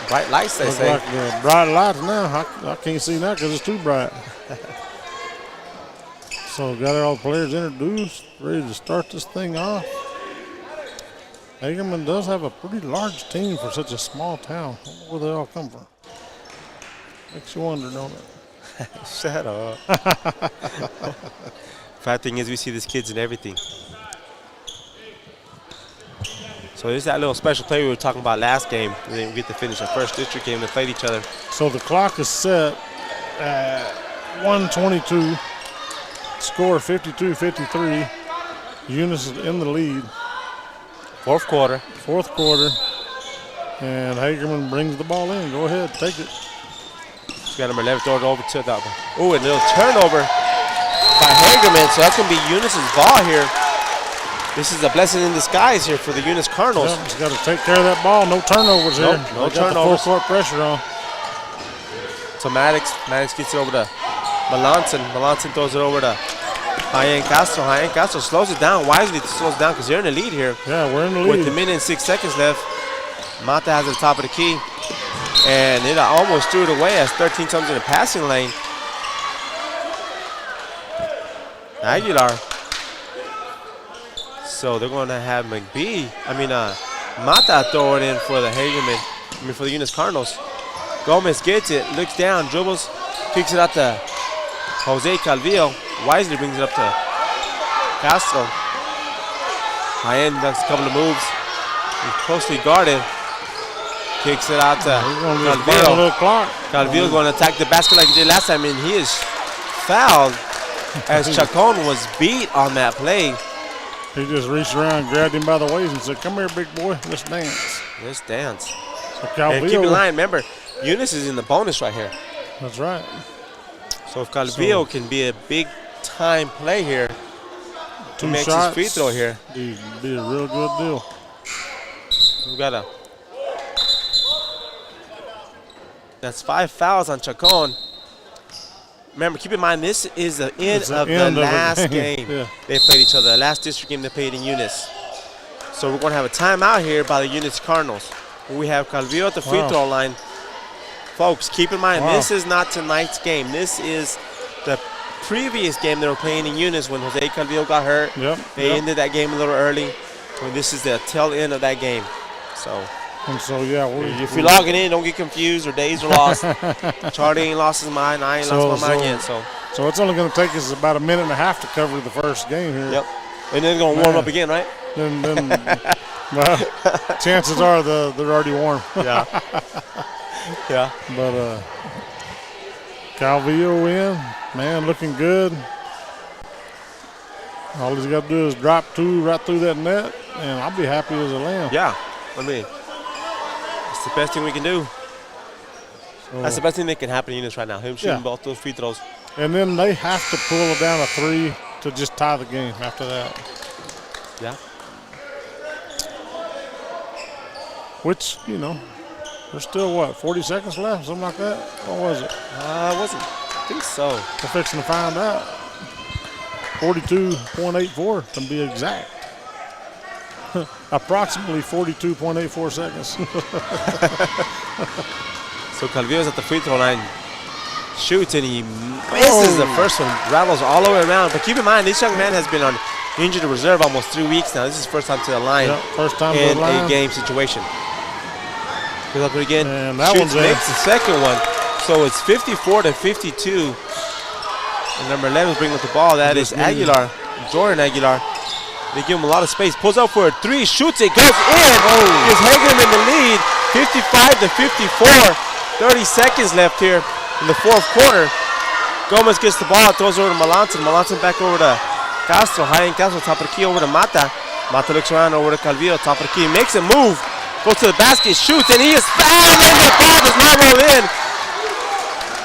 Bright lights, they say. Like the bright lights now. I can't see now because it's too bright. So got all the players introduced, ready to start this thing off. Hagerman does have a pretty large team for such a small town. I don't know where they all come from. Makes you wonder, don't it? Shut up. Bad thing is we see these kids in everything. So this is that little special play we were talking about last game. We didn't get to finish our first district game. They played each other. So the clock is set at 1:22. Score 52-53. Eunice is in the lead. Fourth quarter. And Hagerman brings the ball in. Go ahead, take it. She's got number 11 throw it over to that one. Oh, a little turnover by Hagerman. So that's going to be Eunice's ball here. This is a blessing in disguise here for the Eunice Cardinals. Yep, he's got to take care of that ball. No turnovers here. No turnovers. Full court pressure on. So Maddox gets it over to Melanson. Melanson throws it over to Hyan Castro. Hyan Castro slows it down. Wisely slows it down because they're in the lead here. Yeah, we're in the lead. With a minute and 6 seconds left. Mata has it at the top of the key. And it almost threw it away as 13 comes in the passing lane. Aguilar. So they're going to have Mata throw it in for the for the Eunice Cardinals. Gomez gets it, looks down, dribbles, kicks it out to Jose Calvillo. Wisely brings it up to Castro. Hyan does a couple of moves. He's closely guarded. Kicks it out to Calvillo. Calvillo going to attack the basket like he did last time, and he is fouled as Chacon was beat on that play. He just reached around, grabbed him by the waist and said, "Come here, big boy, let's dance." Let's dance. So and keep in mind, remember, Eunice is in the bonus right here. That's right. So if Calvillo can be a big-time play here, two makes shots, his free throw here, be a real good deal. We've got that's 5 fouls on Chacon. Remember, keep in mind, this is the end of the last game. Yeah. They played each other. The last district game they played in Eunice. So we're going to have a timeout here by the Eunice Cardinals. We have Calvillo at the free throw line. Folks, keep in mind, this is not tonight's game. This is the previous game they were playing in Eunice when Jose Calvillo got hurt. Yep. They ended that game a little early. And this is the tail end of that game. So, yeah. If you're logging in, don't get confused or days are lost. Charlie ain't lost his mind. I ain't lost my mind yet. So it's only going to take us about a minute and a half to cover the first game here. Yep. And then going to warm up again, right? Then well, chances are they're already warm. Yeah. Yeah. But Calvillo in, man, looking good. All he's got to do is drop 2 right through that net, and I'll be happy as a lamb. Yeah. I mean, it's the best thing we can do. So, that's the best thing that can happen in Eunice right now, him shooting both those free throws. And then they have to pull it down a 3 to just tie the game after that. Yeah. Which, there's still, 40 seconds left, something like that? What was it? I think so. We're fixing to find out. 42.84 to be exact. Approximately 42.84 seconds. So Calvillo's at the free throw line. Shoots and he misses the first one. Rattles all the way around. But keep in mind, this young man has been on injured reserve almost 3 weeks now. This is his first time to the line. Yep, first time in to the line. a game situation. Goes up again. And that Shoots, one's makes the second one. So it's 54-52. And number 11 is bringing up the ball. That is Aguilar, Jordan Aguilar. They give him a lot of space. Pulls up for a 3, shoots it, goes in. Gives Hagerman in the lead, 55-54. 30 seconds left here in the fourth quarter. Gomez gets the ball, throws over to Melanson. Melanson back over to Castro. High in Castro, top of the key over to Mata. Mata looks around over to Calvillo, top of the key. Makes a move, goes to the basket, shoots, and he is fouled. And the ball does not roll in.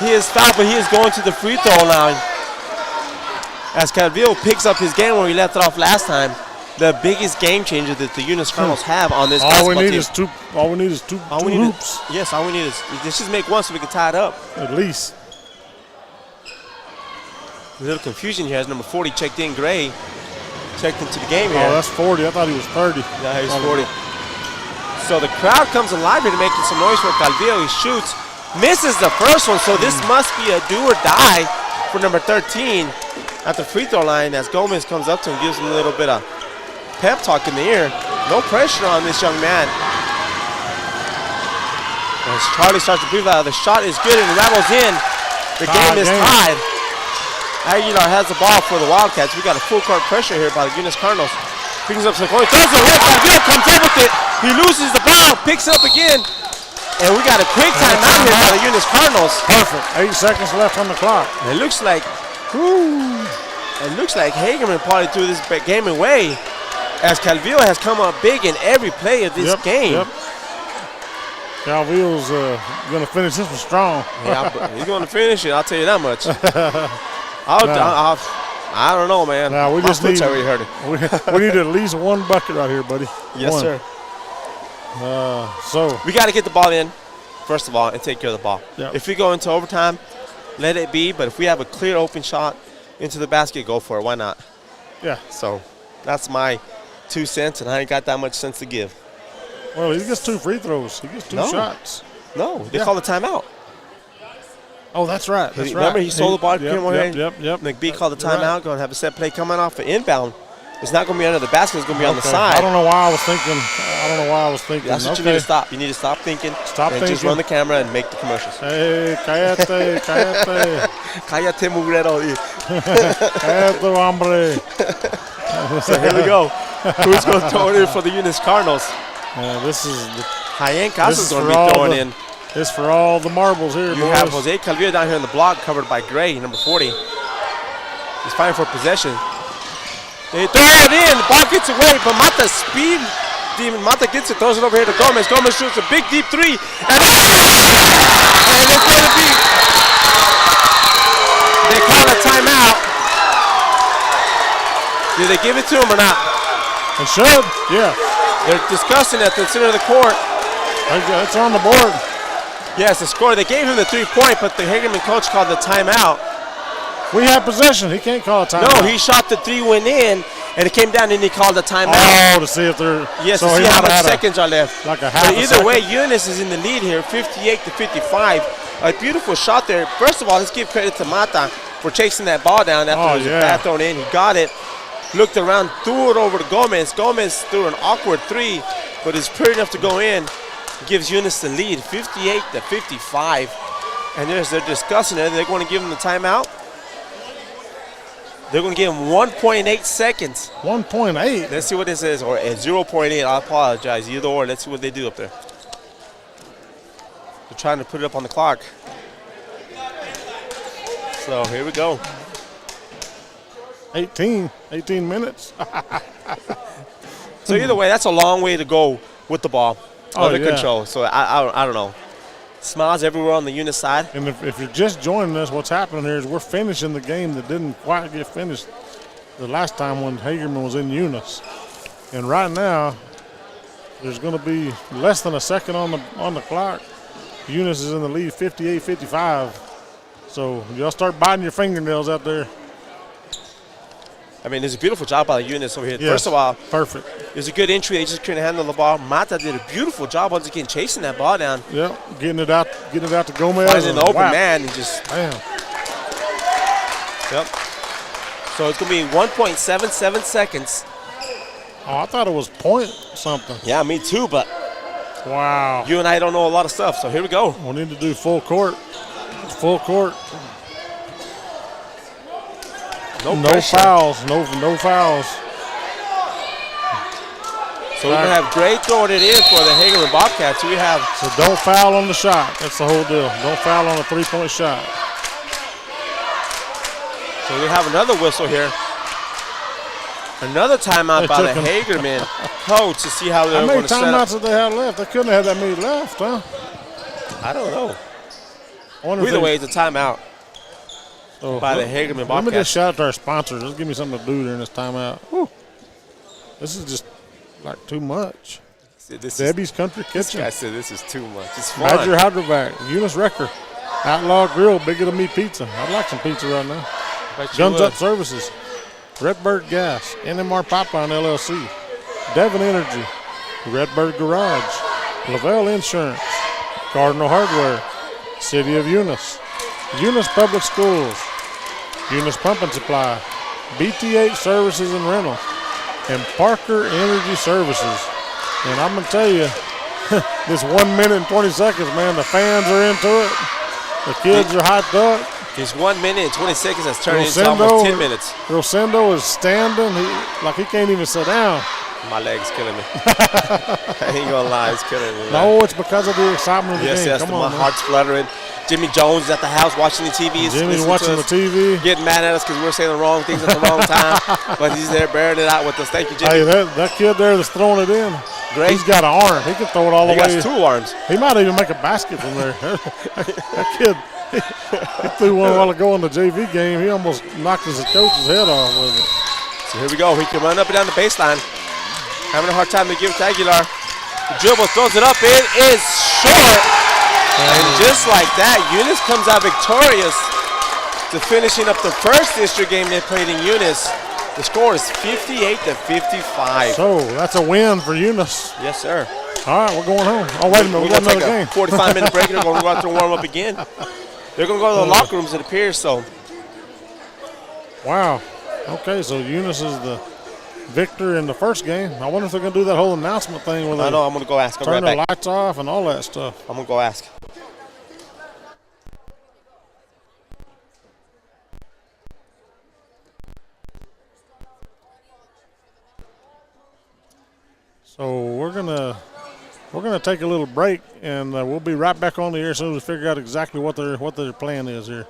He is fouled, but he is going to the free throw line. As Calvillo picks up his game where he left it off last time, the biggest game changer that the Eunice Cardinals have on this basketball team. All we need is two hoops. Yes, all we need is let's just make one so we can tie it up. At least. A little confusion here as number 40 checked in. Gray checked into the game here. Oh, that's 40. I thought he was 30. Yeah, he's 40. So the crowd comes alive here to making some noise for Calvillo. He shoots, misses the first one, so this must be a do or die for number 13 at the free throw line as Gomez comes up to him and gives him a little bit of pep talk in the ear. No pressure on this young man. As Charlie starts to breathe out, the shot is good and rattles in. The game is tied. Aguilar has the ball for the Wildcats. We got a full court pressure here by the Eunice Cardinals. Brings up some coin, throws it away. Calvillo comes up with it. He loses the ball, picks it up again. And we got a quick timeout here by the Eunice Cardinals. Perfect. 8 seconds left on the clock. And it looks like, Hagerman probably threw this game away, as Calvillo has come up big in every play of this game. Yep. Calvillo's going to finish this one strong. Yeah, he's going to finish it, I'll tell you that much. I don't know, man. Now, we just need, already hurt it. we need at least one bucket right here, buddy. Yes, sir. So we got to get the ball in, first of all, and take care of the ball. Yep. If we go into overtime, let it be. But if we have a clear open shot into the basket, go for it. Why not? Yeah. So that's my 2 cents, and I ain't got that much sense to give. Well, he gets 2 free throws. He gets 2 shots. No, they call the timeout. Oh, that's right. Remember, he stole the ball. Yep. McBee called the timeout. Going to have a set play coming off an inbound. It's not going to be under the basket. It's going to be on the side. I don't know why I was thinking. That's what you need to stop. You need to stop thinking. Just run the camera and make the commercials. Hey, cállate. Cállate, mugrero. Cállate, hombre. So here we go. Who's going to throw it in for the Eunice Cardinals? This is the Hyen Casas going to be throwing in. This for all the marbles here, You have Jose Calvillo down here in the block, covered by Gray, number 40. He's fighting for possession. They throw it in. The ball gets away, but Mata speed demon. Mata gets it, throws it over here to Gomez. Gomez shoots a big deep 3, and it's going to be. They call a timeout. Did they give it to him or not? They should. Yeah. They're discussing at the center of the court. It's on the board. Yes, the score. They gave him the 3-point, but the Hagerman coach called the timeout. We have possession. He can't call a timeout. No, he shot the 3, went in, and it came down, and he called the timeout. Oh, to see if they're. Yes, so to see how much seconds are left. Like a half but either way, Eunice is in the lead here, 58-55. A beautiful shot there. First of all, let's give credit to Mata. for chasing that ball down after it was a bad thrown in. He got it, looked around, threw it over to Gomez. Gomez threw an awkward three, but it's pretty enough to go in. Gives Eunice the lead, 58-55. And they're discussing it. They're going to give him the timeout. They're going to give him 1.8 seconds. 1.8? Let's see what this is, or 0.8. I apologize. Either or. Let's see what they do up there. They're trying to put it up on the clock. So here we go. 18 minutes. So either way, that's a long way to go with the ball under control. So I don't know. Smiles everywhere on the Eunice side. And if you're just joining us, what's happening here is we're finishing the game that didn't quite get finished the last time when Hagerman was in Eunice. And right now, there's going to be less than a second on the clock. Eunice is in the lead, 58-55. So y'all start biting your fingernails out there. I mean, there's a beautiful job by the Eunice over here. Yes, first of all, perfect. It was a good entry. They just couldn't handle the ball. Mata did a beautiful job once again chasing that ball down. Yeah, getting it out to Gomez. Finding the open man and just. Damn. Yep. So it's going to be 1.77 seconds. Oh, I thought it was point something. Yeah, me too, but. Wow. You and I don't know a lot of stuff, so here we go. We need to do full court. Full court. No fouls. No fouls. So we're going to have Gray throwing it in for the Hagerman Bobcats. So don't foul on the shot. That's the whole deal. Don't foul on a three-point shot. So we have another whistle here. Another timeout by the Hagerman coach to see how they're going to set up. How many timeouts did they have left? They couldn't have that many left, huh? I don't know. Either way, it's a timeout by the Hagerman Bobcats. Let me just shout out to our sponsors. Let's give me something to do during this timeout. Whew. This is just like too much. Debbie's Country Kitchen. This guy said this is too much. It's fun. Badger Hydrovac, Eunice Wrecker, Outlaw Grill, Bigger Than Me Pizza. I'd like some pizza right now. Guns Up Services, Redbird Gas, NMR Pipeline LLC, Devon Energy, Redbird Garage, Lavelle Insurance, Cardinal Hardware, City of Eunice, Eunice Public Schools, Eunice Pump and Supply, BTH Services and Rental, and Parker Energy Services. And I'm going to tell you, this 1 minute and 20 seconds, man, the fans are into it. The kids are hyped up. This 1 minute and 20 seconds has turned into almost 10 minutes. Rosendo is standing. He can't even sit down. My leg's killing me. I ain't going to lie, it's killing me. No, it's because of the excitement of the game. Yes, my heart's fluttering. Jimmy Jones is at the house watching the TV. Jimmy's watching the TV. Getting mad at us because we're saying the wrong things at the wrong time. But he's there bearing it out with us. Thank you, Jimmy. Hey, that kid there that's throwing it in, great. He's got an arm. He can throw it all the way. He got 2 arms. He might even make a basket from there. That kid, he threw one a while ago in the JV game. He almost knocked his coach's head off with it. So here we go. He can run up and down the baseline. Having a hard time to give it to Aguilar. The dribble throws it up. It is short. And just like that, Eunice comes out victorious to finishing up the first district game they played in Eunice. The score is 58-55. So that's a win for Eunice. Yes, sir. All right, we're going home. Oh, wait a minute. We got another game. 45-minute break. They're going to go out there and warm up again. They're going to go to the locker rooms, it appears. So. Wow. Okay, so Eunice is the victor in the first game. I wonder if they're going to do that whole announcement thing where they know. I'm going to go ask. Turn the lights off and all that stuff. I'm going to go ask. So we're gonna take a little break, and we'll be right back on the air as soon as we figure out exactly what their plan is here.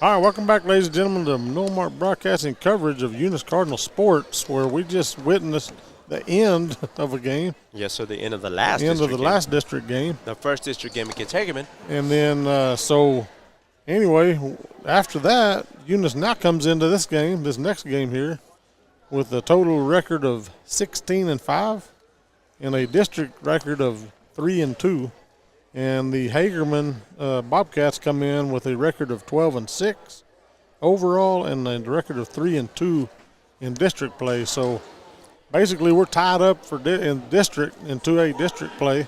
All right, welcome back, ladies and gentlemen, to Normark Broadcasting coverage of Eunice Cardinal Sports, where we just witnessed the end of a game. Yes, so the end of the last last district game. The first district game against Hagerman. And then, so anyway, after that, Eunice now comes into this next game here, with a total record of 16-5 and a district record of 3-2. And the Hagerman Bobcats come in with a record of 12-6 overall and a record of 3-2 in district play. So basically, we're tied up for in 2A district play,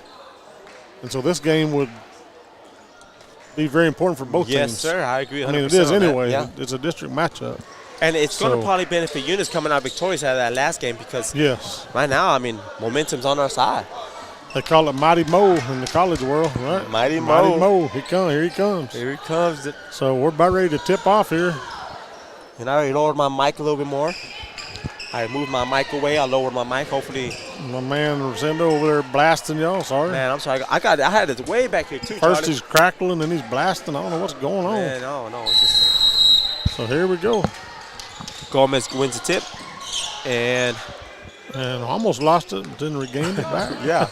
and so this game would be very important for both teams. Yes, sir. I agree 100%. I mean, it is anyway. Yeah. It's a district matchup. And it's going to probably benefit Eunice coming out victorious out of that last game because right now, I mean, momentum's on our side. They call it Mighty Mo in the college world, right? Mighty Mo. Mighty Mo. Here he comes. Here he comes. So we're about ready to tip off here. And I already lowered my mic a little bit more. I moved my mic away. I lowered my mic. Hopefully. My man Rosendo over there blasting y'all. Sorry. Man, I'm sorry. I had it way back here, too, First Charlie. he's crackling and he's blasting. I don't know what's going on. Man, no. It's just... So here we go. Gomez wins the tip. And almost lost it, then regained it back. Yeah.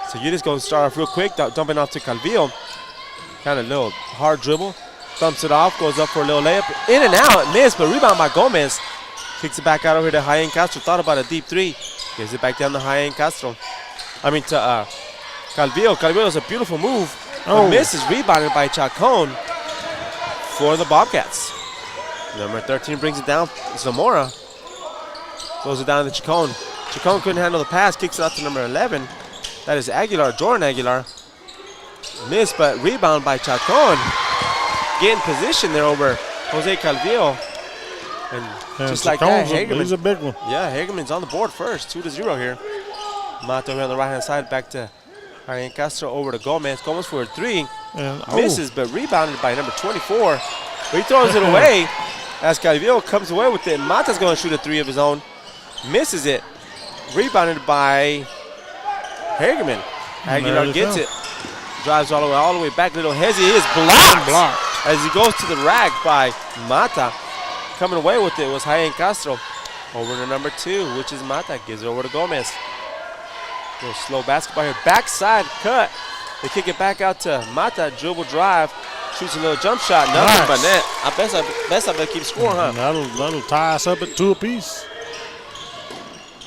So Eunice going to start off real quick, dumping off to Calvillo. Kind of little hard dribble. Thumps it off, goes up for a little layup. In and out, missed, but rebound by Gomez. Kicks it back out over to Jaén Castro. Thought about a deep three. Gives it back down to Jaén Castro. To Calvillo. Calvillo's a beautiful move. Misses, rebounded by Chacon for the Bobcats. Number 13 brings it down. Zamora. Throws it down to Chacon. Chacon couldn't handle the pass. Kicks it out to number 11. That is Aguilar, Jordan Aguilar. Missed, but rebound by Chacon. Getting position there over Jose Calvillo. And just like that, Hagerman. He's a big one. Yeah, Hagerman's on the board first. 2-0 here. Mato here on the right-hand side. Back to Jaén Castro over to Gomez. Gomez for a three. And, misses, but rebounded by number 24. But he throws it away as Calvillo comes away with it. Mata's going to shoot a three of his own. Misses it. Rebounded by Hagerman. Aguilar gets it. Drives all the way back. Little hezzy. He is blocked. As he goes to the rack by Mata. Coming away with it was Jaén Castro. Over to number 2, which is Mata. Gives it over to Gomez. Little slow basketball here. Backside cut. They kick it back out to Mata. Dribble drive. Shoots a little jump shot. Nothing but net. I better keep scoring, huh? That'll tie us up at 2 apiece.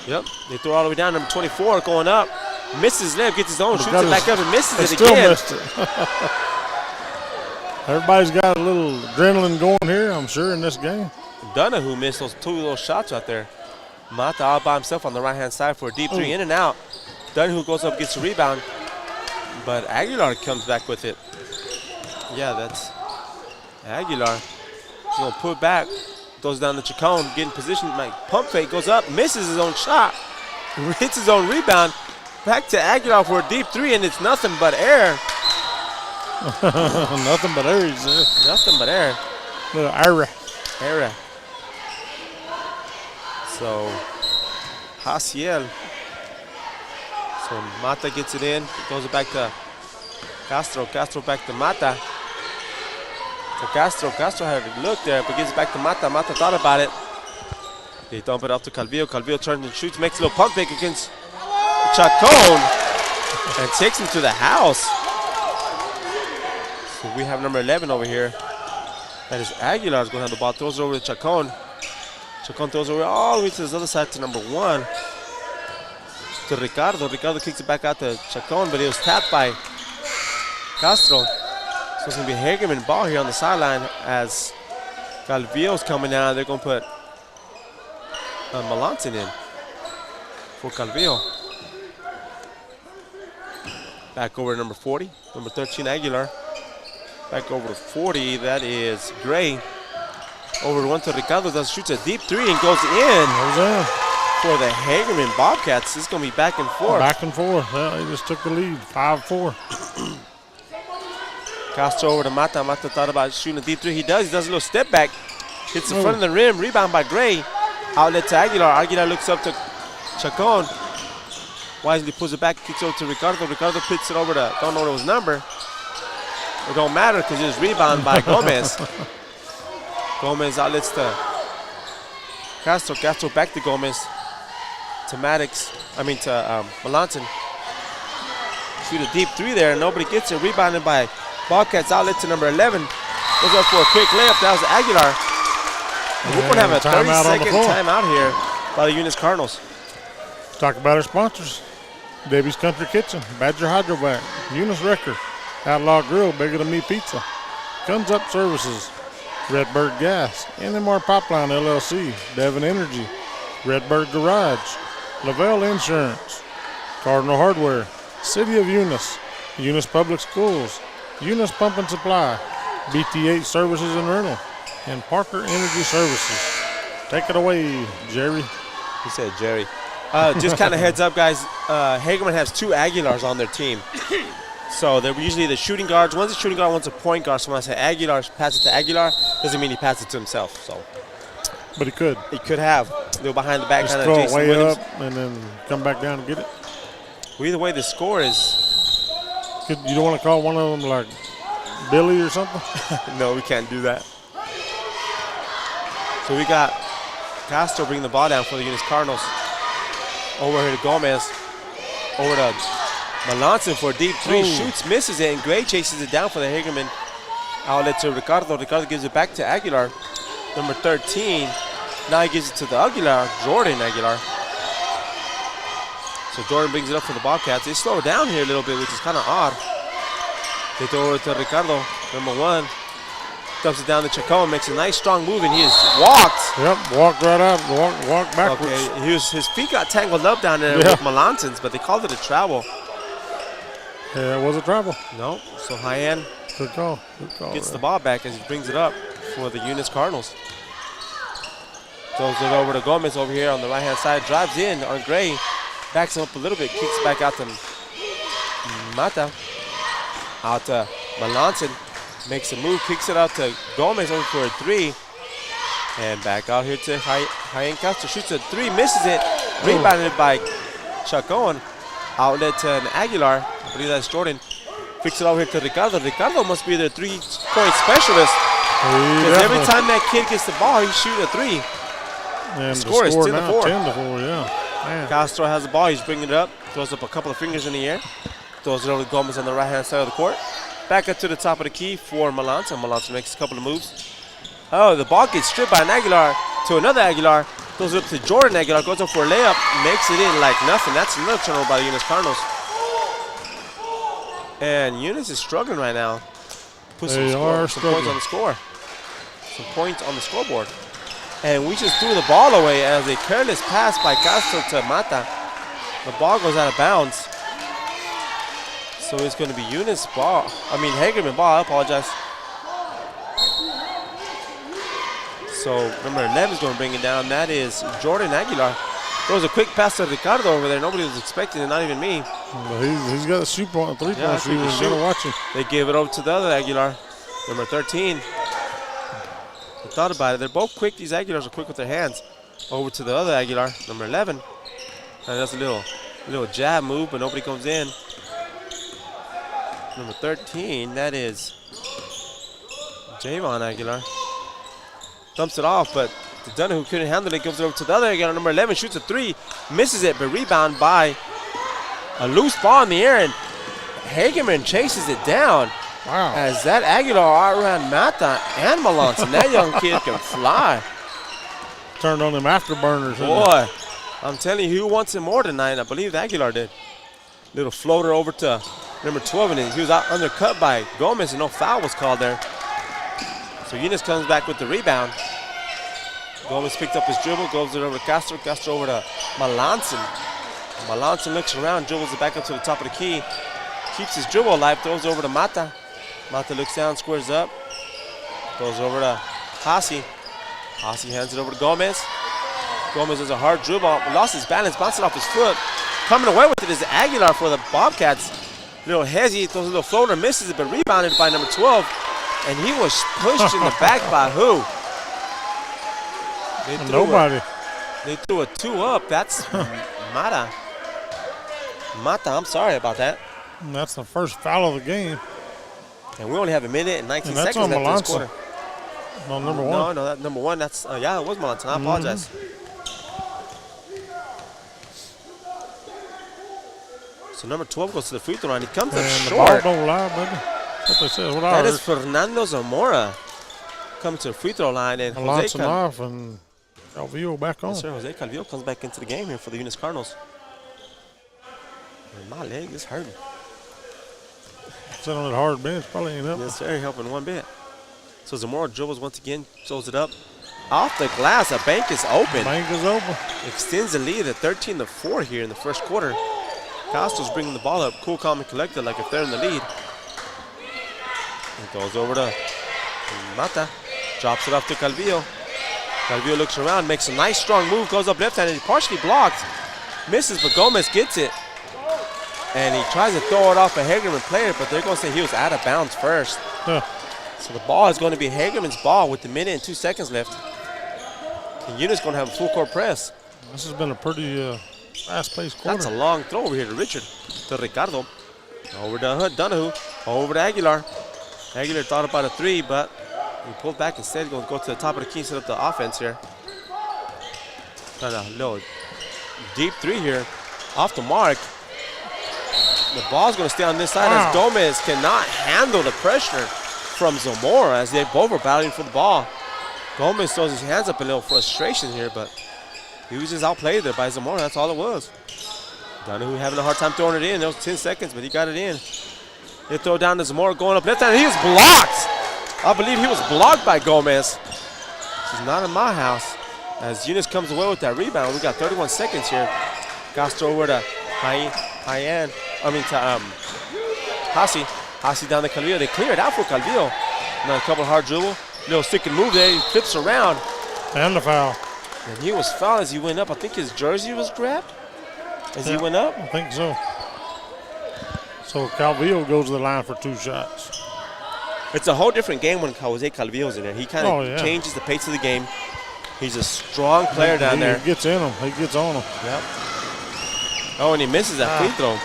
Yep. They throw all the way down. Number 24 going up. Misses left. Gets his own. Shoots it back up and misses it again. Missed it. Everybody's got a little adrenaline going here, I'm sure, in this game. Donahue missed those 2 little shots out there. Mata all by himself on the right-hand side for a deep three. In and out. Donahue goes up, gets the rebound. But Aguilar comes back with it. Yeah, that's Aguilar. He's going to put back. Goes down to Chacon, getting position. Pump fake, goes up, misses his own shot. Hits his own rebound. Back to Aguilar for a deep three, and it's nothing but air. Nothing but air, he said. Nothing but air. Air. So, Haciel. So, Mata gets it in. Goes it back to Castro. Castro back to Mata. So, Castro had a look there, but gives it back to Mata. Mata thought about it. They dump it off to Calvillo. Calvillo turns and shoots, makes a little pump fake against Chacon, and takes him to the house. So we have number 11 over here. That is Aguilar's going to have the ball. Throws it over to Chacon. Chacon throws it over all the way to his other side to number 1. To Ricardo. Ricardo kicks it back out to Chacon, but it was tapped by Castro. So it's going to be a Hagerman ball here on the sideline as Calvillo's coming down. They're going to put Melanson in for Calvillo. Back over to number 40. Number 13, Aguilar. Back over to 40. That is Gray. Over to 1 to Ricardo. Shoots a deep three and goes in for the Hagerman Bobcats. This is going to be back and forth. Back and forth. Well, he just took the lead. 5-4. Castro over to Mata. Mata thought about shooting a deep three. He does. He does a little step back. Hits the front of the rim. Rebound by Gray. Outlet to Aguilar. Aguilar looks up to Chacon. Wisely pulls it back. Kicks over to Ricardo. Ricardo picks it over to, don't know his number. It don't matter because it was rebounded by Gomez. Gomez outlets to Castro. Castro back to Gomez. To Maddox. To Melanson. Shoot a deep three there. Nobody gets it. Rebounded by Bobcats. Outlet to number 11. Goes up for a quick layup. That was Aguilar. We're going to have a 30-second timeout here by the Eunice Cardinals. Talk about our sponsors. Debbie's Country Kitchen, Badger Hydrovac, Eunice Wrecker, Outlaw Grill, Bigger Than Me Pizza, Guns Up Services, Redbird Gas, NMR Pipeline LLC, Devon Energy, Redbird Garage, Lavelle Insurance, Cardinal Hardware, City of Eunice, Eunice Public Schools, Eunice Pump and Supply, BT8 Services and Rental, and Parker Energy Services. Take it away, Jerry. He said Jerry. Just kind of heads up, guys. Hagerman has 2 Aguilars on their team. So they're usually the shooting guards. One's a shooting guard, one's a point guard. So when I say Aguilar, pass it to Aguilar, doesn't mean he passed it to himself. So, but he could. He could have. They were behind the back, just kind throw of it Jason way Williams. up and then come back down and get it. Well, either way, the score is. You don't want to call one of them like Billy or something? No, we can't do that. So we got Castro bringing the ball down for the Eunice Cardinals. Over here to Gomez. Over to Melanson for a deep three. Ooh. Shoots, misses it, and Gray chases it down for the Hagerman. Outlet to Ricardo. Ricardo gives it back to Aguilar. Number 13. Now he gives it to the Aguilar, Jordan Aguilar. So Jordan brings it up for the Bobcats. They slow down here a little bit, which is kind of odd. They throw it to Ricardo, number 1. Dumps it down to Chacon, makes a nice strong move, and he has walked. Yep, walked right out, walked backwards. Okay, his feet got tangled up down there with Melanson's, but they called it a travel. Yeah, it was a travel. No, so Hyan Good call. gets the ball back as he brings it up for the Eunice Cardinals. Throws it over to Gomez over here on the right-hand side. Drives in on Gray. Backs him up a little bit. Kicks back out to Mata. Out to Melanson. Makes a move. Kicks it out to Gomez over for a 3. And back out here to Hyan Castro. Shoots a 3. Misses it. Rebounded by Chacon. Outlet to an Aguilar. I believe that's Jordan. Kicks it over here to Ricardo. Ricardo must be their 3-point specialist. Because every time that kid gets the ball, he's shooting a 3. And the score is 10-4. 10-4, yeah. Man. Castro has the ball. He's bringing it up. Throws up a couple of fingers in the air. Throws it over to Gomez on the right-hand side of the court. Back up to the top of the key for Melanson. Melanson makes a couple of moves. Oh, the ball gets stripped by an Aguilar to another Aguilar. Throws it up to Jordan Aguilar. Goes up for a layup. Makes it in like nothing. That's another turnover by the Eunice Cardinals. And Eunice is struggling right now. Put some points on the score. Some points on the scoreboard. And we just threw the ball away as a careless pass by Castro to Mata. The ball goes out of bounds. So it's going to be Eunice ball. Hagerman ball. I apologize. So number 11 is going to bring it down. That is Jordan Aguilar. Throws a quick pass to Ricardo over there. Nobody was expecting it, not even me. Well, he's got a 3-point shooter. He's going to watch him. They gave it over to the other Aguilar, number 13. I thought about it. They're both quick. These Aguilars are quick with their hands. Over to the other Aguilar, number 11. And that's a little jab move, but nobody comes in. Number 13, that is Javon Aguilar. Dumps it off, but the Dunn who couldn't handle it gives it over to the other Aguilar. Number 11 shoots a 3, misses it, but rebound by a loose ball in the air, and Hagerman chases it down. Wow. As that Aguilar outran Mata and Melanson. That young kid can fly. Turned on them afterburners. Boy, I'm telling you, who wants it more tonight? I believe Aguilar did. Little floater over to number 12, and he was out undercut by Gomez, and no foul was called there. So Eunice comes back with the rebound. Gomez picked up his dribble, goes it over to Castro. Castro over to Melanson. Melanson looks around, dribbles it back up to the top of the key. Keeps his dribble alive, throws it over to Mata. Mata looks down, squares up. Throws over to Hasi. Hasi hands it over to Gomez. Gomez does a hard dribble, lost his balance, bounced it off his foot. Coming away with it is Aguilar for the Bobcats. Little hezzy, throws a little floater, misses it, but rebounded by number 12. And he was pushed in the back by who? Nobody. They threw a 2-up. That's Mata. Mata, I'm sorry about that. And that's the first foul of the game. And we only have a minute and 19 that's seconds on left in this Melanson. quarter. No, number 1. No, that number 1. That's yeah, it was Melanson. I apologize. So number 12 goes to the free throw line. He comes up And the short. ball don't lie, baby. That's what they said. What I That heard. is Fernando Zamora coming to the free throw line, and Jose Melanson off and Calvillo back on. Yes, sir. Jose Calvillo comes back into the game here for the Eunice Cardinals. And my leg is hurting. Sitting on that hard bench probably ain't up. Yes, sir. Helping one bit. So Zamora dribbles once again, throws it up. Off the glass, a bank is open. Bank is open. Extends the lead at 13-4 here in the first quarter. Castro's bringing the ball up, cool, calm, and collected like if they're in the lead. It goes over to Mata. Drops it off to Calvillo. Calvillo looks around, makes a nice strong move, goes up left-handed, partially blocked. Misses, but Gomez gets it. And he tries to throw it off a Hagerman player, but they're going to say he was out of bounds first. Yeah. So the ball is going to be Hagerman's ball with the minute and 2 seconds left. And Eunice going to have a full court press. This has been a pretty fast-paced quarter. That's a long throw over here to Richard, to Ricardo. Over to Donahue, over to Aguilar. Aguilar thought about a 3, but he pulled back instead. Going to go to the top of the key, set up the offense here. Kind of little deep 3 here, off the mark. The ball's going to stay on this side as Gomez cannot handle the pressure from Zamora as they both are battling for the ball. Gomez throws his hands up in a little frustration here, but he was just outplayed there by Zamora. That's all it was. Donahue having a hard time throwing it in. There was 10 seconds, but he got it in. They throw down to Zamora going up left hand. He was blocked. I believe he was blocked by Gomez. This is not in my house. As Eunice comes away with that rebound, we got 31 seconds here. Castro over to Hasi. Hasi down to Calvillo. They clear it out for Calvillo. Now a couple hard dribble. Little stick and move there. He flips around. And the foul. And he was fouled as he went up. I think his jersey was grabbed as he went up. I think so. So Calvillo goes to the line for 2 shots. It's a whole different game when Jose Calvillo's in there. He kind of changes the pace of the game. He's a strong player down there. He gets in him. He gets on him. Yep. Oh, and he misses that free throw.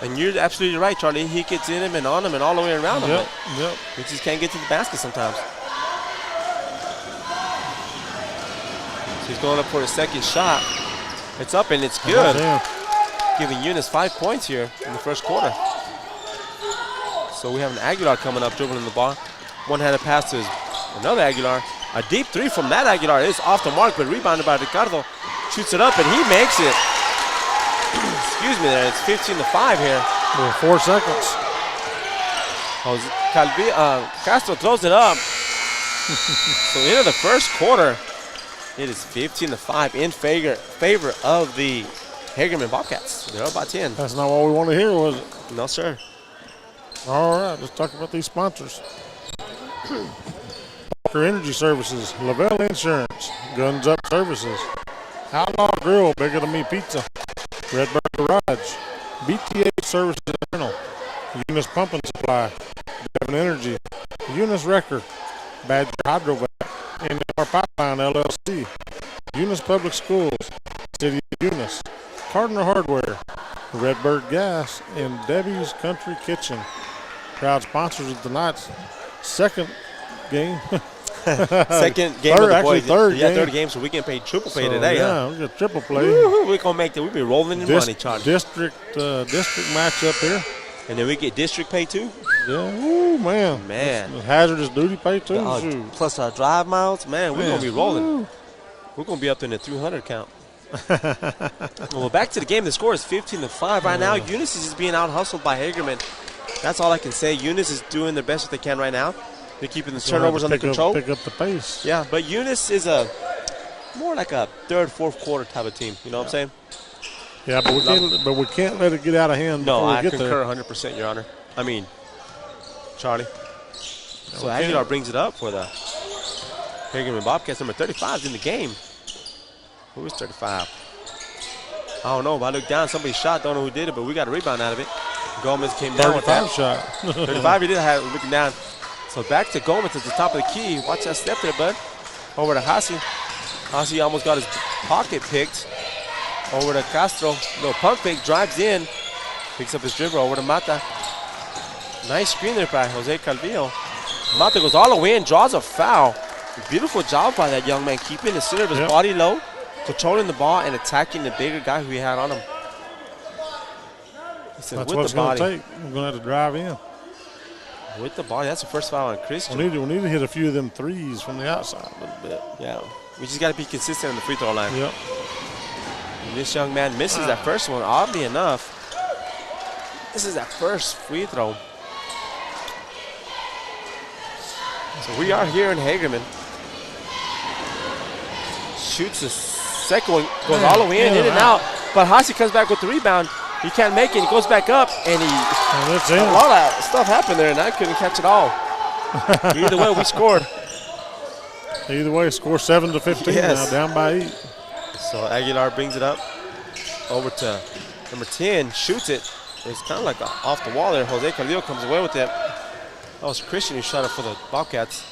And you're absolutely right, Charlie. He gets in him and on him and all the way around him. Yep. He just can't get to the basket sometimes. So he's going up for a second shot. It's up and it's good. Giving Eunice 5 points here in the first quarter. So we have an Aguilar coming up, dribbling the ball. One-handed pass to another Aguilar. A deep 3 from that Aguilar is off the mark, but rebounded by Ricardo. Shoots it up and he makes it. Excuse me there, it's 15-5 here. With 4 seconds. Castro throws it up. So into the first quarter, it is 15-5 in favor of the Hagerman Bobcats. They're up by 10. That's not what we want to hear, was it? No, sir. All right, let's talk about these sponsors. Parker Energy Services, Lavelle Insurance, Guns Up Services, Outlaw Grill, Bigger Than Me Pizza, Redbird Garage, BTA Services and Rental, Eunice Pump and Supply, Devon Energy, Eunice Wrecker, Badger Hydrovac, NR Pipeline LLC, Eunice Public Schools, City of Eunice, Cardinal Hardware, Redbird Gas, and Debbie's Country Kitchen. Proud sponsors of tonight's second game. Second game of the boys. Third game, so we can pay triple pay today. Yeah, we got triple play. We're gonna make that. We'll be rolling in money, Charlie. District matchup here. And then we get district pay too. Yeah, ooh man. Hazardous duty pay too. Plus our drive miles, man. We're gonna be rolling. Ooh. We're gonna be up in the 300 count. Well, back to the game. The score is 15-5 right now. Eunice is just being out hustled by Hagerman. That's all I can say. Eunice is doing their best that they can right now. They're keeping the turnovers under control. Pick up the pace. Yeah, but Eunice is more like a third, fourth quarter type of team. You know what I'm saying? Yeah, but we can't let it get out of hand. No, I concur 100%, Your Honor. I mean, Charlie. So Aguilar brings it up for the Hagerman Bobcats. Number 35 is in the game. Who is 35? I don't know. If I look down, somebody shot. Don't know who did it, but we got a rebound out of it. Gomez came down with that shot. 35 he did have looking down. So back to Gomez at the top of the key. Watch that step there, bud. Over to Hasi. Hasi almost got his pocket picked. Over to Castro. Little pump fake, drives in. Picks up his dribble over to Mata. Nice screen there by Jose Calvillo. Mata goes all the way and draws a foul. Beautiful job by that young man, keeping the center of his body low, controlling the ball, and attacking the bigger guy who he had on him. He said, That's with what the it's going body. to take. We're going to have to drive in. With the body. That's the first foul on Christian. We need to hit a few of them threes from the outside a little bit. Yeah. We just got to be consistent on the free throw line. Yep. And this young man misses that first one, oddly enough. This is that first free throw. So we are here in Hagerman. Shoots the second one, goes all the way in and out. But Hasi comes back with the rebound. He can't make it. He goes back up, and a lot of stuff happened there, and I couldn't catch it all. Either way, we scored. Either way, score 7-15 now, down by 8. So Aguilar brings it up over to number 10, shoots it. It's kind of like off the wall there. Jose Calvillo comes away with it. That was Christian who shot it for the Bobcats.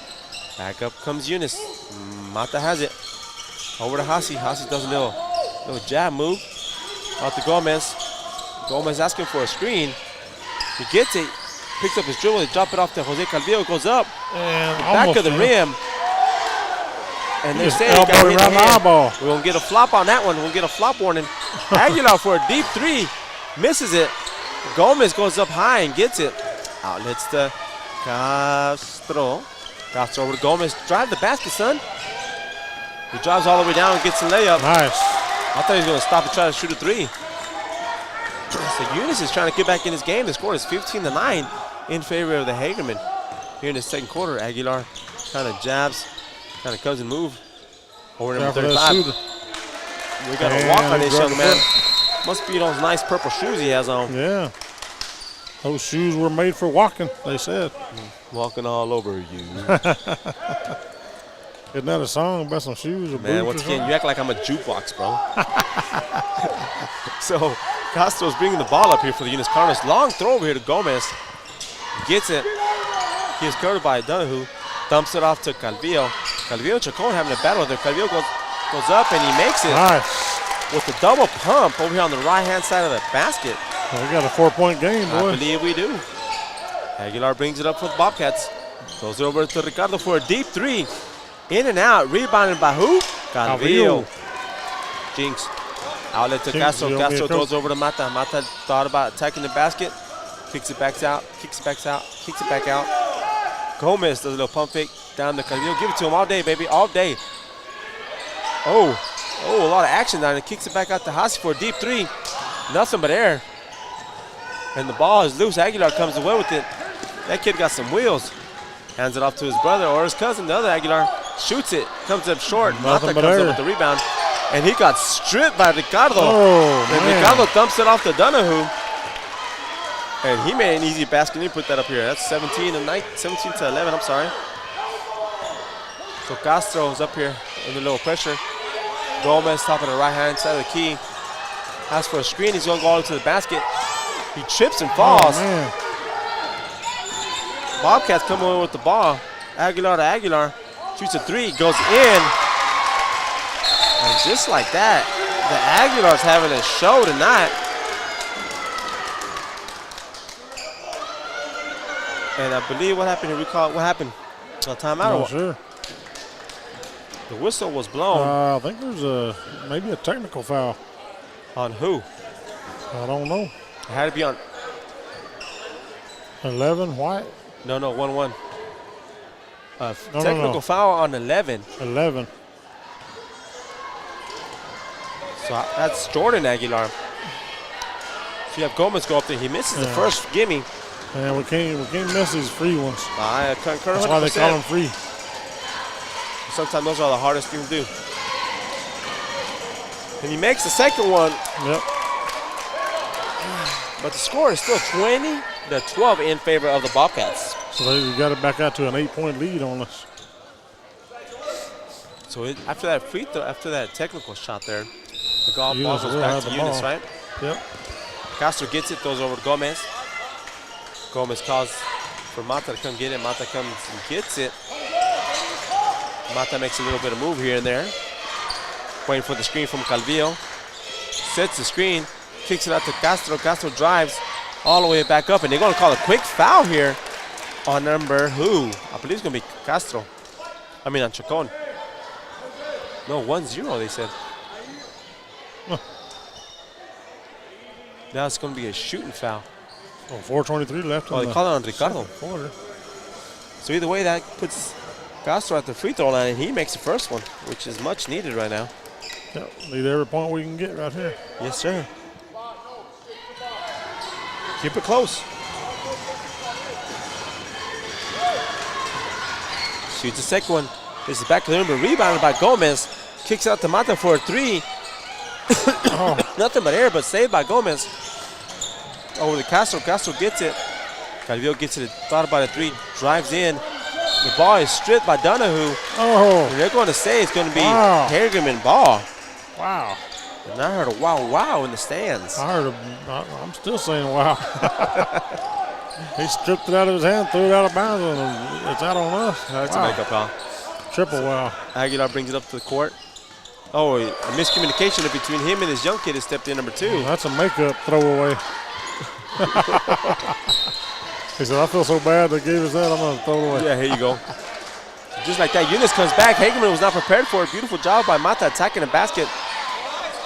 Back up comes Eunice. Mata has it. Over to Hasi. Hasi does a little jab move. Out to Gomez. Gomez asking for a screen. He gets it. Picks up his dribble. They drop it off to Jose Calvillo. Goes up. And back of the rim. And they're saying elbow around the eyeball. We're going to get a flop on that one. We'll get a flop warning. Aguilar for a deep three. Misses it. Gomez goes up high and gets it. Outlets to Castro. Castro over to Gomez. Drive the basket, son. He drives all the way down and gets a layup. Nice. I thought he was going to stop and try to shoot a three. So Eunice is trying to get back in this game. The score is 15-9 in favor of the Hagerman. Here in the second quarter, Aguilar kind of jabs, kind of comes and moves. Over number 35. We got a walk on this young man. Must be those nice purple shoes he has on. Yeah. Those shoes were made for walking, they said. Walking all over you. Isn't that a song about some shoes or Man, boots once or again, something? you act like I'm a jukebox, bro. So Castro's bringing the ball up here for the Eunice Cardinals. Long throw over here to Gomez. Gets it. He is covered by Donahue. Dumps it off to Calvillo. Calvillo and Chacon having a battle there. Calvillo goes up and he makes it. Nice. With the double pump over here on the right-hand side of the basket. Well, we got a 4-point game, boy. I believe we do. Aguilar brings it up for the Bobcats. Goes over to Ricardo for a deep three. In and out. Rebounded by who? Calvillo. Jinx. Outlet to Castro. Castro throws over to Mata. Mata thought about attacking the basket. Kicks it back out. Kicks it back out. Kicks it back out. Gomez does a little pump fake down to Calvillo. Give it to him all day, baby. All day. Oh, a lot of action down there. Kicks it back out to Hasi for a deep three. Nothing but air. And the ball is loose. Aguilar comes away with it. That kid got some wheels. Hands it off to his brother or his cousin. The other Aguilar shoots it. Comes up short. Mata comes up with the rebound. And he got stripped by Ricardo. And Ricardo dumps it off to Donahue. And he made an easy basket. He put that up here. That's 17 to 11, I'm sorry. So Castro is up here under a little pressure. Gomez top of the right-hand side of the key. Asks for a screen. He's going to go all the way to the basket. He trips and falls. Bobcats come away with the ball. Aguilar to Aguilar. Shoots a three. Goes in. And just like that, the Aguilar's having a show tonight. And I believe what happened here, recall what happened? A timeout or what? Sure. The whistle was blown. I think there's maybe a technical foul. On who? I don't know. It had to be on 11, White? No, 1-1. Technical foul on 11. 11. So that's Jordan Aguilar. So you have Gomez go up there. He misses the first gimme. Man, we can't miss these free ones. I concur 100%. That's why they call them free. Sometimes those are the hardest things to do. And he makes the second one. Yep. But the score is still 20-12 in favor of the Bobcats. So they got it back out to an 8-point lead on us. So after that free throw, after that technical shot there, the ball goes back to Eunice, right? Yep. Castro gets it, throws over to Gomez. Gomez calls for Mata to come get it. Mata comes and gets it. Mata makes a little bit of move here and there. Waiting for the screen from Calvillo. Sets the screen, kicks it out to Castro. Castro drives, all the way back up, and they're going to call a quick foul here on number who? I believe it's going to be Castro. I mean, on Chacon. No, 1-0, they said. Huh. Now it's going to be a shooting foul. Oh, 4:23 left. Oh, they call it on Ricardo. Quarter. So either way, that puts Castro at the free throw line, and he makes the first one, which is much needed right now. Yep, need every point we can get right here. Yes, sir. Keep it close. Shoots the second one. This is back to the rim, but rebounded by Gomez. Kicks out to Mata for a three. Nothing but air, but saved by Gomez. Over to Castro. Castro gets it. Calvillo gets it. Thought about a three. Drives in. The ball is stripped by Donahue. Oh. And they're going to say it's going to be Hagerman ball. Wow. And I heard a wow in the stands. I heard I'm still saying wow. He stripped it out of his hand, threw it out of bounds, and it's out on us. That's a makeup foul. Triple wow. Aguilar brings it up to the court. Oh, a miscommunication between him and his young kid has stepped in, number 2. That's a makeup throwaway. He said, I feel so bad they gave us that, I'm going to throw it away. Yeah, here you go. Just like that, Eunice comes back. Hagerman was not prepared for it. Beautiful job by Mata attacking the basket.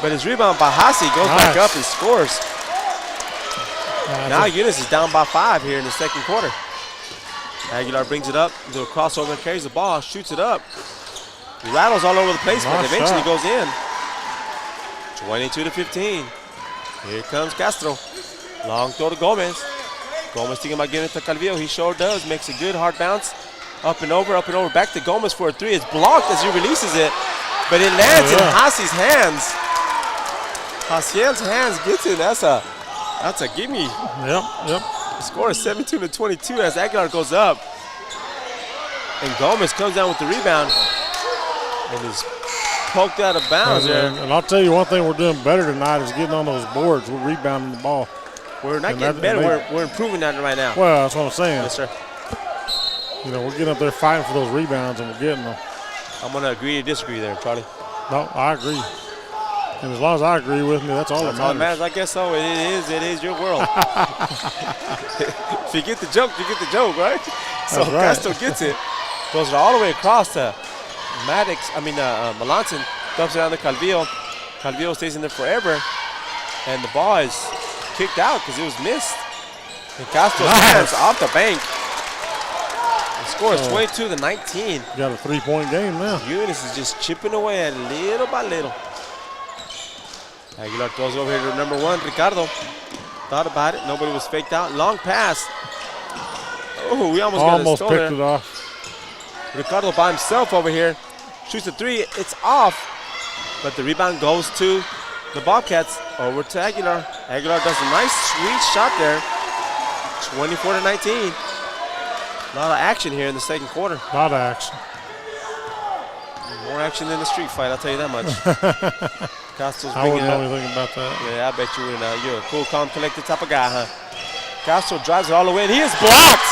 But his rebound by Hassi goes back up and scores. Now Eunice is down by 5 here in the second quarter. Aguilar brings it up, into a crossover, carries the ball, shoots it up. Rattles all over the place, but eventually goes in. 22-15. Here comes Castro. Long throw to Gomez. Gomez thinking about giving it to Calvillo. He sure does. Makes a good hard bounce. Up and over. Back to Gomez for a 3. It's blocked as he releases it, but it lands in Hassi's hands. Hassiel's hands gets it. That's a gimme. Yep. The score is 17-22 as Aguilar goes up. And Gomez comes down with the rebound and is poked out of bounds there. And I'll tell you one thing we're doing better tonight is getting on those boards. We're rebounding the ball. We're not getting better. We're improving that right now. Well, that's what I'm saying. Yes, sir. You know, we're getting up there fighting for those rebounds, and we're getting them. I'm going to agree to disagree there, Charlie. No, I agree. And as long as I agree with me, that's all that matters. I guess so. It is your world. If you get the joke, you get the joke, right? So Castro gets it. Goes it all the way across to Melanson. Dumps it down to Calvillo. Calvillo stays in there forever. And the ball is kicked out because it was missed. And Castro hands off the bank. The score is 22-19. Got a 3-point game now. Eunice is just chipping away at little by little. Aguilar throws over here to number 1, Ricardo. Thought about it. Nobody was faked out. Long pass. Oh, we almost got picked it off. Ricardo by himself over here. Shoots a 3. It's off. But the rebound goes to the Bobcats. Over to Aguilar. Aguilar does a nice, sweet shot there. 24-19. A lot of action here in the second quarter. A lot of action. More action than the street fight, I'll tell you that much. Castro's I wouldn't know anything about that. Yeah, I bet you wouldn't. You're a cool, calm, collected type of guy, huh? Castro drives it all the way, and he is blocked.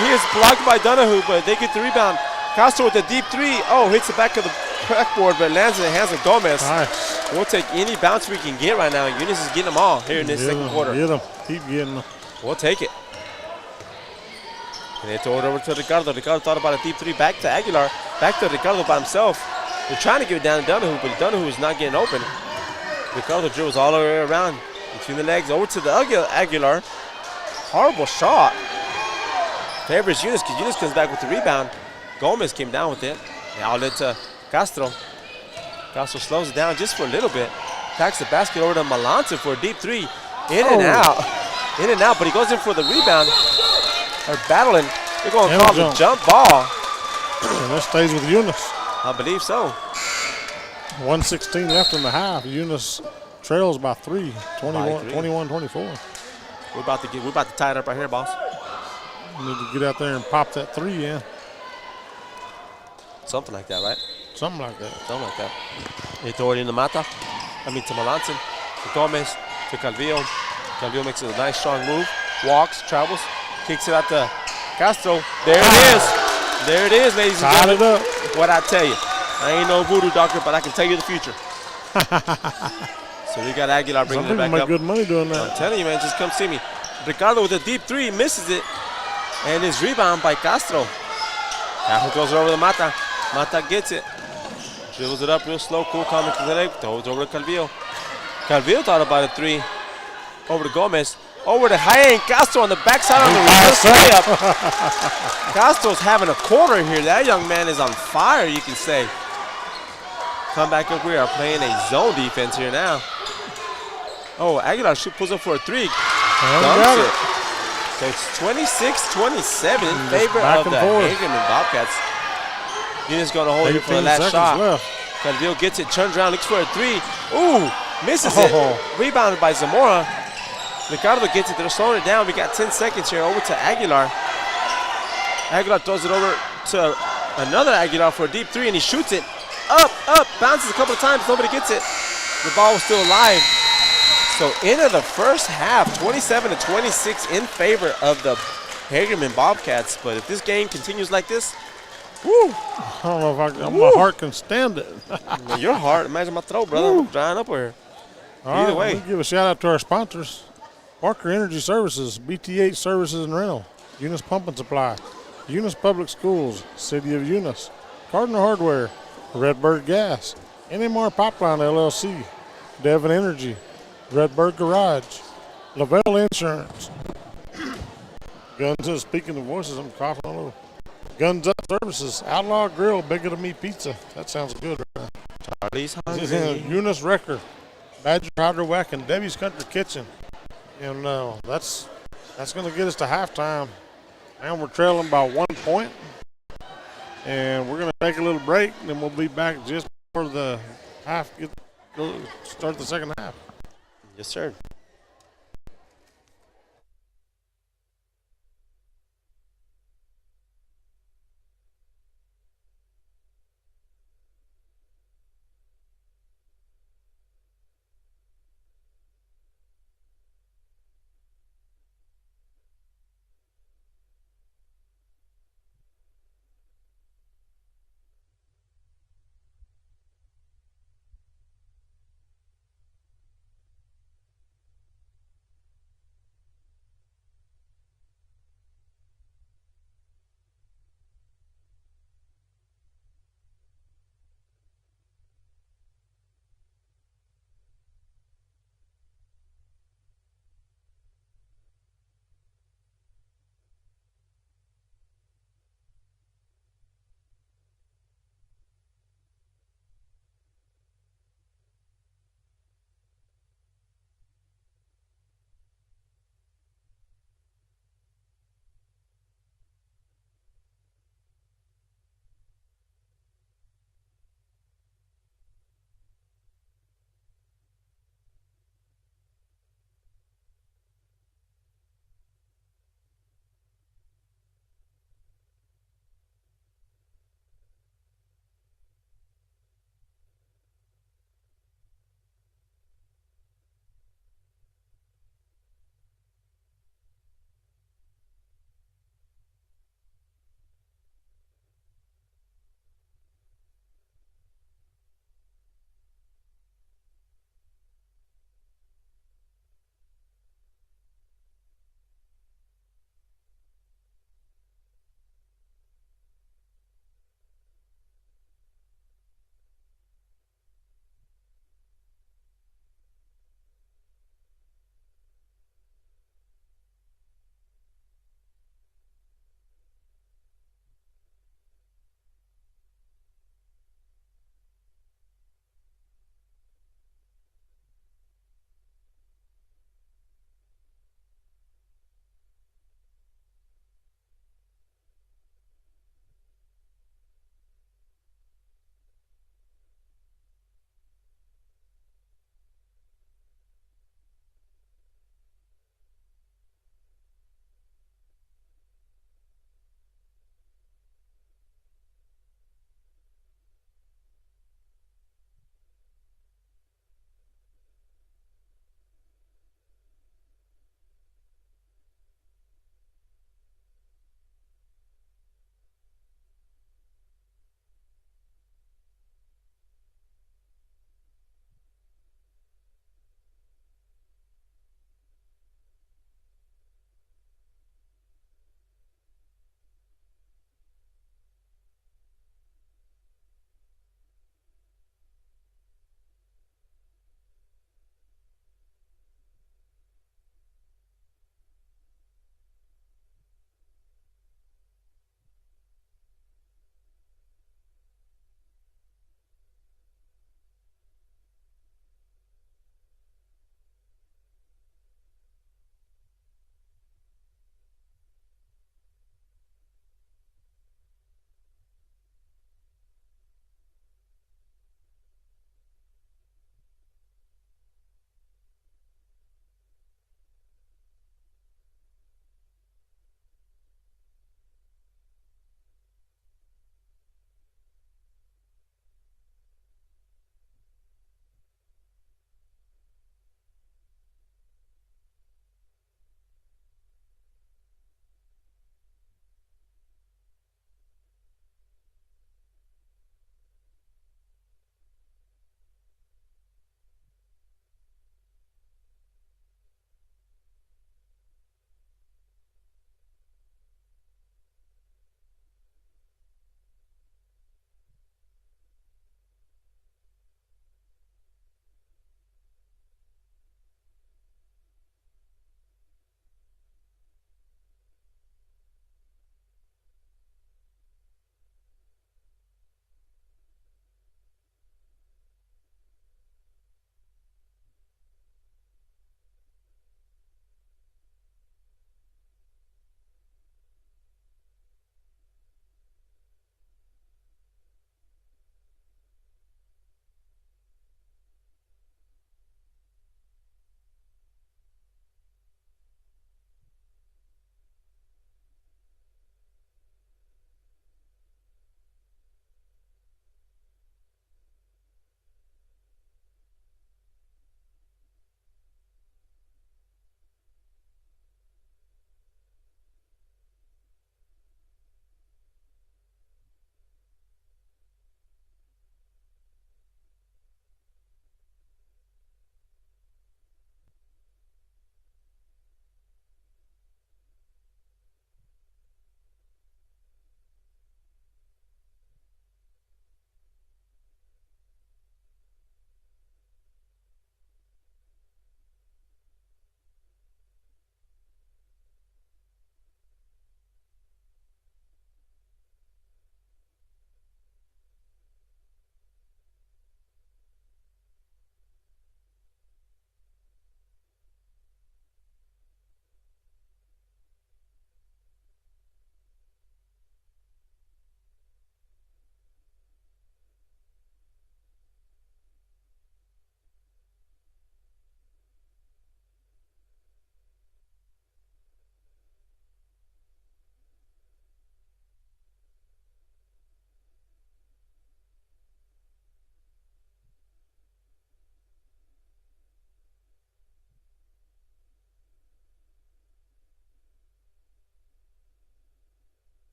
He is blocked by Donahue, but they get the rebound. Castro with a deep 3. Oh, hits the back of the backboard, but lands in the hands of Gomez. Nice. We'll take any bounce we can get right now. Eunice is getting them all here in this second quarter. Get them. Keep getting them. We'll take it. And they throw it over to Ricardo. Ricardo thought about a deep 3 back to Aguilar. Back to Ricardo by himself. They're trying to give it down to Donahue, but Donahue is not getting open. Ricardo dribbles all the way around between the legs over to the Aguilar. Horrible shot. Favors Eunice because Eunice comes back with the rebound. Gomez came down with it. The outlet to Castro. Castro slows it down just for a little bit. Tacks the basket over to Melanson for a deep 3. In and out. In and out, but he goes in for the rebound. They're battling. They're going to call the jump ball. And that stays with Eunice. I believe so. 1:16 left in the half. Eunice trails by 3, 21-24. We're about to tie it up right here, boss. We need to get out there and pop that 3 in. Something like that, right? Something like that. Something like that. They throw it in the Mata. To Melanson. To Gomez. To Calvillo. Calvillo makes a nice, strong move. Walks, travels. Kicks it out to Castro. There it is. There it is, ladies and gentlemen. Tied it up. What I tell you. I ain't no voodoo doctor, but I can tell you the future. So we got Aguilar bringing it back make up. good money doing that. I'm telling you, man, just come see me. Ricardo with a deep three, misses it. And his rebound by Castro. Castro throws it over to Mata. Mata gets it. Dribbles it up real slow, cool, calm, and collect. Throws it over to Calvillo. Calvillo thought about a three. Over to Gomez. Over to Jaime Castro on the backside on the reverse layup. Castro's having a quarter here. That young man is on fire, you can say. Come back up. We are playing a zone defense here now. Oh, Aguilar pulls up for a three. Dunks it. So it's 26-27 in favor of the Hagerman Bobcats. Eunice going to hold here for the last shot. Calvillo gets it, turns around, looks for a three. Ooh, misses it. Rebounded by Zamora. Ricardo gets it. They're slowing it down. We got 10 seconds here. Over to Aguilar. Aguilar throws it over to another Aguilar for a deep three, and he shoots it. Up, bounces a couple of times. Nobody gets it. The ball was still alive. So into the first half, 27-26 in favor of the Hagerman Bobcats. But if this game continues like this, woo! I don't know if my heart can stand it. Your heart, imagine my throat, brother. I'm drying up here. Either way. We'll give a shout out to our sponsors. Parker Energy Services, BTH Services and Rental, Eunice Pump and Supply, Eunice Public Schools, City of Eunice, Cardinal Hardware, Redbird Gas, NMR Pipeline LLC, Devon Energy, Redbird Garage, Lavelle Insurance, Guns Up, speaking of voices, I'm coughing all over. Guns Up Services, Outlaw Grill, Bigger Than Me Pizza. That sounds good right now. Charlie's Hungry. Eunice Wrecker, Badger Hydro Whack, and Debbie's Country Kitchen. And that's going to get us to halftime. And we're trailing by 1 point. And we're going to take a little break, and then we'll be back just before the start the second half. Yes, sir.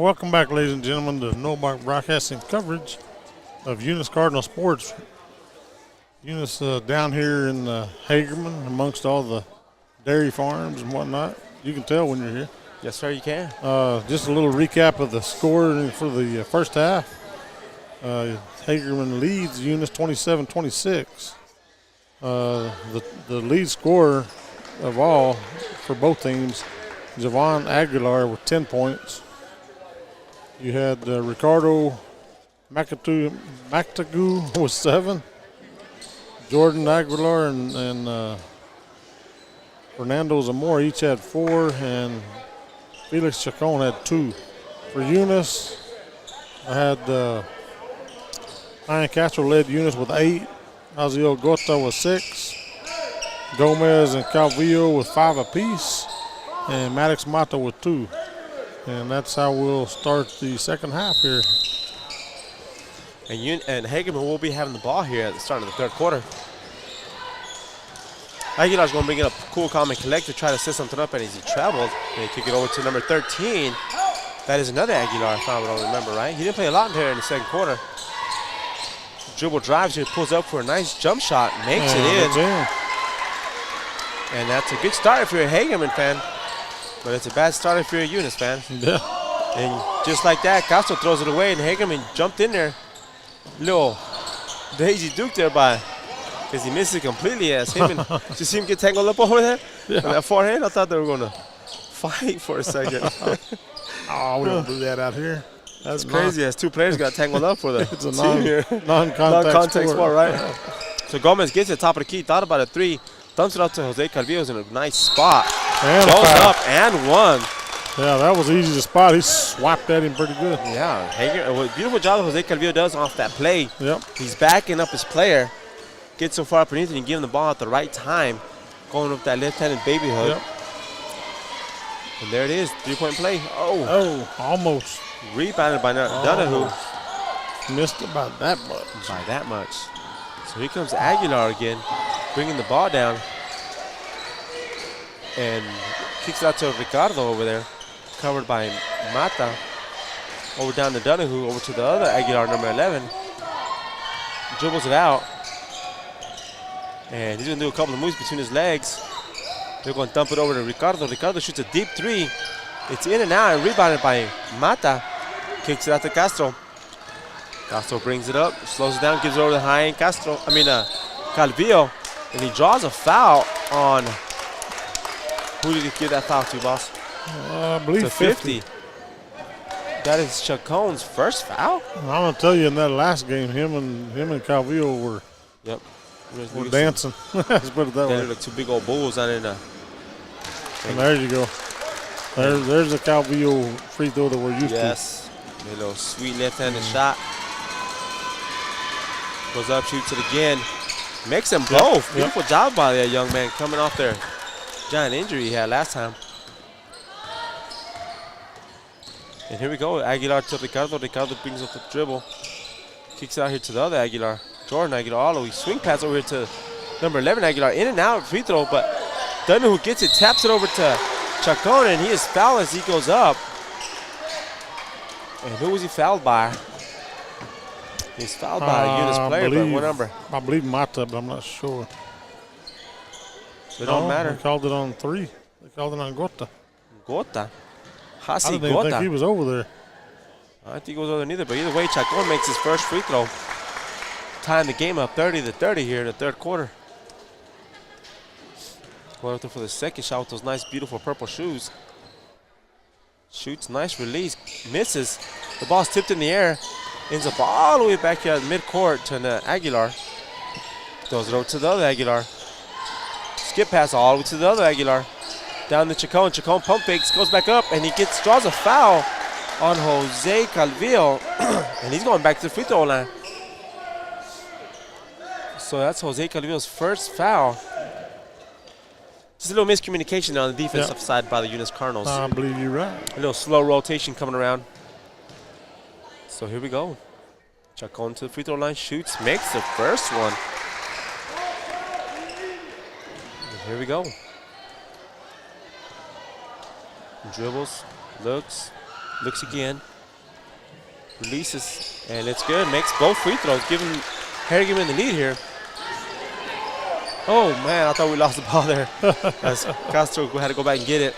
welcome back, ladies and gentlemen, to No Mark Broadcasting coverage of Eunice Cardinal Sports. Eunice down here in Hagerman amongst all the dairy farms and whatnot. You can tell when you're here. Yes, sir, you can. Just a little recap of the score for the first half. Hagerman leads Eunice 27-26. The lead scorer of all for both teams, Javon Aguilar with 10 points. You had Ricardo Mactagu with 7. Jordan Aguilar and Fernando Zamora each had 4, and Felix Chacon had 2. For Eunice, I had Ryan Castro led Eunice with 8. Aziel Gota with 6. Gomez and Calvillo with 5 apiece. And Maddox Mata with 2. And that's how we'll start the second half here. And Hagerman will be having the ball here at the start of the third quarter. Aguilar's going to bring it up cool, calm, and collect to try to set something up, and as he traveled, they kick it over to number 13. That is another Aguilar, if I don't remember right. He didn't play a lot here in the second quarter. Dribble drives here, pulls up for a nice jump shot, makes it in. And that's a good start if you're a Hagerman fan, but it's a bad start if you're a Eunice fan. Yeah. And just like that, Castro throws it away, and Hagerman jumped in there. Little Daisy Duke there because he missed it completely. As him and did you see him get tangled up over there? Yeah. On that forehand? I thought they were going to fight for a second. Oh, we don't do that out here. That's crazy. As two players got tangled up for the it's a non-contact sport, right? So Gomez gets it top of the key, thought about a 3, dumps it out to Jose Calvillo in a nice spot. And goes up and 1. Yeah, that was easy to spot. He swiped at him pretty good. Yeah, beautiful job that Jose Calvillo does off that play. Yep. He's backing up his player, gets so far up underneath and give him the ball at the right time, going up that left-handed baby hook. Yep. And there it is, 3-point play. Oh, almost. Rebounded by Donahue. Missed it by that much. By that much. So here comes Aguilar again, bringing the ball down. And kicks it out to Ricardo over there, covered by Mata. Over down to Donahue, over to the other Aguilar, number 11. Dribbles it out. And he's going to do a couple of moves between his legs. They're going to dump it over to Ricardo. Ricardo shoots a deep 3. It's in and out and rebounded by Mata. Kicks it out to Castro. Castro brings it up, slows it down, gives it over to Calvillo. And he draws a foul on, who did he give that foul to, boss? I believe 50. That is Chacon's first foul? I'm going to tell you, in that last game, him and Calvillo were dancing. Let's put it that way. They look 2 big old bulls out in there. And there you go. There's a Calvillo free throw that we're used to. Yes. A little sweet left-handed shot. Goes up, shoots it again. Makes them both. Beautiful job by that young man coming off their giant injury he had last time. And here we go. Aguilar to Ricardo. Ricardo brings up the dribble. Kicks out here to the other Aguilar. Jordan Aguilar all the way. Swing pass over here to number 11 Aguilar. In and out free throw, but Donahue gets it, taps it over to Chacon, and he is fouled as he goes up. And who was he fouled by? He's fouled by a Eunice player, but what number? I believe Mata, but I'm not sure. It don't matter. They called it on 3. They called it on Gota. Gota? I didn't even think he was over there. I don't think he was over there neither, but either way, Chacon makes his first free throw. Tying the game up 30-30 here in the third quarter. Going up there for the second shot with those nice, beautiful purple shoes. Shoots, nice release, misses. The ball's tipped in the air. Ends up all the way back here at midcourt to Aguilar. Throws it over to the other Aguilar. Skip pass all the way to the other Aguilar. Down to Chacon. Chacon pump fakes, goes back up, and he draws a foul on Jose Calvillo. And he's going back to the free throw line. So that's Jose Calvillo's first foul. Just a little miscommunication on the defensive side by the Eunice Cardinals. I believe you're right. A little slow rotation coming around. So here we go. Chacon to the free throw line, shoots, makes the first one. And here we go. Dribbles, looks again, Releases, and it's good. Makes both free throws, giving Hagerman the lead here. Oh, man, I thought we lost the ball there. As Castro had to go back and get it.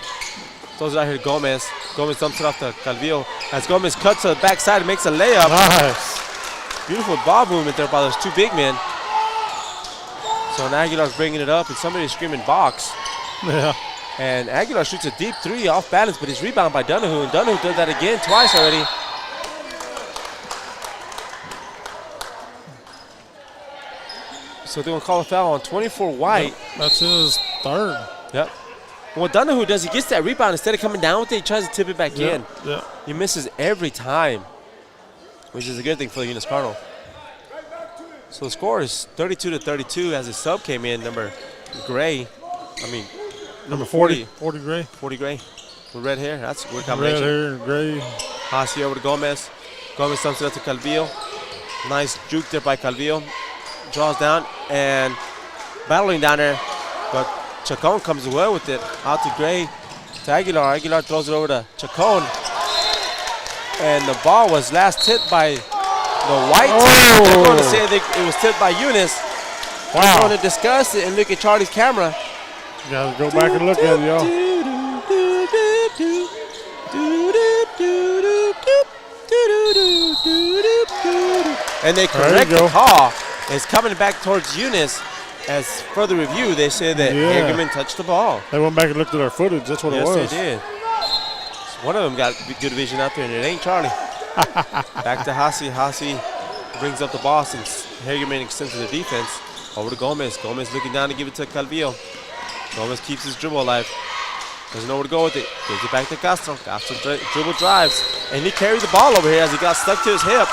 Throws it out here to Gomez. Gomez dumps it off to Calvillo. As Gomez cuts to the backside and makes a layup. Nice. Beautiful ball movement there by those two big men. So now Aguilar's bringing it up, and somebody's screaming box. Yeah. And Aguilar shoots a deep three off balance, but he's rebounded by Donahue, and Donahue did that again twice already. So they're going to call a foul on 24 White. Yep. That's his third. Yep. What Donahue does, he gets that rebound. Instead of coming down with it, he tries to tip it back in. Yeah. He misses every time, which is a good thing for the Eunice Cardinal. So the score is 32-32 as his sub came in, number Gray. Number 40. 40 Gray. 40 Gray with red hair. That's a good combination. Red hair and gray. Hasi over to Gomez. Gomez dumps it up to Calvillo. Nice juke there by Calvillo. Draws down and battling down there, but Chacon comes away with it. Out to Gray, to Aguilar. Aguilar throws it over to Chacon. And the ball was last hit by the White team. They're going to say that it was tipped by Eunice. Wow. They're going to discuss it and look at Charlie's camera. You gotta go back and look at it, y'all. And they correct the call. It's coming back towards Eunice. As further review, they said that Hagerman touched the ball. They went back and looked at our footage. That's what it was. Yes, they did. So one of them got good vision out there, and it ain't Charlie. Back to Hasi. Hasi brings up the ball since Hagerman extends to the defense. Over to Gomez. Gomez looking down to give it to Calvillo. Gomez keeps his dribble alive. Doesn't know where to go with it. Gives it back to Castro. Castro dribble drives. And he carried the ball over here as he got stuck to his hip.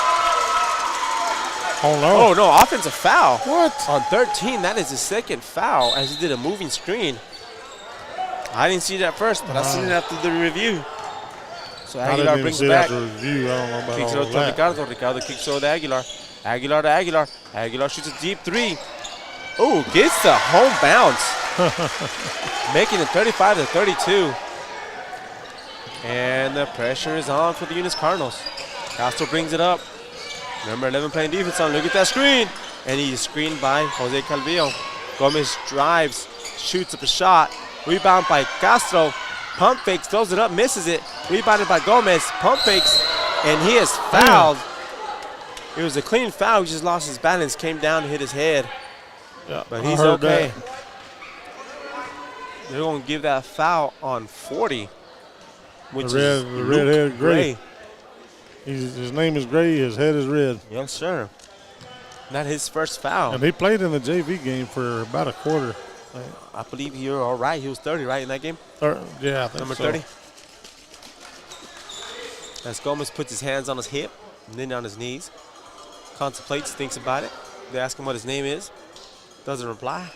Oh, no. Oh, no. Offensive foul. What? On 13, that is his second foul as he did a moving screen. I didn't see that first, but I seen it after the review. So Aguilar brings it back. Review. I don't know about kicks it all over to that. Ricardo. Ricardo kicks over to Aguilar. Aguilar to Aguilar. Aguilar shoots a deep three. Oh, gets the home bounce. Making it 35-32. And the pressure is on for the Eunice Cardinals. Castro brings it up. Number 11 playing defense on. Look at that screen. And he's screened by Jose Calvillo. Gomez drives, shoots up a shot. Rebound by Castro. Pump fakes, throws it up, misses it. Rebounded by Gomez. Pump fakes, and he is fouled. It was a clean foul. He just lost his balance, came down and hit his head. Yeah, but he's okay. They're going to give that foul on 40, which is the red-headed Gray. His name is Gray. His head is red. Yes, sir. Not his first foul. And he played in the JV game for about a quarter. I believe you're all right. He was 30, right, in that game? Yeah, I think Number so. 30. As Gomez puts his hands on his hip and then on his knees. Contemplates, thinks about it. They ask him what his name is. Doesn't reply.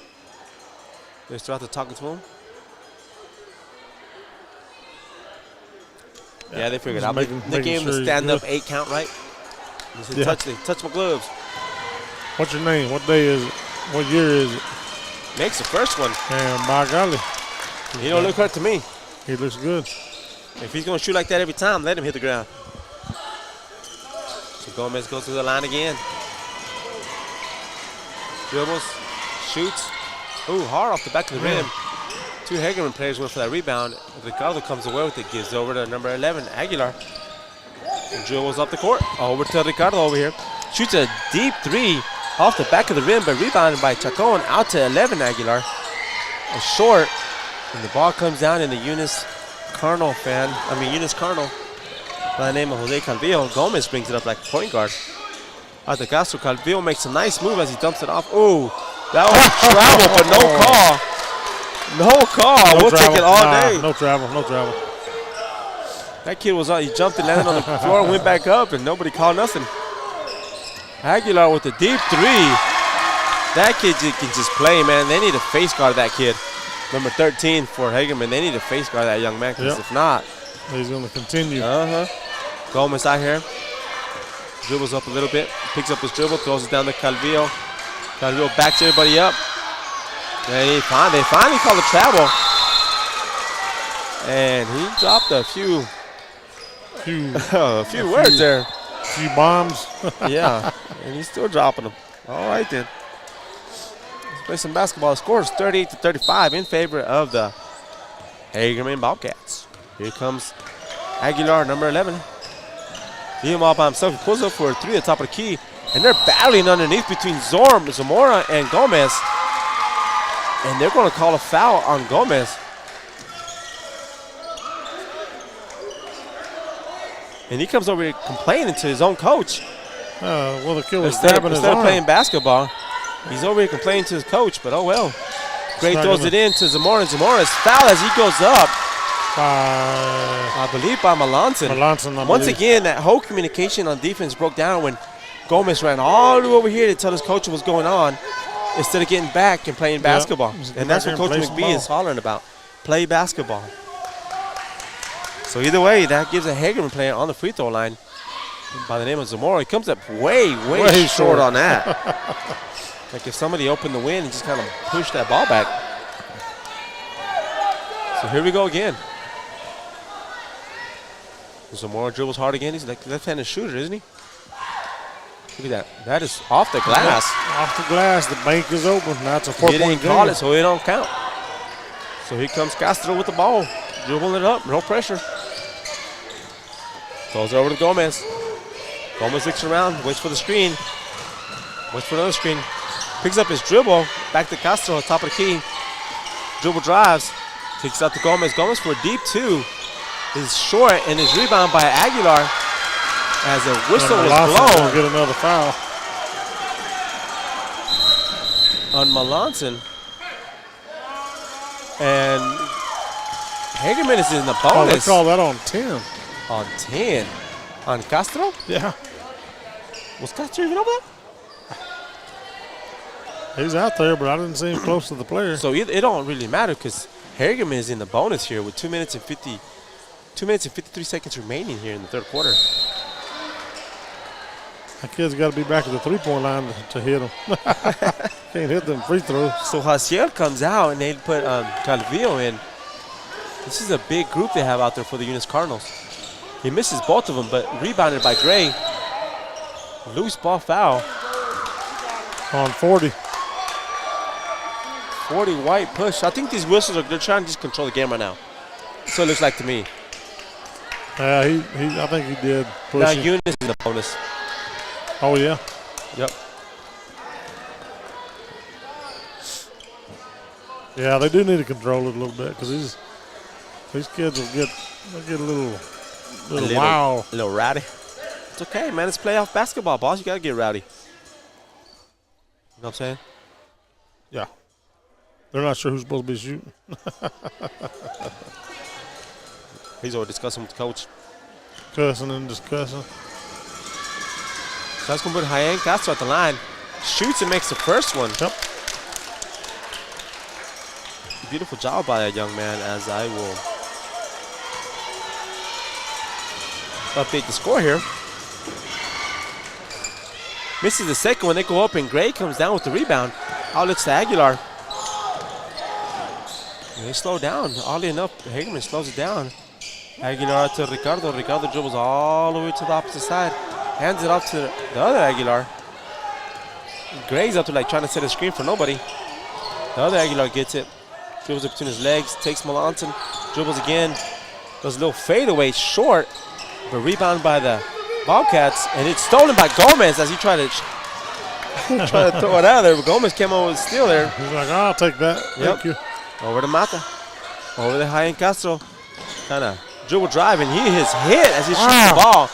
They start to talking to him. Yeah, they figured out. They gave him the stand-up 8 count, right? They said, touch my gloves. What's your name? What day is it? What year is it? Makes the first one. And by golly. He don't look hurt to me. He looks good. If he's going to shoot like that every time, let him hit the ground. So Gomez goes to the line again. Dribbles, shoots. Ooh, hard off the back of the rim. Two Hagerman players went for that rebound. Ricardo comes away with it, gives over to number 11, Aguilar. And dribbles up the court. Over to Ricardo over here. Shoots a deep three off the back of the rim, but rebounded by Chacon out to 11, Aguilar. A short. And the ball comes down in the Eunice Cardinal by the name of Jose Calvillo. Gomez brings it up like a point guard. Out to Castro. Calvillo makes a nice move as he dumps it off. Ooh, that was a travel, but no call. No call. We'll take it all day. No travel, no travel. That kid was on. He jumped and landed on the floor and went back up, and nobody called nothing. Aguilar with the deep three. That kid can just play, man. They need a face guard that kid. Number 13 for Hagerman. They need a face guard that young man, because if not, he's going to continue. Gomez out here. Dribbles up a little bit. Picks up his dribble. Throws it down to Calvillo. Calvillo backs everybody up. And they finally call the travel. And he dropped a few words there. few bombs. Yeah, and he's still dropping them. All right, then. Let's play some basketball. The score is 38-35 in favor of the Hagerman Bobcats. Here comes Aguilar, number 11. He him all by himself. He pulls up for a three at the top of the key, and they're battling underneath between Zamora and Gomez. And they're going to call a foul on Gomez. And he comes over here complaining to his own coach. Well, the kid was Instead grabbing his of arm. playing basketball, he's over here complaining to his coach, but oh well. Gray throws it in to Zamora, and Zamora is fouled as he goes up. I believe by Melanson. Once again, that whole communication on defense broke down when Gomez ran all the way over here to tell his coach what was going on instead of getting back and playing basketball. And that's what Coach McBee is hollering about. Play basketball. So either way, that gives a Hagerman player on the free throw line by the name of Zamora. He comes up way short on that. Like if somebody opened the wind and just kind of pushed that ball back. So here we go again. Zamora dribbles hard again. He's like left-handed shooter, isn't he? Look at that. That is off the glass. Off the glass. The bank is open. Now it's a 4-point game. He didn't call it, so it don't count. So here comes Castro with the ball. Dribbling it up. No pressure. Throws it over to Gomez. Gomez looks around. Waits for the screen. Waits for another screen. Picks up his dribble. Back to Castro on top of the key. Dribble drives. Kicks out to Gomez. Gomez for a deep two. Is short and is rebounded by Aguilar as a whistle was blown. Get another foul on Melanson. And Hagerman is in the bonus. Oh, they call that on 10. On 10. On Castro? Yeah. Was Castro even over there? He's out there, but I didn't see him close to the player. So it don't really matter because Hagerman is in the bonus here with 2 minutes and 53 seconds remaining here in the third quarter. That kid's got to be back at the three-point line to hit him. Can't hit them free throws. So Haciel comes out and they put Calvillo in. This is a big group they have out there for the Eunice Cardinals. He misses both of them, but rebounded by Gray. Loose ball foul. On 40. 40 white push. I think these whistles they're trying to just control the game right now. So it looks like to me. I think he did push now him. Eunice in the bonus. Oh, yeah? Yep. Yeah, they do need to control it a little bit because these kids will get a little wild. A little rowdy. It's okay, man. It's playoff basketball, boss. You got to get rowdy. You know what I'm saying? Yeah. They're not sure who's supposed to be shooting. He's over discussing with the coach. Cussing and discussing. So that's going to put Hayen Castro at the line. Shoots and makes the first one. Yep. Beautiful job by that young man, as I will update the score here. Misses the second one. They go up, and Gray comes down with the rebound. Outlets to Aguilar. And they slow down. Oddly enough, Hagerman slows it down. Aguilar to Ricardo. Ricardo dribbles all the way to the opposite side. Hands it off to the other Aguilar. Gray's up to trying to set a screen for nobody. The other Aguilar gets it. Dribbles it between his legs. Takes Melanson. Dribbles again. Does a little fadeaway short. But rebound by the Bobcats. And it's stolen by Gomez as he tried to throw it out of there. But Gomez came over with a steal there. He's like, I'll take that. Thank you. Over to Mata. Over to Hayen Castro. Kind of dribble drive, and he is hit as he shoots the ball.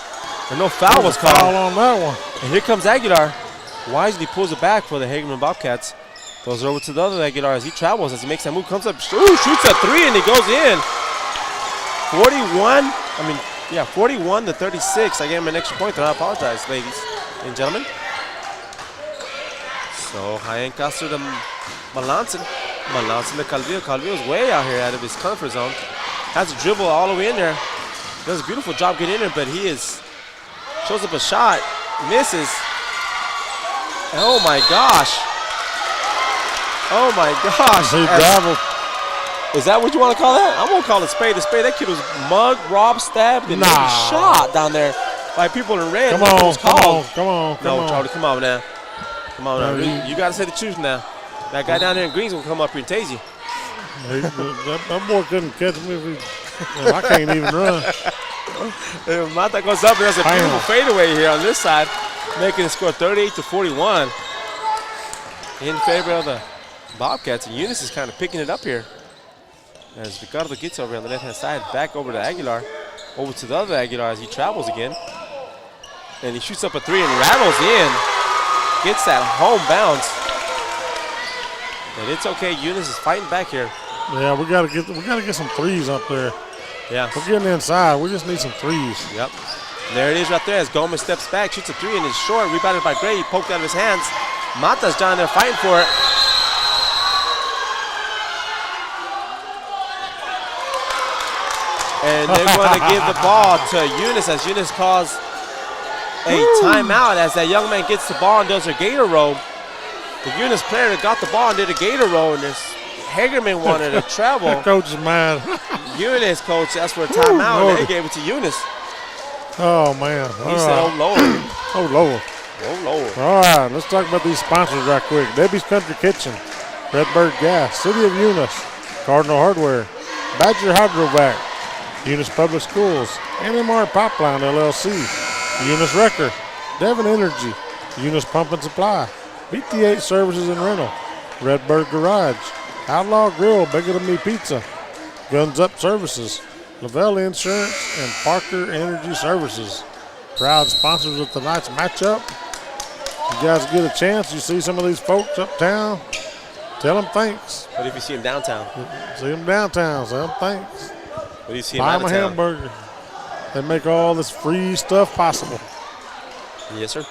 And no foul was called. Foul on that one. And here comes Aguilar. Wisely pulls it back for the Hagerman Bobcats. Goes over to the other Aguilar as he travels, as he makes that move. Comes up, shoots a three, and he goes in. 41 to 36. I gave him an extra point there. I apologize, ladies and gentlemen. So Hayen Castro to Melanson. Melanson to Calvillo. Calvillo's way out here out of his comfort zone. Has a dribble all the way in there. Does a beautiful job getting in there, but shows up a shot, misses. Oh my gosh. Oh my gosh. He dabbled. Is that what you want to call that? I'm going to call it spade. That kid was mugged, robbed, stabbed, and maybe shot down there by people in red. Come on, No, Charlie, come on now. Come on now. You got to say the truth now. That guy down there in green's going to come up here and tase you. That boy couldn't catch me if I can't even run. Mata goes up and has a beautiful fadeaway here on this side, making the score 38-41 in favor of the Bobcats. And Eunice is kind of picking it up here as Ricardo gets over on the left-hand side, back over to Aguilar, over to the other Aguilar as he travels again. And he shoots up a three and rattles in, gets that home bounce. And it's okay, Eunice is fighting back here. Yeah, we gotta get some threes up there. Yeah. We're getting inside. We just need some threes. Yep. And there it is right there as Gomez steps back, shoots a three and is short, rebounded by Gray. He poked out of his hands. Mata's down there fighting for it. And they're going to give the ball to Eunice as Eunice calls a timeout as that young man gets the ball and does her gator roll. The Eunice player that got the ball and did a gator roll, and this Hagerman wanted to travel. Coach is mad. Eunice coach asked for a timeout, and they gave it to Eunice. Oh, man. He said, oh, Lord. Oh, Lord. Oh, Lord. All right, let's talk about these sponsors right quick. Debbie's Country Kitchen, Redbird Gas, City of Eunice, Cardinal Hardware, Badger Hydrovac, Eunice Public Schools, NMR Pipeline LLC, Eunice Wrecker, Devon Energy, Eunice Pump and Supply, BT8 Services and Rental, Redbird Garage, Outlaw Grill, Bigger Than Me Pizza, Guns Up Services, Lavelle Insurance, and Parker Energy Services. Proud sponsors of tonight's matchup. You guys get a chance, you see some of these folks uptown, tell them thanks. What if you see them downtown? See them downtown, tell them thanks. What do you see Buy them them a hamburger. They make all this free stuff possible. Yes, sir.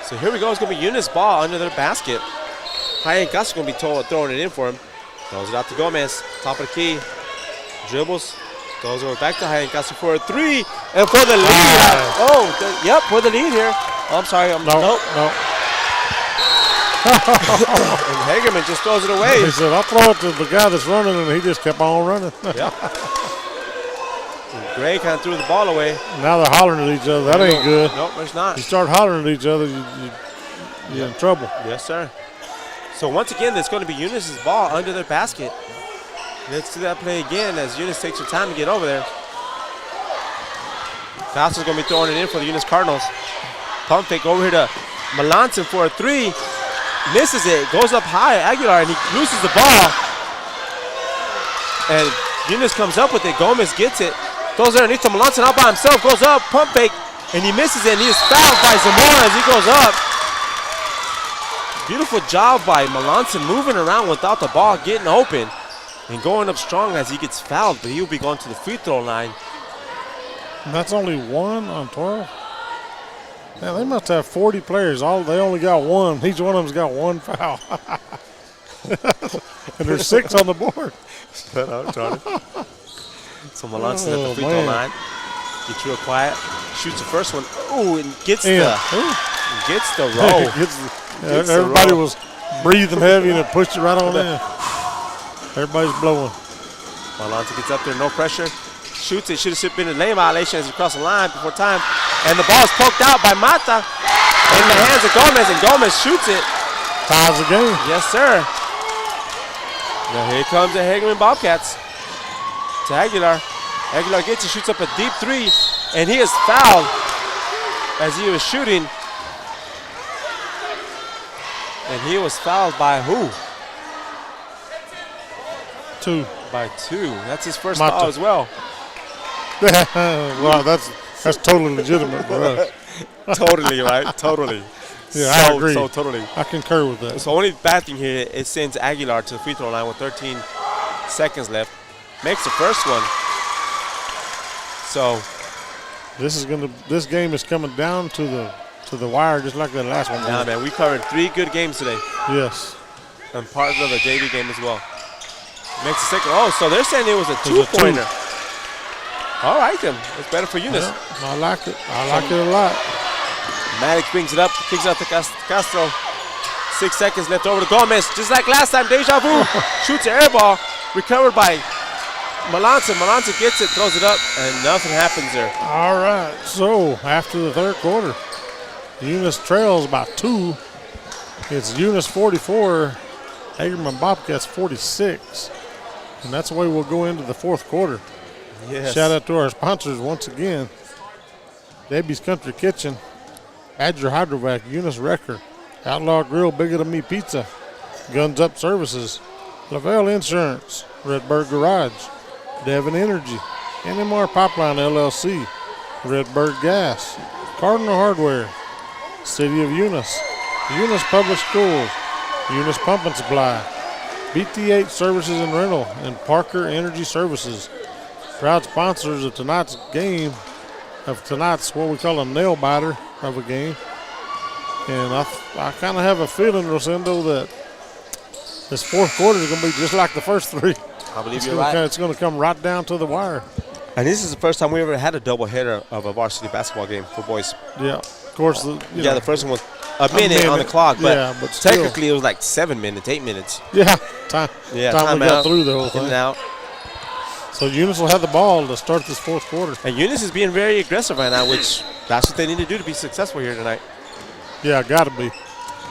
So here we go. It's going to be Eunice ball under their basket. Hyatt Gus is going to be throwing it in for him. Throws it out to Gomez. Top of the key. Dribbles. Goes over back to Hyatt Gus for a three. And for the lead. Yep, for the lead here. Oh, I'm sorry. Nope. And Hagerman just throws it away. He said, I'll throw it to the guy that's running, and he just kept on running. Yep. Gray kind of threw the ball away. Now they're hollering at each other. That ain't good. Nope, there's not. You start hollering at each other, you're in trouble. Yes, sir. So once again, it's going to be Eunice's ball under their basket. Let's do that play again as Eunice takes her time to get over there. Foster's going to be throwing it in for the Eunice Cardinals. Pump fake over here to Melanson for a three. Misses it, goes up high, Aguilar, and he loses the ball. And Eunice comes up with it. Gomez gets it. Throws it underneath to Melanson out by himself. Goes up, pump fake, and he misses it. And he is fouled by Zamora as he goes up. Beautiful job by Melanson moving around without the ball, getting open, and going up strong as he gets fouled. But he'll be going to the free throw line. And that's only 1 on 12. Man, they must have 40 players. They only got 1. Each one of them's got 1 foul. And there's 6 on the board. Shut up, Charlie. So Melanson at the free throw line. Gets real quiet. Shoots the first one. Ooh, and gets the roll. Everybody was breathing heavy and it pushed it right on in. Everybody's blowing. Melanson gets up there, no pressure. Shoots it. Should have been a lane violation as he crossed the line before time. And the ball is poked out by Mata in the hands of Gomez, and Gomez shoots it. Ties the game. Yes, sir. Now here comes the Hagerman Bobcats to Aguilar. Aguilar gets it, shoots up a deep three, and he is fouled as he was shooting. And he was fouled by who? 2. By 2. That's his first Mata. foul as well. Wow, that's totally legitimate for us. Totally, right? Totally. Yeah, I agree. So totally. I concur with that. So only bad thing here, it sends Aguilar to the free throw line with 13 seconds left. Makes the first one. So this game is coming down to the wire just like the last one. Yeah, man, we covered 3 good games today. Yes. And part of the JV game as well. Makes the second. Oh, so they're saying it was a 2-pointer. All right, then. It's better for Eunice. Yeah, I like it. I like it a lot. Maddox brings it up, kicks out to Castro. 6 seconds left over to Gomez. Just like last time, deja vu. Shoots an air ball. Recovered by Melanson gets it, throws it up, and nothing happens there. All right, so after the third quarter, Eunice trails by 2. It's Eunice 44, Hagerman Bobcats 46. And that's the way we'll go into the fourth quarter. Yes. Shout out to our sponsors once again. Debbie's Country Kitchen, Badger Hydrovac, Eunice Wrecker, Outlaw Grill, Bigger Than Me Pizza, Guns Up Services, Lavelle Insurance, Redbird Garage, Devon Energy, NMR Pipeline LLC, Redbird Gas, Cardinal Hardware, City of Eunice, Eunice Public Schools, Eunice Pump and Supply, BT8 Services and Rental, and Parker Energy Services. Proud sponsors of tonight's game, of tonight's what we call a nail biter of a game. And I kind of have a feeling, Rosendo, that this fourth quarter is going to be just like the first 3. I believe you're right. It's going to come right down to the wire. And this is the first time we ever had a doubleheader of a varsity basketball game for boys. Yeah, of course. The first one was a minute on the clock, but, but technically it was like 7 minutes, 8 minutes. Yeah, time we out, got through the whole thing. In and out. So Eunice will have the ball to start this fourth quarter. And Eunice is being very aggressive right now, which that's what they need to do to be successful here tonight. Yeah, got to be.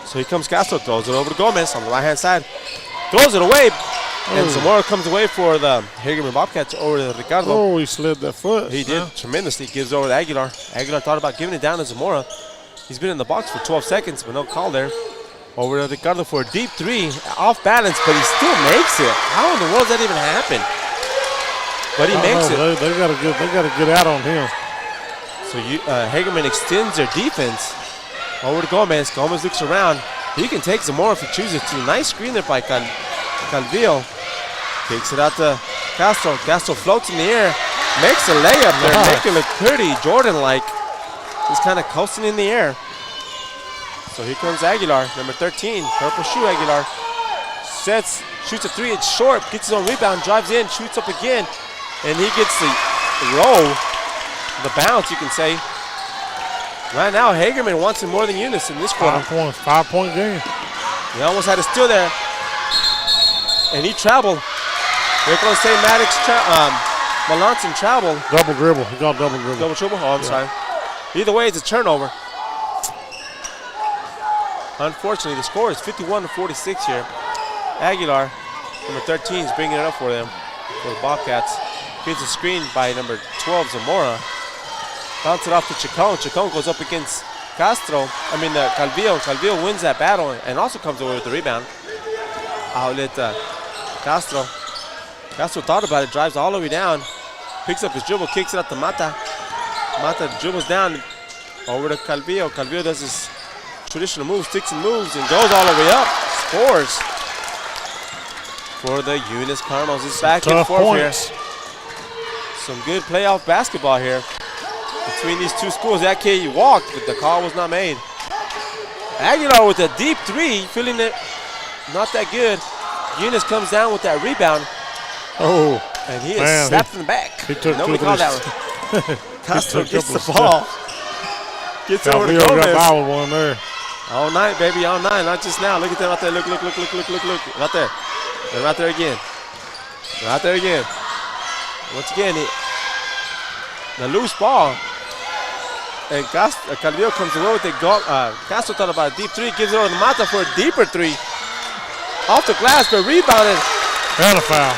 So here comes Castro, throws it over to Gomez on the right-hand side. Throws it away, and Zamora comes away for the Hagerman Bobcats over to Ricardo. Oh, he slid that foot. He did tremendously. Gives over to Aguilar. Aguilar thought about giving it down to Zamora. He's been in the box for 12 seconds, but no call there. Over to Ricardo for a deep 3, off balance, but he still makes it. How in the world does that even happen? But he makes it. They got to get out on him. So Hagerman extends their defense over to Gomez. Gomez looks around. He can take Zamora if he chooses to. Nice screen there by Calvillo. Kicks it out to Castro. Castro floats in the air. Makes a layup there. Making it look pretty Jordan-like. He's kind of coasting in the air. So here comes Aguilar, number 13. Purple shoe Aguilar. Sets, shoots a 3. It's short. Gets his own rebound. Drives in. Shoots up again. And he gets the roll. The bounce, you can say. Right now, Hagerman wants it more than Eunice in this quarter. 5 points, 5-point game. He almost had a steal there. And he traveled. They're going to say Maddox, Melanson traveled. Double dribble. He got double dribble. Double dribble? Oh, I'm sorry. Either way, it's a turnover. Unfortunately, the score is 51-46 here. Aguilar, number 13, is bringing it up for them, for the Bobcats. Gets a screen by number 12, Zamora. Bounce it off to Chacon. Chacon goes up against Calvillo. Calvillo wins that battle and also comes away with the rebound. Outlet Castro. Castro thought about it, drives all the way down, picks up his dribble, kicks it out to Mata. Mata dribbles down over to Calvillo. Calvillo does his traditional move, sticks and moves, and goes all the way up. Scores for the Eunice Cardinals. It's back and forth here. Some good playoff basketball here between these two schools. That kid walked, but the call was not made. Aguilar with a deep 3, feeling it not that good. Eunice comes down with that rebound. Oh, and he is slapped in the back. Nobody called that one. Castro gets the ball. Gets over to Gomez. Got by with one there. All night, baby, all night. Not just now. Look at them out there. Look. Right there. They're right there again. They're out there again. Once again, the loose ball. And Calvillo comes away with it. Castro thought about a deep 3. Gives it over to Mata for a deeper 3. Off the glass, but rebounded. And a foul.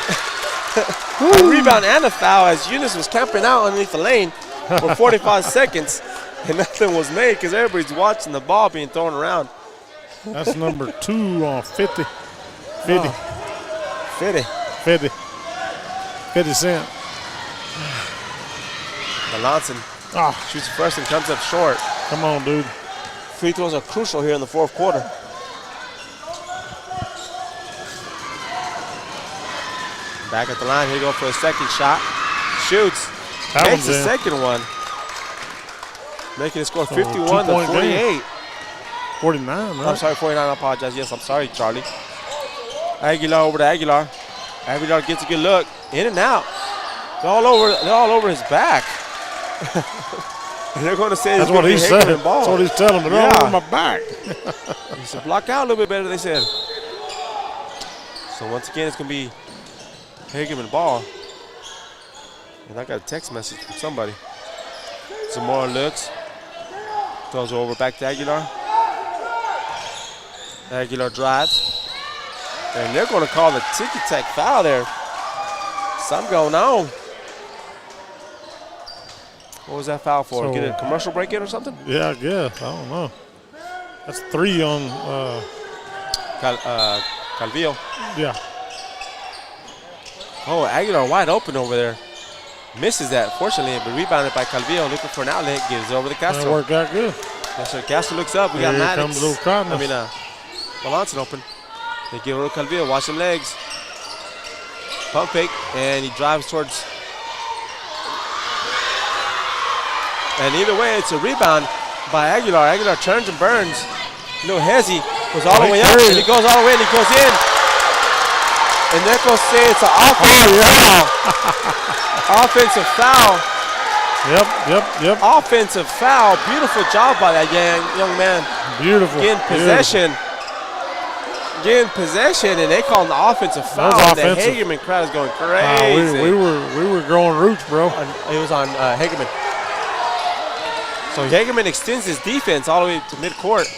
A rebound and a foul as Eunice was camping out underneath the lane for 45 seconds. And nothing was made because everybody's watching the ball being thrown around. That's number 2 on 50. 50. 50 cent. Melanson shoots first and comes up short. Come on, dude. Free throws are crucial here in the fourth quarter. Back at the line, here you go for a second shot. Shoots, makes the second one. Making it score 51-48. 49, right? I'm sorry, 49, I apologize. Yes, I'm sorry, Charlie. Aguilar over to Aguilar. Aguilar gets a good look, in and out. They're all over his back. And they're going to say that's what he said. That's what he's telling me. They're all over my back. He said, block out a little bit better, they said. So once again, it's going to be Hagerman ball. And I got a text message from somebody. Zamora looks. Throws over back to Aguilar. Aguilar drives. And they're going to call the ticky-tack foul there. Something going on. What was that foul for? So, Get a commercial break in or something? Yeah, I guess. I don't know. That's 3 on Calvillo. Yeah. Oh, Aguilar wide open over there. Misses that, fortunately, but rebounded by Calvillo. Looking for an outlet. Gives it over to Castro. That worked out good. Yes, sir. Castro looks up. We got Here Maddox. comes little Cardinals. Melanson open. They give it to Calvillo. Watch them legs. Pump fake, and he drives towards. And either way, it's a rebound by Aguilar. Aguilar turns and burns. A little hezzy. Goes all the way up, and he goes all the way, and he goes in. And they're going to say it's an offensive foul. Offensive foul. Yep. Offensive foul. Beautiful job by that young man. Beautiful. Getting possession. And they call an offensive foul. The Hagerman crowd is going crazy. We were growing roots, bro. It was on Hagerman. So Hagerman extends his defense all the way to midcourt.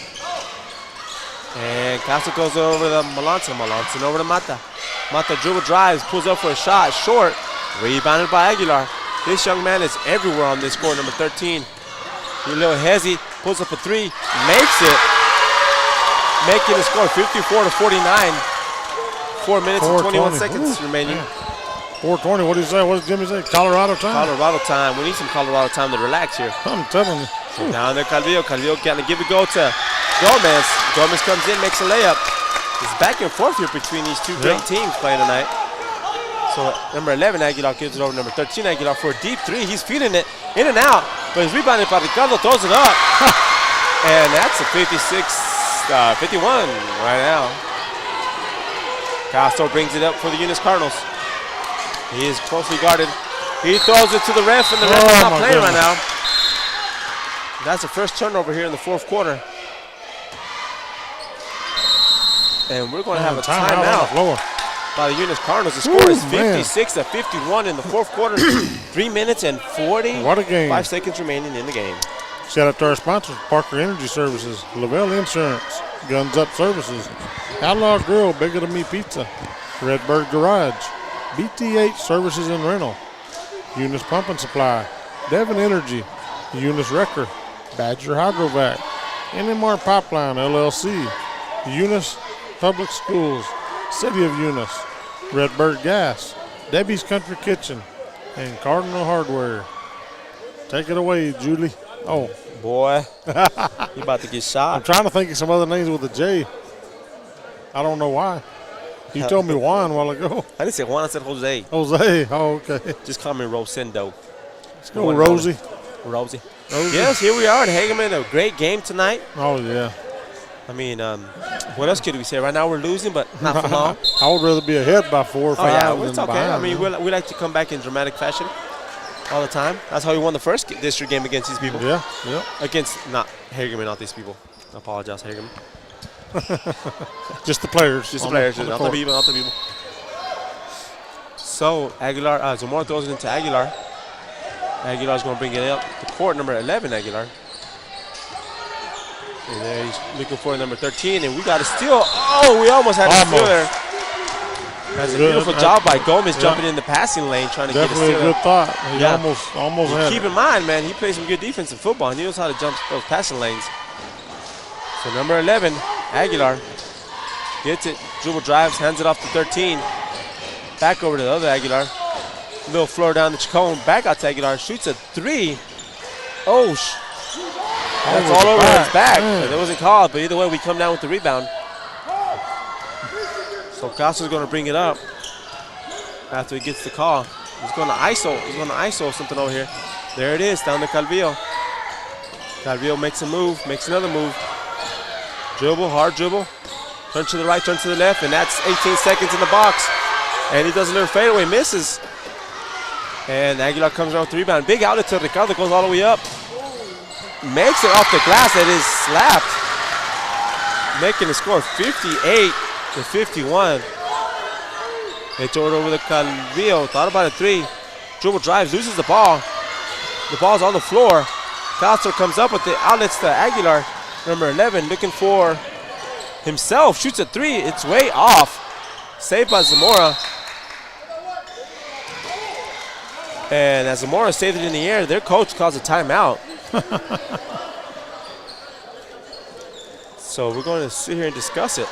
And Castro goes over to Melanson. Melanson over to Mata. Mata dribble drives, pulls up for a shot, short. Rebounded by Aguilar. This young man is everywhere on this court, number 13. He's a little hezzy, pulls up a 3, makes it. Making the score 54-49. 4 minutes and 21 seconds remaining. 4:20, what did he say? What did Jimmy say? Colorado time? Colorado time. We need some Colorado time to relax here. I'm telling you. So down there, Calvillo. Calvillo got to give it go to Gomez. Gomez comes in, makes a layup. It's back and forth here between these two great teams playing tonight. So number 11, Aguilar gives it over number 13, Aguilar for a deep 3. He's feeding it in and out, but he's rebounded by Ricardo, throws it up. And that's a 51 right now. Castro brings it up for the Eunice Cardinals. He is closely guarded. He throws it to the ref, and the ref is not playing right now. That's the first turnover here in the fourth quarter. And we're going to have a timeout by the Eunice Cardinals. The score is 56-51 in the fourth quarter. 3 minutes and 45 seconds remaining in the game. Shout out to our sponsors, Parker Energy Services, Lavelle Insurance, Guns Up Services, Outlaw Grill, Bigger Than Me Pizza, Redbird Garage, BTH Services and Rental, Eunice Pump and Supply, Devon Energy, Eunice Wrecker, Badger Hydrovac, NMR Pipeline LLC, Eunice Public Schools, City of Eunice, Redbird Gas, Debbie's Country Kitchen, and Cardinal Hardware. Take it away, Julie. Oh. Boy, you about to get shot. I'm trying to think of some other names with a J. I don't know why. You told me Juan a while ago. I didn't say Juan, I said Jose. Jose, oh, okay. Just call me Rosendo. Let's go with Rosie. Rosie. Yes, here we are at Hagerman. A great game tonight. Oh, yeah. I mean, what else could we say? Right now we're losing, but not for long. I would rather be ahead by 4 or 5. Yeah, it's okay. I mean, we like to come back in dramatic fashion all the time. That's how we won the first district game against these people. Yeah. Against, not Hagerman, not these people. I apologize, Hagerman. Just the players. Just the players, not the people, not the people. So, Aguilar, Zamora throws it into Aguilar. Aguilar's going to bring it up to court, number 11, Aguilar. And there he's looking for number 13, and we got a steal. Oh, we almost had a steal there. That's a beautiful job by Gomez jumping in the passing lane, trying to get a steal. Definitely a good thought. He almost had it. Keep in mind, man, he plays some good defensive football, and he knows how to jump those passing lanes. So number 11, Aguilar, gets it, dribble drives, hands it off to 13. Back over to the other Aguilar. Little floor down the Chacon, back out to Aguilar, shoots a 3. Oh, that's all over his back. That wasn't called, but either way, we come down with the rebound. So Castro's going to bring it up after he gets the call. He's going to ISO. He's going to ISO something over here. There it is, down to Calvillo. Calvillo makes a move, makes another move. Dribble, hard dribble. Turn to the right, turn to the left, and that's 18 seconds in the box. And he does a little fadeaway, misses. And Aguilar comes around with the rebound. Big outlet to Ricardo, goes all the way up. Makes it off the glass, that is slapped. Making the score 58-51. They throw it over to Calvillo, thought about a 3. Dribble drives, loses the ball. The ball's on the floor. Castro comes up with it, outlets to Aguilar, number 11, looking for himself. Shoots a three. It's way off. Saved by Zamora. And as Zamora saved it in the air, their coach calls a timeout. So we're going to sit here and discuss it.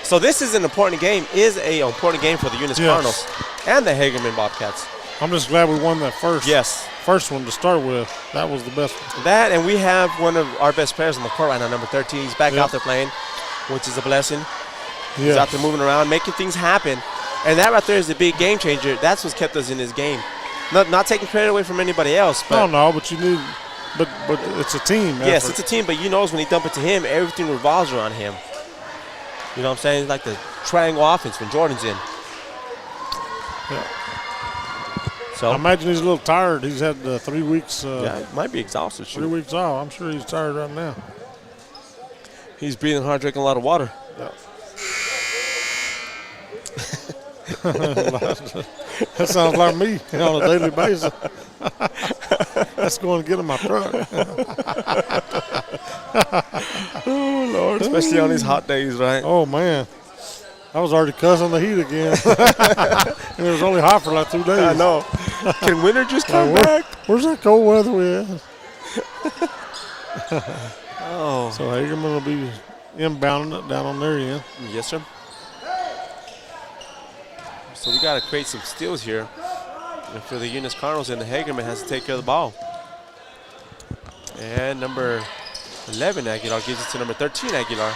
So this is an important game, is an important game for the Eunice Cardinals and the Hagerman Bobcats. I'm just glad we won that first one to start with. That was the best one. That, and we have one of our best players on the court right now, number 13. He's back out there playing, which is a blessing. He's out there moving around, making things happen. And that right there is the big game changer. That's what's kept us in this game. Not taking credit away from anybody else. But but you need, but it's a team effort. Yes, it's a team, but you know when he dump it to him, everything revolves around him. You know what I'm saying? It's like the triangle offense when Jordan's in. Yeah. So I imagine he's a little tired. He's had 3 weeks. Yeah, he might be exhausted. 3 weeks off. I'm sure he's tired right now. He's breathing hard, drinking a lot of water. Yeah. That sounds like me on a daily basis. That's going to get in my truck. Oh, Lord. Especially on these hot days, right? Oh, man. I was already cussing the heat again. And it was only hot for like 2 days. I know. Can winter just come back? Where's that cold weather we had? Oh. So Hagerman will be inbounding it down on their end. Yes, sir. So we got to create some steals here. And for the Eunice Cardinals, and the Hagerman has to take care of the ball. And number 11, Aguilar, gives it to number 13, Aguilar.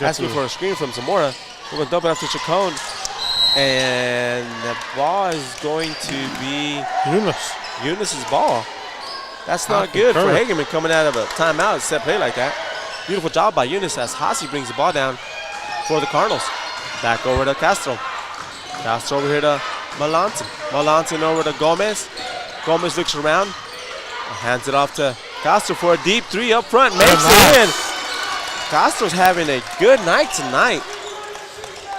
Asking for a screen from Zamora. We're going to dump it after Chacon. And the ball is going to be Eunice's ball. That's not good for Hagerman coming out of a timeout and set play like that. Beautiful job by Eunice as Hasi brings the ball down for the Cardinals. Back over to Castro. Castro over here to Melanson. Melanson over to Gomez. Gomez looks around. Hands it off to Castro for a deep three up front. Makes it in. Castro's having a good night tonight.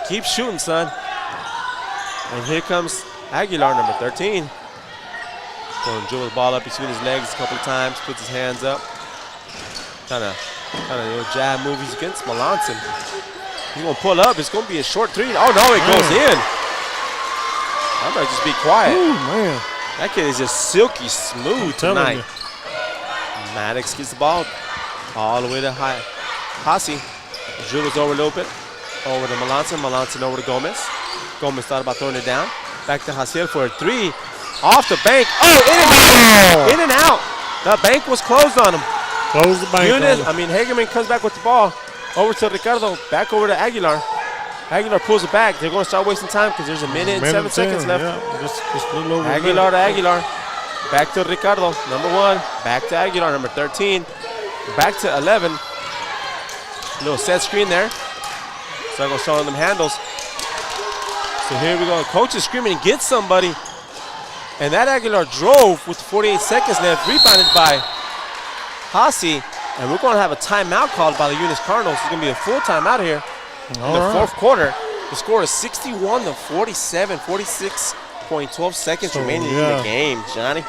Keep shooting, son. And here comes Aguilar, number 13. Going to dribble the ball up between his legs a couple of times. Puts his hands up. Kind of jab movies against Melanson. He's going to pull up. It's going to be a short three. Oh, no, it goes in. I might just be quiet. Ooh, man. That kid is just silky smooth tonight. Maddox gets the ball all the way to Hasi. Dribbles over a little bit. Over to Melanson. Melanson over to Gomez. Gomez thought about throwing it down. Back to Hasiel for a three. Off the bank. Oh, in and out. In and out. The bank was closed on him. Close the bank. Hagerman comes back with the ball. Over to Ricardo. Back over to Aguilar. Aguilar pulls it back. They're going to start wasting time because there's a minute and 7 seconds left. Yeah, just a little over Aguilar to Aguilar. Back to Ricardo, number 1. Back to Aguilar, number 13. Back to 11. Little set screen there. So I'm going to start on them handles. So here we go. Coach is screaming and gets somebody. And that Aguilar drove with 48 seconds left, rebounded by Hasi. And we're going to have a timeout called by the Eunice Cardinals. It's going to be a full timeout here in the fourth quarter. The score is 61-47, 46.12 seconds remaining in the game, Johnny.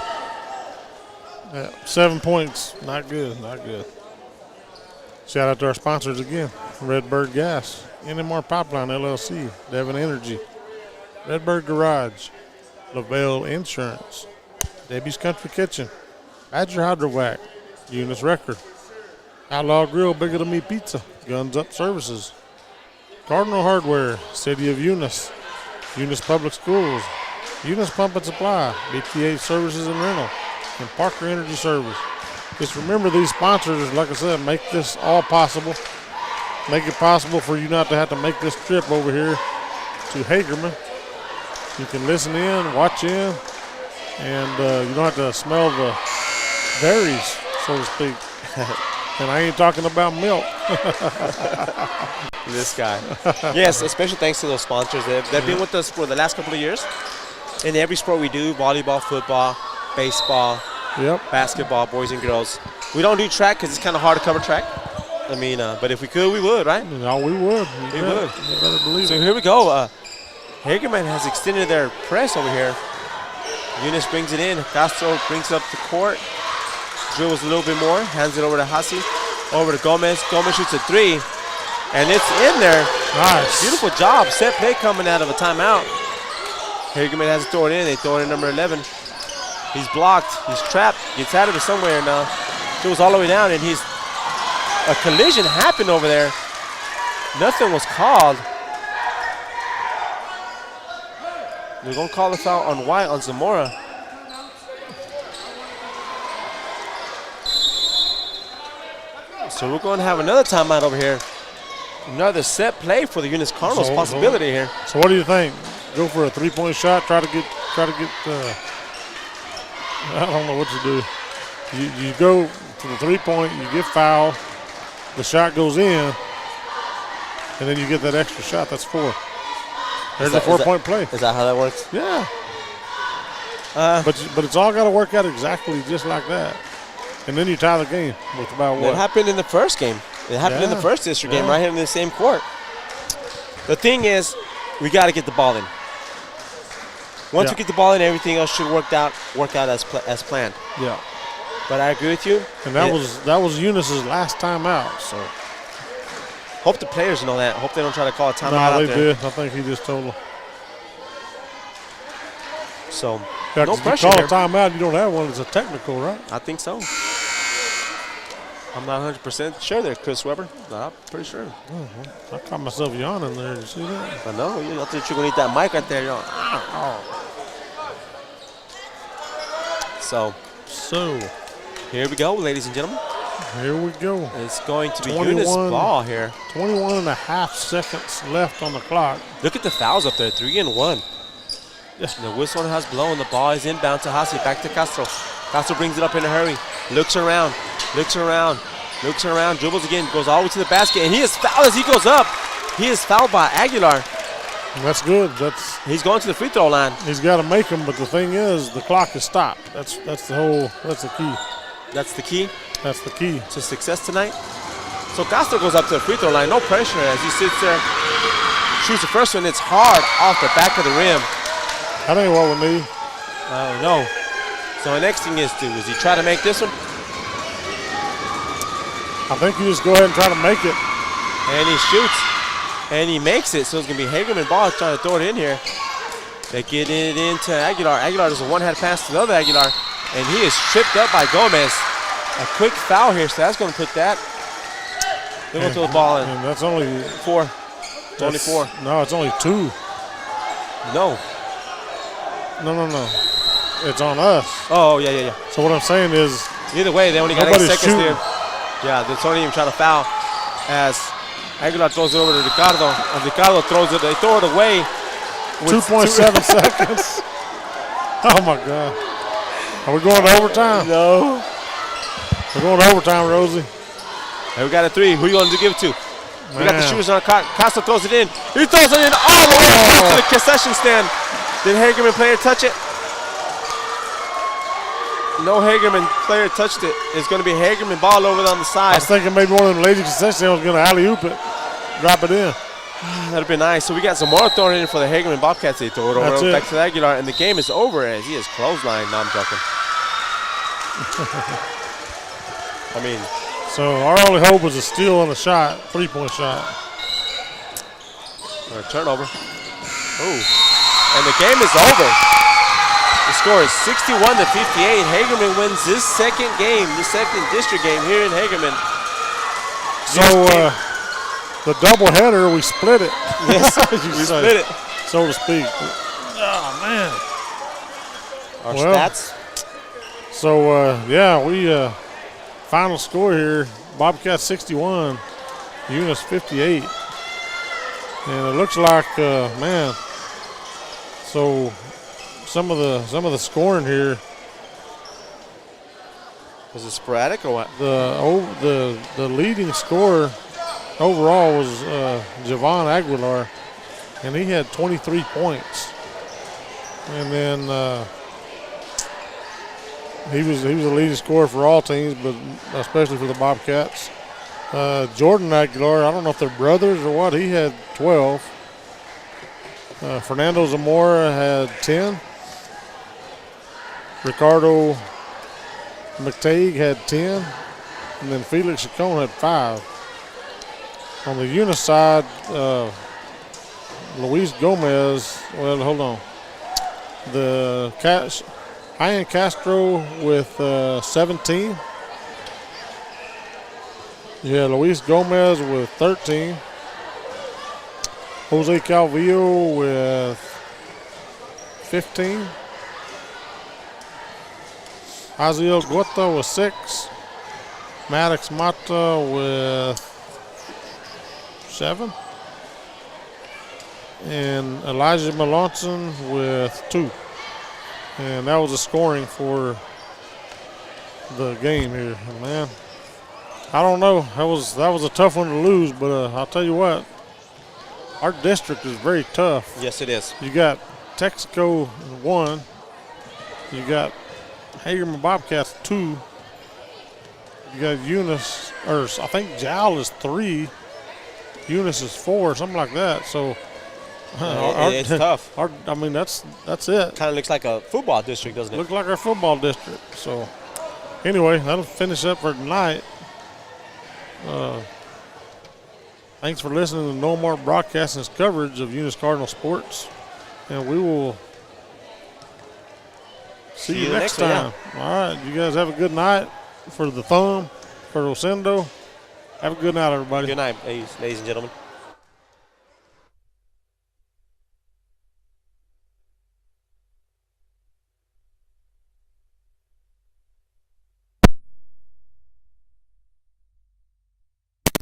Yeah, 7 points. Not good, not good. Shout out to our sponsors again. Redbird Gas, NMR Pipeline LLC, Devon Energy, Redbird Garage, Lavelle Insurance, Debbie's Country Kitchen, Badger Hydrovac, Eunice Record, Outlaw Grill, Bigger Than Me Pizza, Guns Up Services, Cardinal Hardware, City of Eunice, Eunice Public Schools, Eunice Pump and Supply, BTA Services and Rental, and Parker Energy Service. Just remember these sponsors, like I said, make this all possible. Make it possible for you not to have to make this trip over here to Hagerman. You can listen in, watch in, and you don't have to smell the berries, so to speak. And I ain't talking about milk. This guy. Yes, a special thanks to those sponsors. They've been with us for the last couple of years. In every sport we do, volleyball, football, baseball, basketball, boys and girls. We don't do track because it's kind of hard to cover track. I mean, but if we could, we would, right? No, we would. We would. You better believe so it. here we go. Hagerman has extended their press over here. Eunice brings it in. Castro brings it up the court. Dribbles a little bit more. Hands it over to Hasi. Over to Gomez. Gomez shoots a three. And it's in there. Nice. Beautiful job. Set play coming out of a timeout. Hagerman has to throw it in. They throw it in number 11. He's blocked. He's trapped. Gets out of it somewhere now. Goes all the way down, and a collision happened over there. Nothing was called. They're going to call the foul on White on Zamora. So we're going to have another timeout over here. Another set play for the Eunice Cardinals possibility here. So what do you think? Go for a 3-point shot. Try to get. I don't know what to do. You go to the 3-point. You get fouled. The shot goes in, and then you get that extra shot. That's 4. There's a 4-point play. Is that how that works? Yeah. But it's all got to work out exactly just like that, and then you tie the game with about what? It happened in the first game. It happened in the first district game right here in the same court. The thing is, we got to get the ball in. Once we get the ball in, everything else should work out as planned. Yeah. But I agree with you. And that was Eunice's last time out. So hope the players know that. Hope they don't try to call a timeout out there. They did. I think he just told them. So no pressure. You call a timeout, you don't have one. It's a technical, right? I think so. I'm not 100% sure there, Chris Webber. I'm pretty sure. I caught myself yawning there. Did you see that? I know. I thought you were going to eat that mic right there. You're like, So here we go, ladies and gentlemen. Here we go. It's going to be Eunice ball here. 21.5 seconds left on the clock. Look at the fouls up there, 3 and 1. Yeah. The whistle has blown. The ball is inbound to Hasi. Back to Castro. Castro brings it up in a hurry. Looks around, dribbles again, goes all the way to the basket, and he is fouled as he goes up. He is fouled by Aguilar. And that's good. He's going to the free throw line. He's got to make them, but the thing is, the clock is stopped. That's the key. That's the key? That's the key. To success tonight? So Castro goes up to the free throw line, no pressure as he sits there, shoots the first one. It's hard off the back of the rim. That ain't what we need. No. So the next thing is he try to make this one? I think you just go ahead and try to make it. And he shoots. And he makes it. So it's going to be Hagerman ball trying to throw it in here. They get it into Aguilar. Aguilar does a one-hand pass to the other Aguilar. And he is tripped up by Gomez. A quick foul here, so that's going to put that. They're going to throw the ball in. And that's only 4. It's only 4. No, it's only 2. No. It's on us. Oh, yeah. So what I'm saying is, either way, they only got 8 seconds there. Yeah, they're not even trying to foul as Aguilar throws it over to Ricardo. And Ricardo throws it. They throw it away. 2.7 seconds. Oh, my God. Are we going to overtime? No. We're going to overtime, Rosie. Hey, we got a 3. Who are you going to give it to? We got the shooters on our clock. Costa throws it in. He throws it in all the way to the concession stand. Did Hagerman player touch it? No Hagerman player touched it. It's going to be Hagerman ball over on the side. I was thinking maybe one of them lady concession was going to alley-oop it, drop it in. That would be nice. So we got some more throwing in for the Hagerman Bobcats. They throw it over back to the Aguilar, and the game is over as he is clothesline. No, I'm joking. I mean. So our only hope is a steal and a shot, 3-point shot. Or a turnover. Oh. And the game is over. The score is 61-58. Hagerman wins this second game, the second district game here in Hagerman. So the doubleheader, we split it. Yes, we split it. So to speak. Oh, man. Our stats. So, we final score here, Bobcat 61, Eunice 58. And it looks like, so some of the scoring here. Was it sporadic or what? The leading scorer overall was Javon Aguilar, and he had 23 points. And then he was the leading scorer for all teams, but especially for the Bobcats. Jordan Aguilar, I don't know if they're brothers or what, he had 12. Fernando Zamora had 10. Ricardo McTague had 10. And then Felix Chacon had 5. On the Eunice side, Luis Gomez, well, hold on. The Ian Castro with 17. Yeah, Luis Gomez with 13. Jose Calvillo with 15. Aziel Guetta with 6. Maddox Mata with 7. And Elijah Melanson with 2. And that was the scoring for the game here, man. I don't know. That was a tough one to lose, but I'll tell you what, our district is very tough. Yes, it is. You got Texaco 1. You got Hagerman Bobcats 2. You got Eunice, or I think Jowl is 3. Eunice is 4, something like that. So it's tough. I mean, that's it. Kind of looks like a football district, doesn't it? Looks like our football district. So anyway, that'll finish up for tonight. Thanks for listening to Nomar Broadcasting's coverage of Eunice Cardinal sports, and we will see you next time. Yeah. All right, you guys have a good night. For the Thumb, for Rosendo, have a good night, everybody. Good night, ladies and gentlemen.